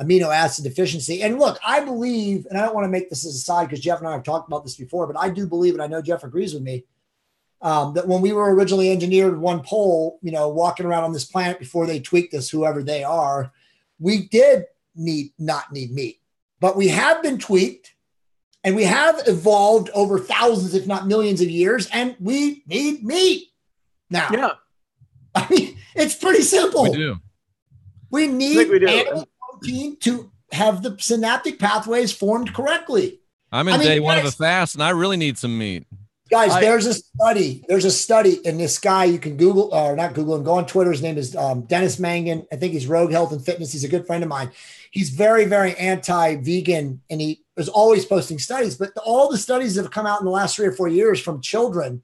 amino acid deficiency. And look, I believe, and I don't want to make this as a side because Jeff and I have talked about this before, but I do believe, and I know Jeff agrees with me, that when we were originally engineered one pole, you know, walking around on this planet before they tweaked us, whoever they are, we did not need meat, but we have been tweaked and we have evolved over thousands, if not millions of years. And we need meat now. Yeah. I mean, it's pretty simple. We do. We need animal protein to have the synaptic pathways formed correctly. I'm in day one of a fast and I really need some meat. Guys, there's a study, and this guy, you can Google, or not Google, and go on Twitter. His name is Dennis Mangan. I think he's Rogue Health and Fitness. He's a good friend of mine. He's very, very anti-vegan, and he is always posting studies. But all the studies that have come out in the last 3 or 4 years from children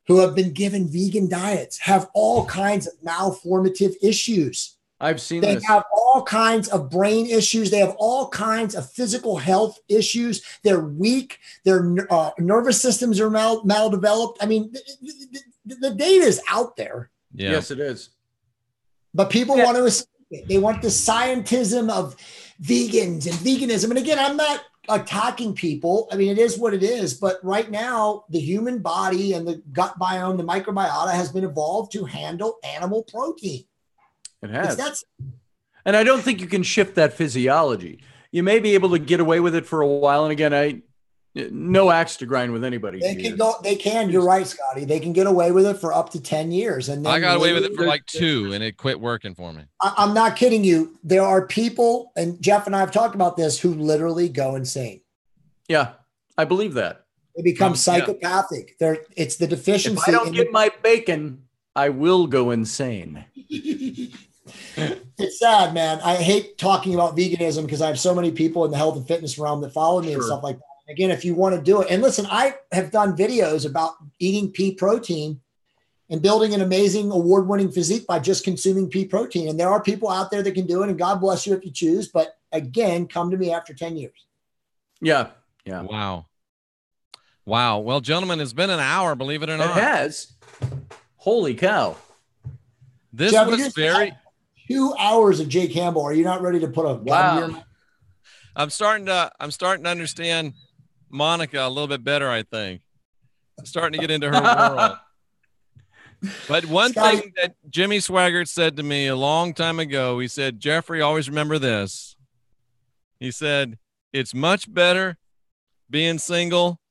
who have been given vegan diets have all kinds of malformative issues. I've seen this. They have all kinds of brain issues. They have all kinds of physical health issues. They're weak. Their nervous systems are maldeveloped. I mean, the data is out there. Yeah. Yes, it is. But people want to escape it. They want the scientism of vegans and veganism. And again, I'm not attacking people. I mean, it is what it is. But right now, the human body and the gut biome, the microbiota, has been evolved to handle animal protein. It has. And I don't think you can shift that physiology. You may be able to get away with it for a while. And again, no axe to grind with anybody. They can. You're right, Scotty. They can get away with it for up to 10 years. And then I got away with it for like 2 and it quit working for me. I'm not kidding you. There are people, and Jeff and I have talked about this, who literally go insane. Yeah, I believe that. They become psychopathic. It's the deficiency. If I don't get my bacon, I will go insane. It's sad, man. I hate talking about veganism because I have so many people in the health and fitness realm that follow me and stuff like that. And again, if you want to do it, and listen, I have done videos about eating pea protein and building an amazing award-winning physique by just consuming pea protein. And there are people out there that can do it, and God bless you if you choose. But again, come to me after 10 years. Yeah. Yeah. Wow. Well, gentlemen, it's been an hour, believe it or not. It has. Holy cow. This Jeff, was very 2 hours of Jay Campbell. Are you not ready to put a gun in your mouth? I'm starting to understand Monica a little bit better, I think. I'm starting to get into her world. But one thing that Jimmy Swaggart said to me a long time ago, he said, Jeffrey, always remember this. He said, it's much better being single,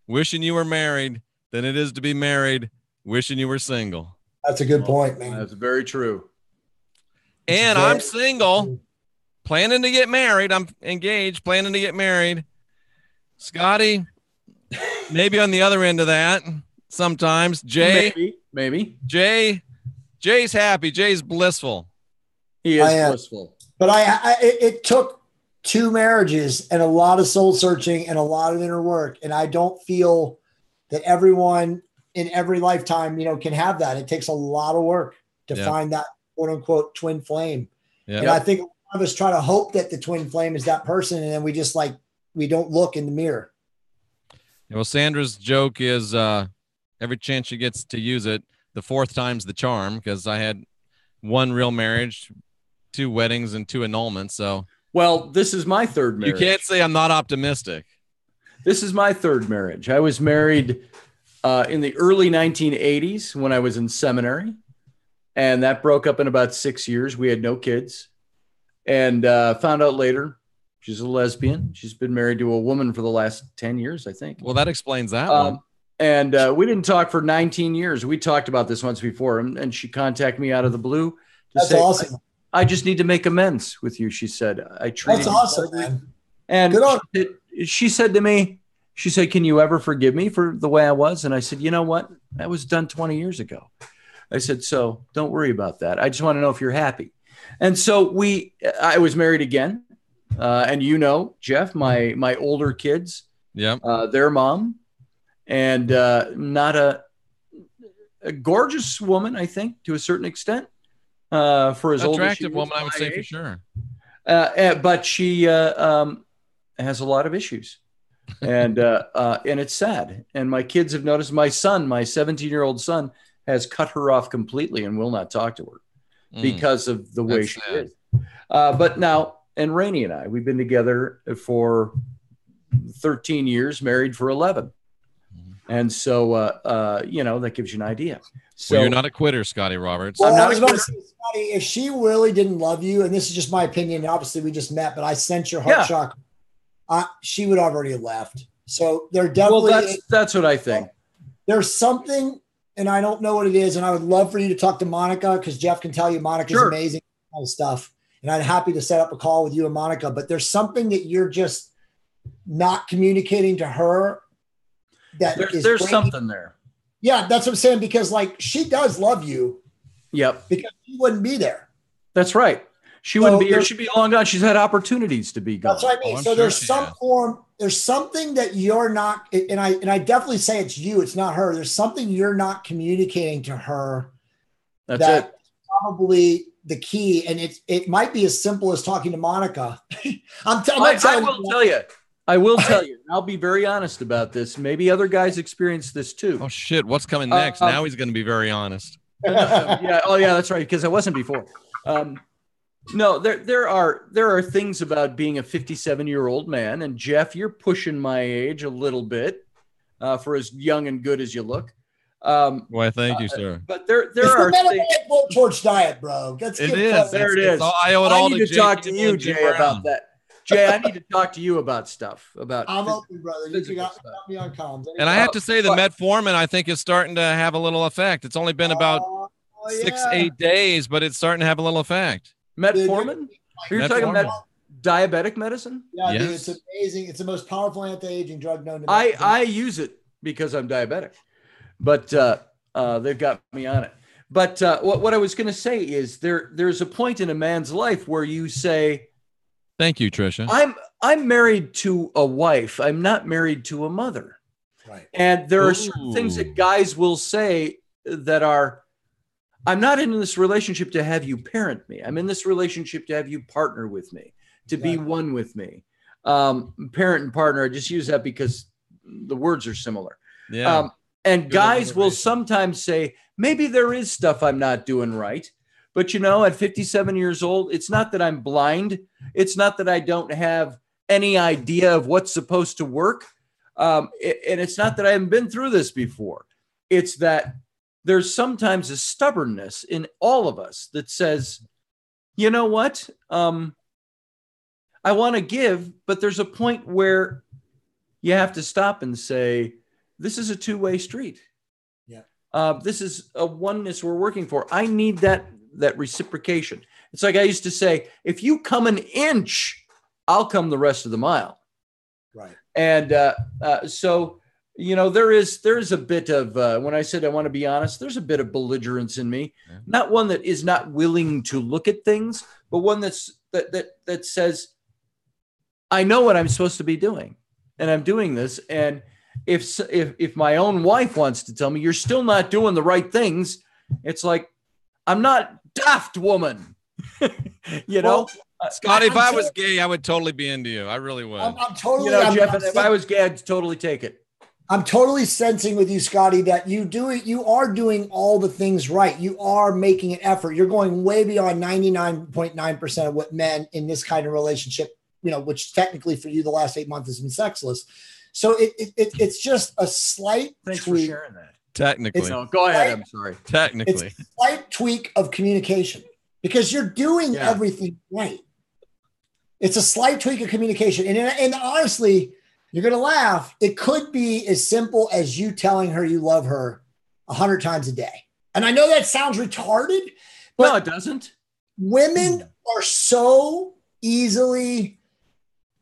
wishing you were married, than it is to be married, wishing you were single. That's a good point, man. That's very true. And I'm single, planning to get married. I'm engaged, planning to get married. Scotty, maybe on the other end of that sometimes. Jay, maybe. Jay's happy. Jay's blissful. He is blissful. But it took 2 marriages and a lot of soul searching and a lot of inner work. And I don't feel that everyone in every lifetime, can have that. It takes a lot of work to find that quote unquote twin flame. Yeah. And I think a lot of us try to hope that the twin flame is that person. And then we just we don't look in the mirror. Well, Sandra's joke is every chance she gets to use it, the 4th time's the charm, because I had 1 real marriage, 2 weddings, and 2 annulments. So, well, this is my 3rd marriage. You can't say I'm not optimistic. This is my 3rd marriage. I was married in the early 1980s when I was in seminary, and that broke up in about 6 years. We had no kids, and found out later She's a lesbian. She's been married to a woman for the last 10 years, I think. Well, that explains that one. And we didn't talk for 19 years. We talked about this once before, and she contacted me out of the blue to say, awesome. I just need to make amends with you, she said. That's awesome, man. And she said to me, she said, can you ever forgive me for the way I was? And I said, you know what? That was done 20 years ago. I said, so don't worry about that. I just want to know if you're happy. And so I was married again. And you know, Jeff, my older kids, their mom, and not a gorgeous woman, I think, to a certain extent, for as old as she attractive woman, I would say for sure. But she has a lot of issues, and it's sad. And my kids have noticed. My son, my 17-year-old son, has cut her off completely and will not talk to her because of the way she is. But now. And Rainey and I, we've been together for 13 years, married for 11. And so, you know, that gives you an idea. So you're not a quitter, Scotty Roberts. Well, I was about to say, Scotty, if she really didn't love you, and this is just my opinion, obviously we just met, but I sense your heart shock, she would already have left. So there definitely. Well, that's what I think. There's something, and I don't know what it is, and I would love for you to talk to Monica, because Jeff can tell you Monica's amazing kind of stuff. And I'm happy to set up a call with you and Monica, but there's something that you're just not communicating to her. There's something there. Yeah, that's what I'm saying, because like she does love you. Yep. Because she wouldn't be there. That's right. She wouldn't be here. She'd be long gone. She's had opportunities to be gone. That's what I mean. So there's some form, there's something that you're not, and I definitely say it's you, it's not her. There's something you're not communicating to her. That's it. Probably the key, and it might be as simple as talking to Monica. I will tell you. I'll be very honest about this. Maybe other guys experience this too. Oh shit! What's coming next? Now he's going to be very honest. Yeah. Oh yeah, that's right. Because I wasn't before. No, there are things about being a 57-year-old man, and Jeff, you're pushing my age a little bit for as young and good as you look. Why, thank you, sir. But there are things. Torch diet, bro. It is. There it is. I need to talk to you, Jay, about that. Jay, I need to talk to you about stuff. I'm open, brother. You got me on comms. And I have to say, the metformin, I think, is starting to have a little effect. It's only been about 6-8 days, but it's starting to have a little effect. Metformin? You're talking about diabetic medicine? Yeah, dude, it's amazing. It's the most powerful anti-aging drug known to man. I use it because I'm diabetic. But they've got me on it. But what I was going to say is there's a point in a man's life where you say, "Thank you, Trisha. I'm married to a wife. I'm not married to a mother." Right. And there are certain things that guys will say that are, "I'm not in this relationship to have you parent me. I'm in this relationship to have you partner with me, to be one with me." Parent and partner, I just use that because the words are similar. Yeah. And guys will sometimes say, maybe there is stuff I'm not doing right. But, you know, at 57 years old, it's not that I'm blind. It's not that I don't have any idea of what's supposed to work. And it's not that I haven't been through this before. It's that there's sometimes a stubbornness in all of us that says, you know what? I want to give, but there's a point where you have to stop and say, this is a two-way street. Yeah. This is a oneness we're working for. I need that reciprocation. It's like I used to say, if you come an inch, I'll come the rest of the mile. Right. And so, you know, there is a bit of, when I said I want to be honest, there's a bit of belligerence in me. Yeah. Not one that is not willing to look at things, but one that says, I know what I'm supposed to be doing, and I'm doing this. And if my own wife wants to tell me you're still not doing the right things, it's like, I'm not daft, woman. You know, Scotty, if I was gay, I would totally be into you. I really would. I'm totally, you know, Jeff, if I was gay, I'd totally take it. I'm totally sensing with you, Scotty, that you are doing all the things right. You are making an effort. You're going way beyond 99.9% of what men in this kind of relationship, you know, which technically for you, the last 8 months has been sexless. So it's just a slight Thanks tweak. for sharing that. Technically. No, go ahead. I'm sorry. Technically. It's a slight tweak of communication because you're doing everything right. It's a slight tweak of communication. And honestly, you're going to laugh. It could be as simple as you telling her you love her 100 times a day. And I know that sounds retarded, but no, it doesn't. Women are so easily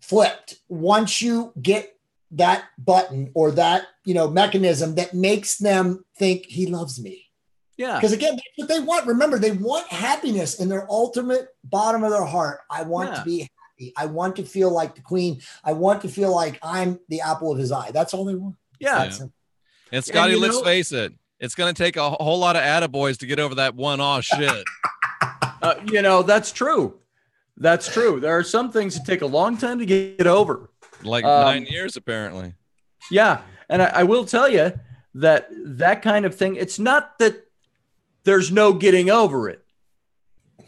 flipped once you get that button or that, mechanism that makes them think he loves me. Yeah. Because again, that's what they want. Remember, they want happiness in their ultimate bottom of their heart. I want to be happy. I want to feel like the queen. I want to feel like I'm the apple of his eye. That's all they want. Yeah. And Scotty, let's face it. It's going to take a whole lot of attaboys to get over that one-aw shit. That's true. That's true. There are some things that take a long time to get over. Like 9 years, apparently. Yeah. And I will tell you that kind of thing, it's not that there's no getting over it.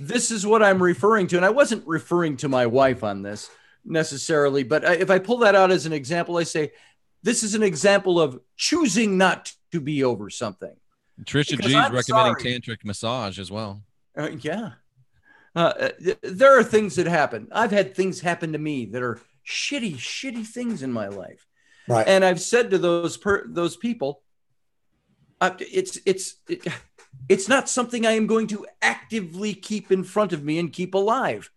This is what I'm referring to. And I wasn't referring to my wife on this necessarily, but if I pull that out as an example, I say, this is an example of choosing not to be over something. Trisha G is recommending tantric massage as well. Yeah. There are things that happen. I've had things happen to me that are shitty things in my life. Right. And I've said to those people, it's not something I am going to actively keep in front of me and keep alive.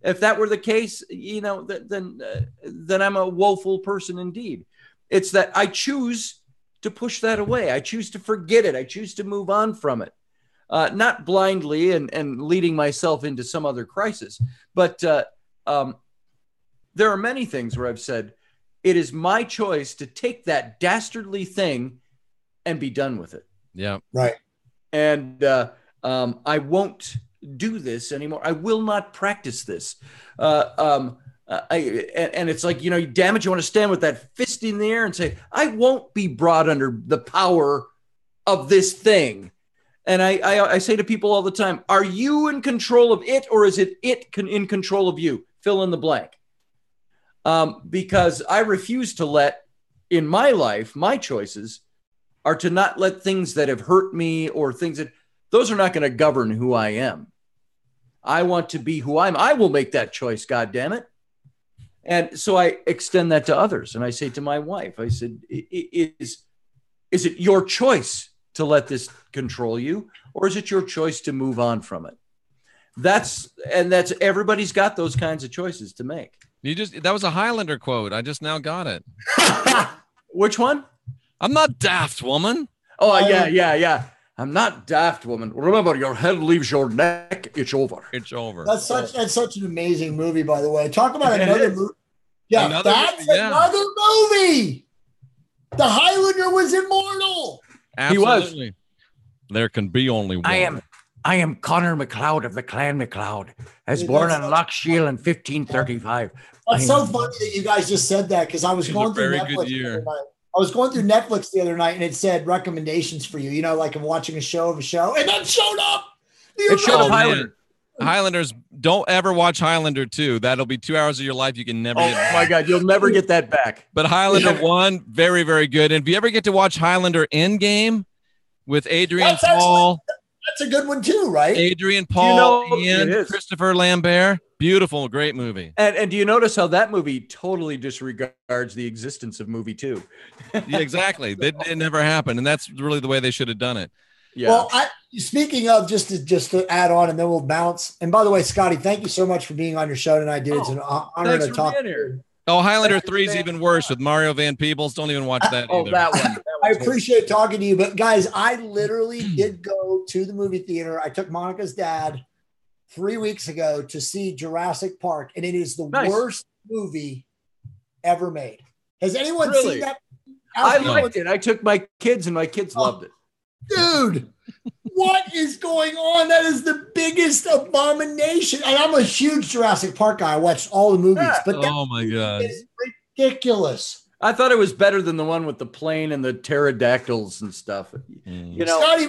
If that were the case, then I'm a woeful person indeed. It's that I choose to push that away. I choose to forget it. I choose to move on from it. Not blindly and leading myself into some other crisis. But there are many things where I've said, it is my choice to take that dastardly thing and be done with it. Yeah. Right. And I won't do this anymore. I will not practice this. And it's like, damn it, you want to stand with that fist in the air and say, I won't be brought under the power of this thing. And I say to people all the time, are you in control of it, or is it in control of you? Fill in the blank. Because I refuse to let, in my life, my choices are to not let things that have hurt me or things that, those are not going to govern who I am. I want to be who I am. I will make that choice, God damn it. And so I extend that to others. And I say to my wife, I said, is it your choice to let this control you, or is it your choice to move on from it? That's everybody's got those kinds of choices to make. That was a Highlander quote. I just now got it. Which one? I'm not daft, woman. Oh, yeah. I'm not daft, woman. Remember, your head leaves your neck. It's over. It's over. That's such an amazing movie, by the way. Talk about another movie. Yeah, another movie. The Highlander was immortal. Absolutely. He was. There can be only one. I am Connor MacLeod of the Clan MacLeod. I was born in Loch Shiel in 1535. It's so funny that you guys just said that, because I was going through Netflix the other night. I was going through Netflix the other night, and it said recommendations for you. Like I'm watching a show, and that showed up. It showed up Highlander. Highlanders, don't ever watch Highlander 2. That'll be 2 hours of your life you can never get back. My God, you'll never get that back. But Highlander 1, very, very good. And if you ever get to watch Highlander Endgame with Adrian Paul. That's a good one too, right? Adrian Paul and Christopher Lambert. Beautiful, great movie. And do you notice how that movie totally disregards the existence of movie 2? Yeah, exactly. It never happened. And that's really the way they should have done it. Yeah. Well, speaking of, just to add on, and then we'll bounce. And by the way, Scotty, thank you so much for being on your show tonight, dude. It's an honor to talk to you. Oh, Highlander 3 is even worse with Mario Van Peebles. Don't even watch that either. That one. I appreciate talking to you. But guys, I literally did go to the movie theater. I took Monica's dad 3 weeks ago to see Jurassic Park, and it is the worst movie ever made. Has anyone seen that? I liked it. I took my kids, and my kids loved it. Dude, what is going on? That is the biggest abomination. And I'm a huge Jurassic Park guy. I watched all the movies. But oh my God, it's ridiculous. I thought it was better than the one with the plane and the pterodactyls and stuff. Scotty,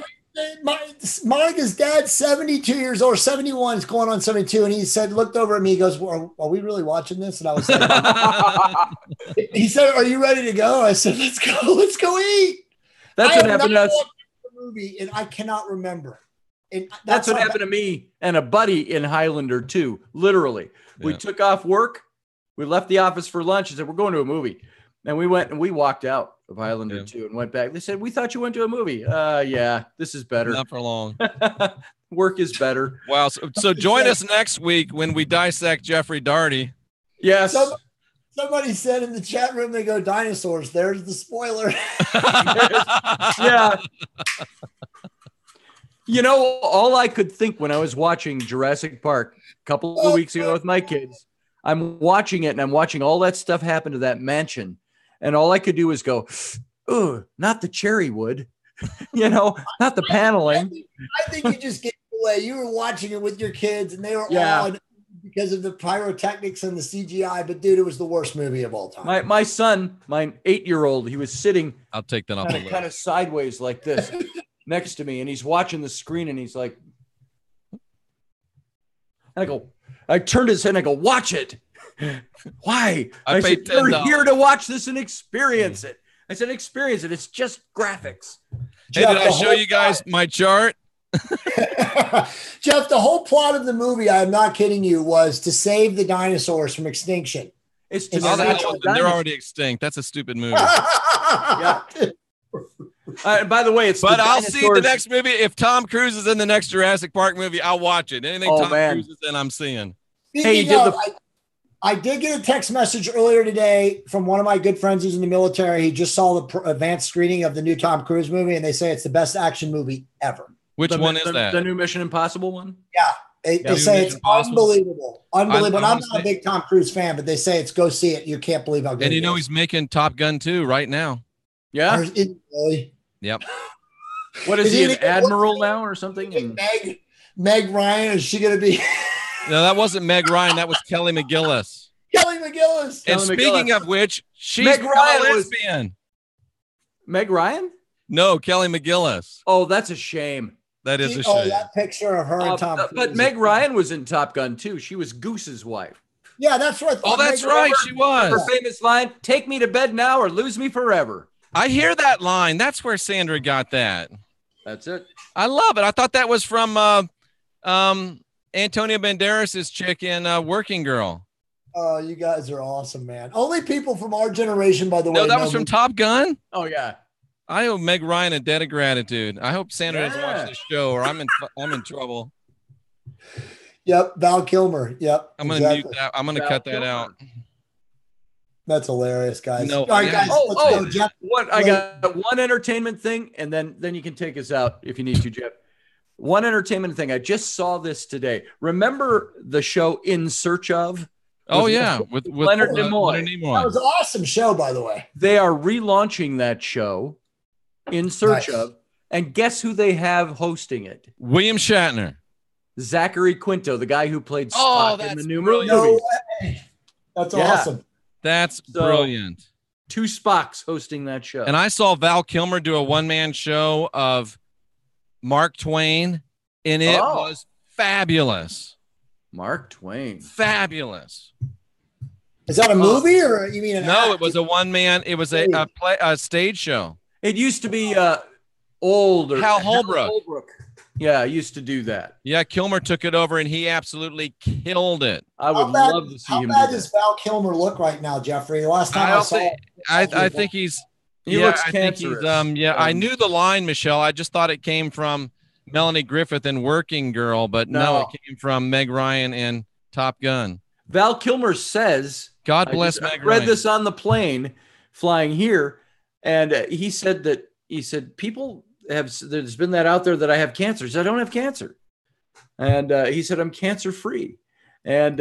Monica's dad's 72 years old, 71, is going on 72. And he looked over at me, he goes, well, are we really watching this? And I was like, he said, are you ready to go? I said, let's go eat. That's what happened to us. Movie, and I cannot remember. That's what happened to me and a buddy in Highlander 2. Literally, we took off work. We left the office for lunch and said, we're going to a movie. And we went and we walked out of Highlander 2 and went back. They said, we thought you went to a movie. Yeah, this is better. Not for long. Work is better. Wow. So join us next week when we dissect Jeffrey Darty. Yes. Somebody said in the chat room, they go dinosaurs. There's the spoiler. Yeah. You know, all I could think when I was watching Jurassic Park a couple of weeks ago with my kids, I'm watching it and I'm watching all that stuff happen to that mansion. And all I could do was go, oh, not the cherry wood, not the paneling. I think you just gave it away. You were watching it with your kids and they were all because of the pyrotechnics and the CGI. But dude, it was the worst movie of all time. My son, my 8-year-old, he was sitting. I'll take that off the list. Kind of sideways like this next to me. And he's watching the screen and he's like, and I turned his head and I go, watch it. Why? I said, you're here to watch this and experience it. I said, experience it. It's just graphics. Hey, did I show you guys my chart? Jeff, the whole plot of the movie, I'm not kidding you, was to save the dinosaurs from extinction. It's they're already extinct. That's a stupid movie. Yeah. By the way, I'll see the next movie. If Tom Cruise is in the next Jurassic Park movie, I'll watch it. Anything Cruise is in, I'm seeing. I did get a text message earlier today from one of my good friends who's in the military. He just saw the advanced screening of the new Tom Cruise movie, and they say it's the best action movie ever. Which one is that? The new Mission Impossible one? Yeah. They say it's unbelievable. Unbelievable. I'm not a big Tom Cruise fan, but they say it's go see it. You can't believe how good it is. And he's making Top Gun 2 right now. Yeah. Really? Yep. What is he, an admiral now or something? Meg Ryan, is she going to be? No, that wasn't Meg Ryan. That was Kelly McGillis. Kelly McGillis. And speaking of which, she's a lesbian. Meg Ryan? No, Kelly McGillis. Oh, that's a shame. That is a shame. Oh, that picture of her and Tom Cruise. But Meg Ryan was in Top Gun too. She was Goose's wife. Yeah, that's right. Oh, that's right. She was. Her famous line, "Take me to bed now or lose me forever." I hear that line. That's where Sandra got that. That's it. I love it. I thought that was from Antonio Banderas' chick in Working Girl. Oh, you guys are awesome, man. Only people from our generation, by the way. No, that was from Top Gun? Oh, yeah. I owe Meg Ryan a debt of gratitude. I hope Sandra doesn't watch this show or I'm in trouble. Yep, Val Kilmer. Yep. I'm going to mute that. I'm going to cut that out. That's hilarious, guys. No, all right, guys. Go, Jeff. I got one entertainment thing, and then you can take us out if you need to, Jeff. One entertainment thing. I just saw this today. Remember the show In Search Of? With Leonard Nimoy. That was an awesome show, by the way. They are relaunching that show, In Search Of, and guess who they have hosting it? William Shatner. Zachary Quinto, the guy who played Spock in the new movie. No way. That's awesome. That's brilliant. 2 Spocks hosting that show. And I saw Val Kilmer do a one-man show of Mark Twain, and it was fabulous. Mark Twain. Fabulous. Is that a movie or you mean No, it was a one-man. It was a stage show. It used to be older. Hal Holbrook. Yeah, I used to do that. Yeah, Kilmer took it over, and he absolutely killed it. I would love to see him. How bad does Val Kilmer look right now, Jeffrey? The last time I saw him, I think he looks cancerous. I knew the line, Michelle. I just thought it came from Melanie Griffith in Working Girl, but no, it came from Meg Ryan in Top Gun. Val Kilmer says, God bless Meg Ryan. I read this on the plane flying here, and he said people there's been that out there that I have cancer. He said, I don't have cancer. And he said, I'm cancer free. And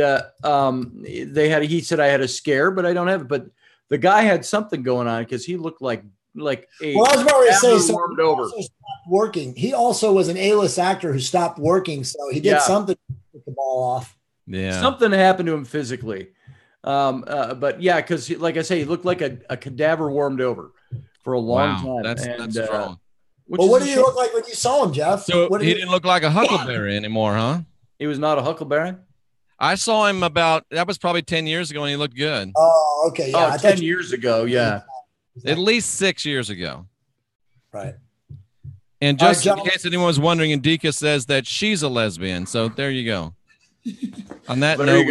he said, I had a scare, but I don't have it. But the guy had something going on because he looked like a I was about to say, warmed over. Stopped working. He also was an A-list actor who stopped working. So he did something to get the ball off. Yeah. Something happened to him physically. But yeah, because like I say, he looked like a cadaver warmed over for a long time. That's strong. Well, what did he look like when you saw him, Jeff? So he didn't look like a huckleberry anymore, huh? He was not a huckleberry? I saw him that was probably 10 years ago, and he looked good. Oh, okay. Yeah. 10 years ago, yeah. At least 6 years ago. Right. And just in case anyone was wondering, Indika says that she's a lesbian. So there you go. On that note,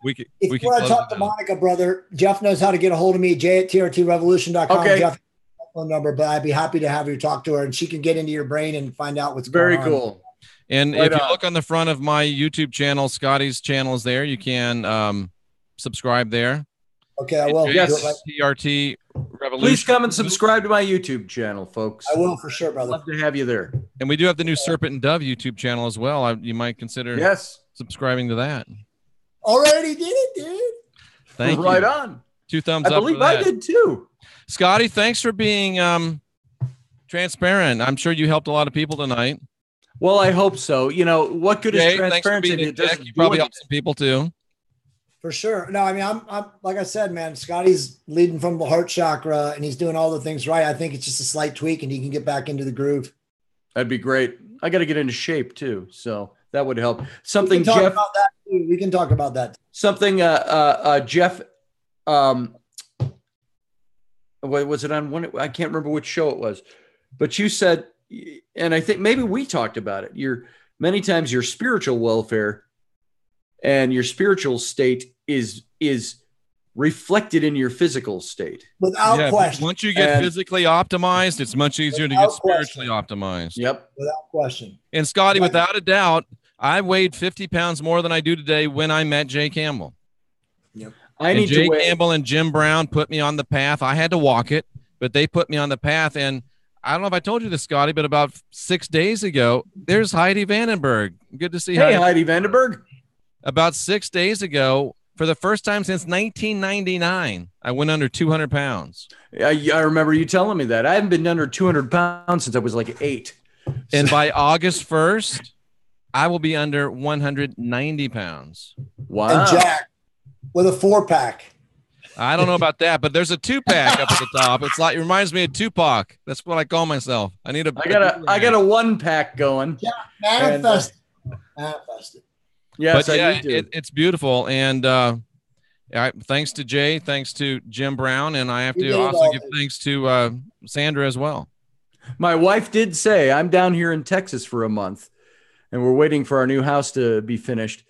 if you want to talk to Monica, brother, Jeff knows how to get a hold of me, J@trtrevolution.com. Okay. Jeff, phone number, but I'd be happy to have you talk to her, and she can get into your brain and find out what's going on. Very cool. And if you look on the front of my YouTube channel, Scotty's channel is there. You can subscribe there. Okay, I will. Yes. TRT Revolution. Please come and subscribe to my YouTube channel, folks. I will for sure, brother. Love to have you there. And we do have the new Serpent and Dove YouTube channel as well. You might consider subscribing to that. Already did it, dude. Thank you. Right on. 2 thumbs up. I believe I did too. Scotty, thanks for being transparent. I'm sure you helped a lot of people tonight. Well, I hope so. You know, what good is transparency? You probably helped some people too. For sure. No, I mean, I'm like I said, man, Scotty's leading from the heart chakra and he's doing all the things right. I think it's just a slight tweak and he can get back into the groove. That'd be great. I got to get into shape too. So that would help. Something, Jeff. About that too. We can talk about that. Something, Jeff, what was it on one? I can't remember which show it was, but you said, and I think maybe we talked about it. Many times your spiritual welfare and your spiritual state is reflected in your physical state. Without question. Once you get physically optimized, it's much easier to get spiritually optimized. Yep. Without question. And Scotty, without a doubt, I weighed 50 pounds more than I do today when I met Jay Campbell. Yep. Jay Campbell and Jim Brown put me on the path. I had to walk it, but they put me on the path. And I don't know if I told you this, Scotty, but about 6 days ago, there's Heidi Vandenberg. Good to see Hey, Heidi Vandenberg. About 6 days ago, for the first time since 1999, I went under 200 pounds. I remember you telling me that. I haven't been under 200 pounds since I was like 8. And by August 1st, I will be under 190 pounds. Wow. And Jack with a 4-pack. I don't know about that, but there's a 2-pack up at the top. It's like, it reminds me of Tupac. That's what I call myself. I got a 1-pack going. Yeah, manifest it. Yes, but yeah, it's beautiful. And thanks to Jay, thanks to Jim Brown, and I have to also give thanks to Sandra as well. My wife did say, I'm down here in Texas for a month, and we're waiting for our new house to be finished.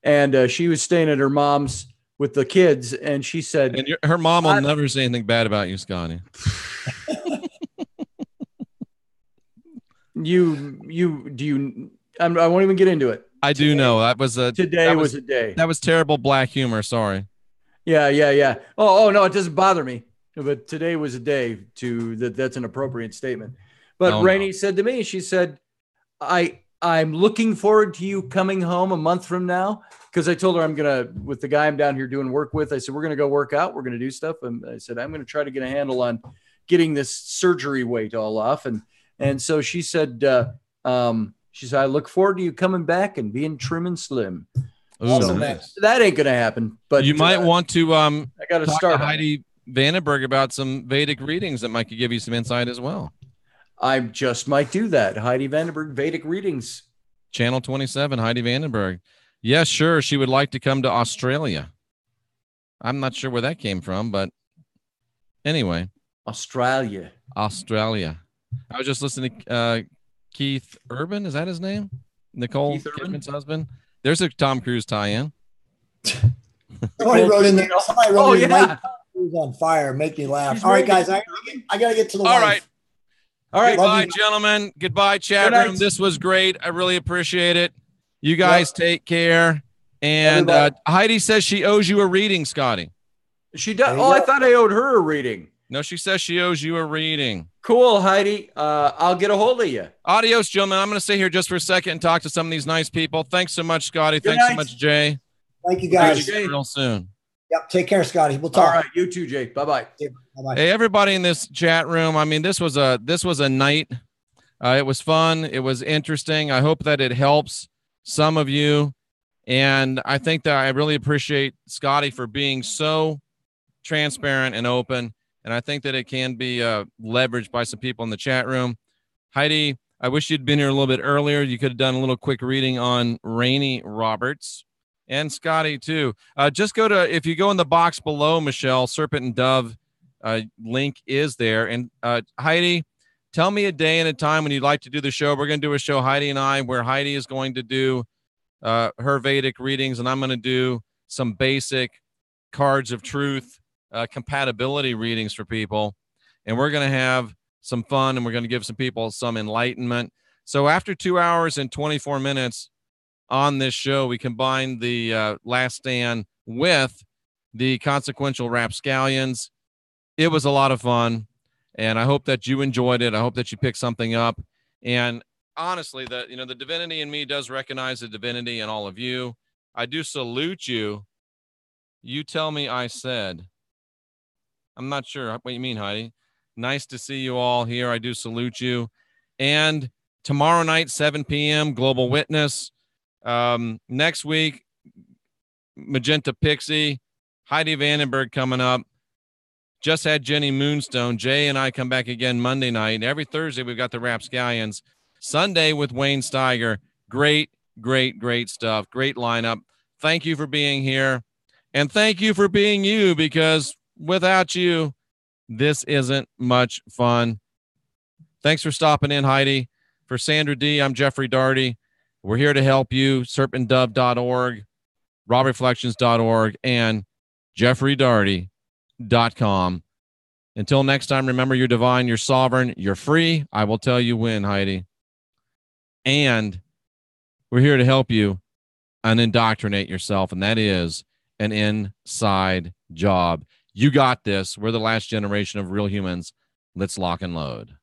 And she was staying at her mom's with the kids, and she said, and her mom will never say anything bad about you, Scotty. I won't even get into it. I do know that was a day. That was terrible black humor. Sorry. Yeah. Oh no, it doesn't bother me. But today was a day that's an appropriate statement. But Rainey said to me, she said, I'm looking forward to you coming home a month from now. Because I told her with the guy I'm down here doing work with, I said, we're going to go work out. We're going to do stuff. And I said, I'm going to try to get a handle on getting this surgery weight all off. And so she said, I look forward to you coming back and being trim and slim. Ooh, so nice. That ain't going to happen. But you might want to I got to start Heidi Vandenberg about some Vedic readings that might give you some insight as well. I just might do that. Heidi Vandenberg, Vedic readings. Channel 27, Heidi Vandenberg. Yes, sure. She would like to come to Australia. I'm not sure where that came from, but anyway. Australia. I was just listening to Keith Urban. Is that his name? Nicole Kidman's husband. There's a Tom Cruise tie-in. Somebody wrote in there. Mike Cruise on fire. Make me laugh. All right, guys. I got to get to the wife. All right. Goodbye, gentlemen. Goodbye, chat room. This was great. I really appreciate it. You guys take care. And Heidi says she owes you a reading, Scotty. She does. I thought I owed her a reading. No, she says she owes you a reading. Cool, Heidi. I'll get a hold of you. Adios, gentlemen. I'm going to stay here just for a second and talk to some of these nice people. Thanks so much, Scotty. Thanks so much, Jay. Thank you, guys. Real soon. Yep. Take care, Scotty. We'll talk. All right. You too, Jay. Bye-bye. Bye-bye. Hey, everybody in this chat room. I mean, this was a night. It was fun. It was interesting. I hope that it helps some of you. And I think that I really appreciate Scotty for being so transparent and open. And I think that it can be leveraged by some people in the chat room. Heidi, I wish you'd been here a little bit earlier. You could have done a little quick reading on Rainey Roberts and Scotty too. Just go to, if you go in the box below, Michelle, Serpent and Dove link is there. And Heidi, tell me a day and a time when you'd like to do the show. We're going to do a show, Heidi and I, where Heidi is going to do her Vedic readings, and I'm going to do some basic cards of truth, compatibility readings for people. And we're going to have some fun, and we're going to give some people some enlightenment. So after 2 hours and 24 minutes on this show, we combine the Last Stand with the consequential Rapscallions. It was a lot of fun, and I hope that you enjoyed it. I hope that you picked something up. And honestly, the divinity in me does recognize the divinity in all of you. I do salute you. You tell me I said. I'm not sure what you mean, Heidi. Nice to see you all here. I do salute you. And tomorrow night, 7 p.m., Global Witness. Next week, Magenta Pixie, Heidi Vandenberg coming up. Just had Jenny Moonstone. Jay and I come back again Monday night. Every Thursday, we've got the Rapscallions. Sunday with Wayne Steiger. Great, great, great stuff. Great lineup. Thank you for being here. And thank you for being you, because without you, this isn't much fun. Thanks for stopping in, Heidi. For Sandra D, I'm Jeffrey Daugherty. We're here to help you. serpentdove.org, rawreflections.org, and jeffreydaugherty.com. Until next time, remember, you're divine, you're sovereign, you're free. I will tell you when, Heidi. And we're here to help you unindoctrinate yourself, and that is an inside job. You got this. We're the last generation of real humans. Let's lock and load.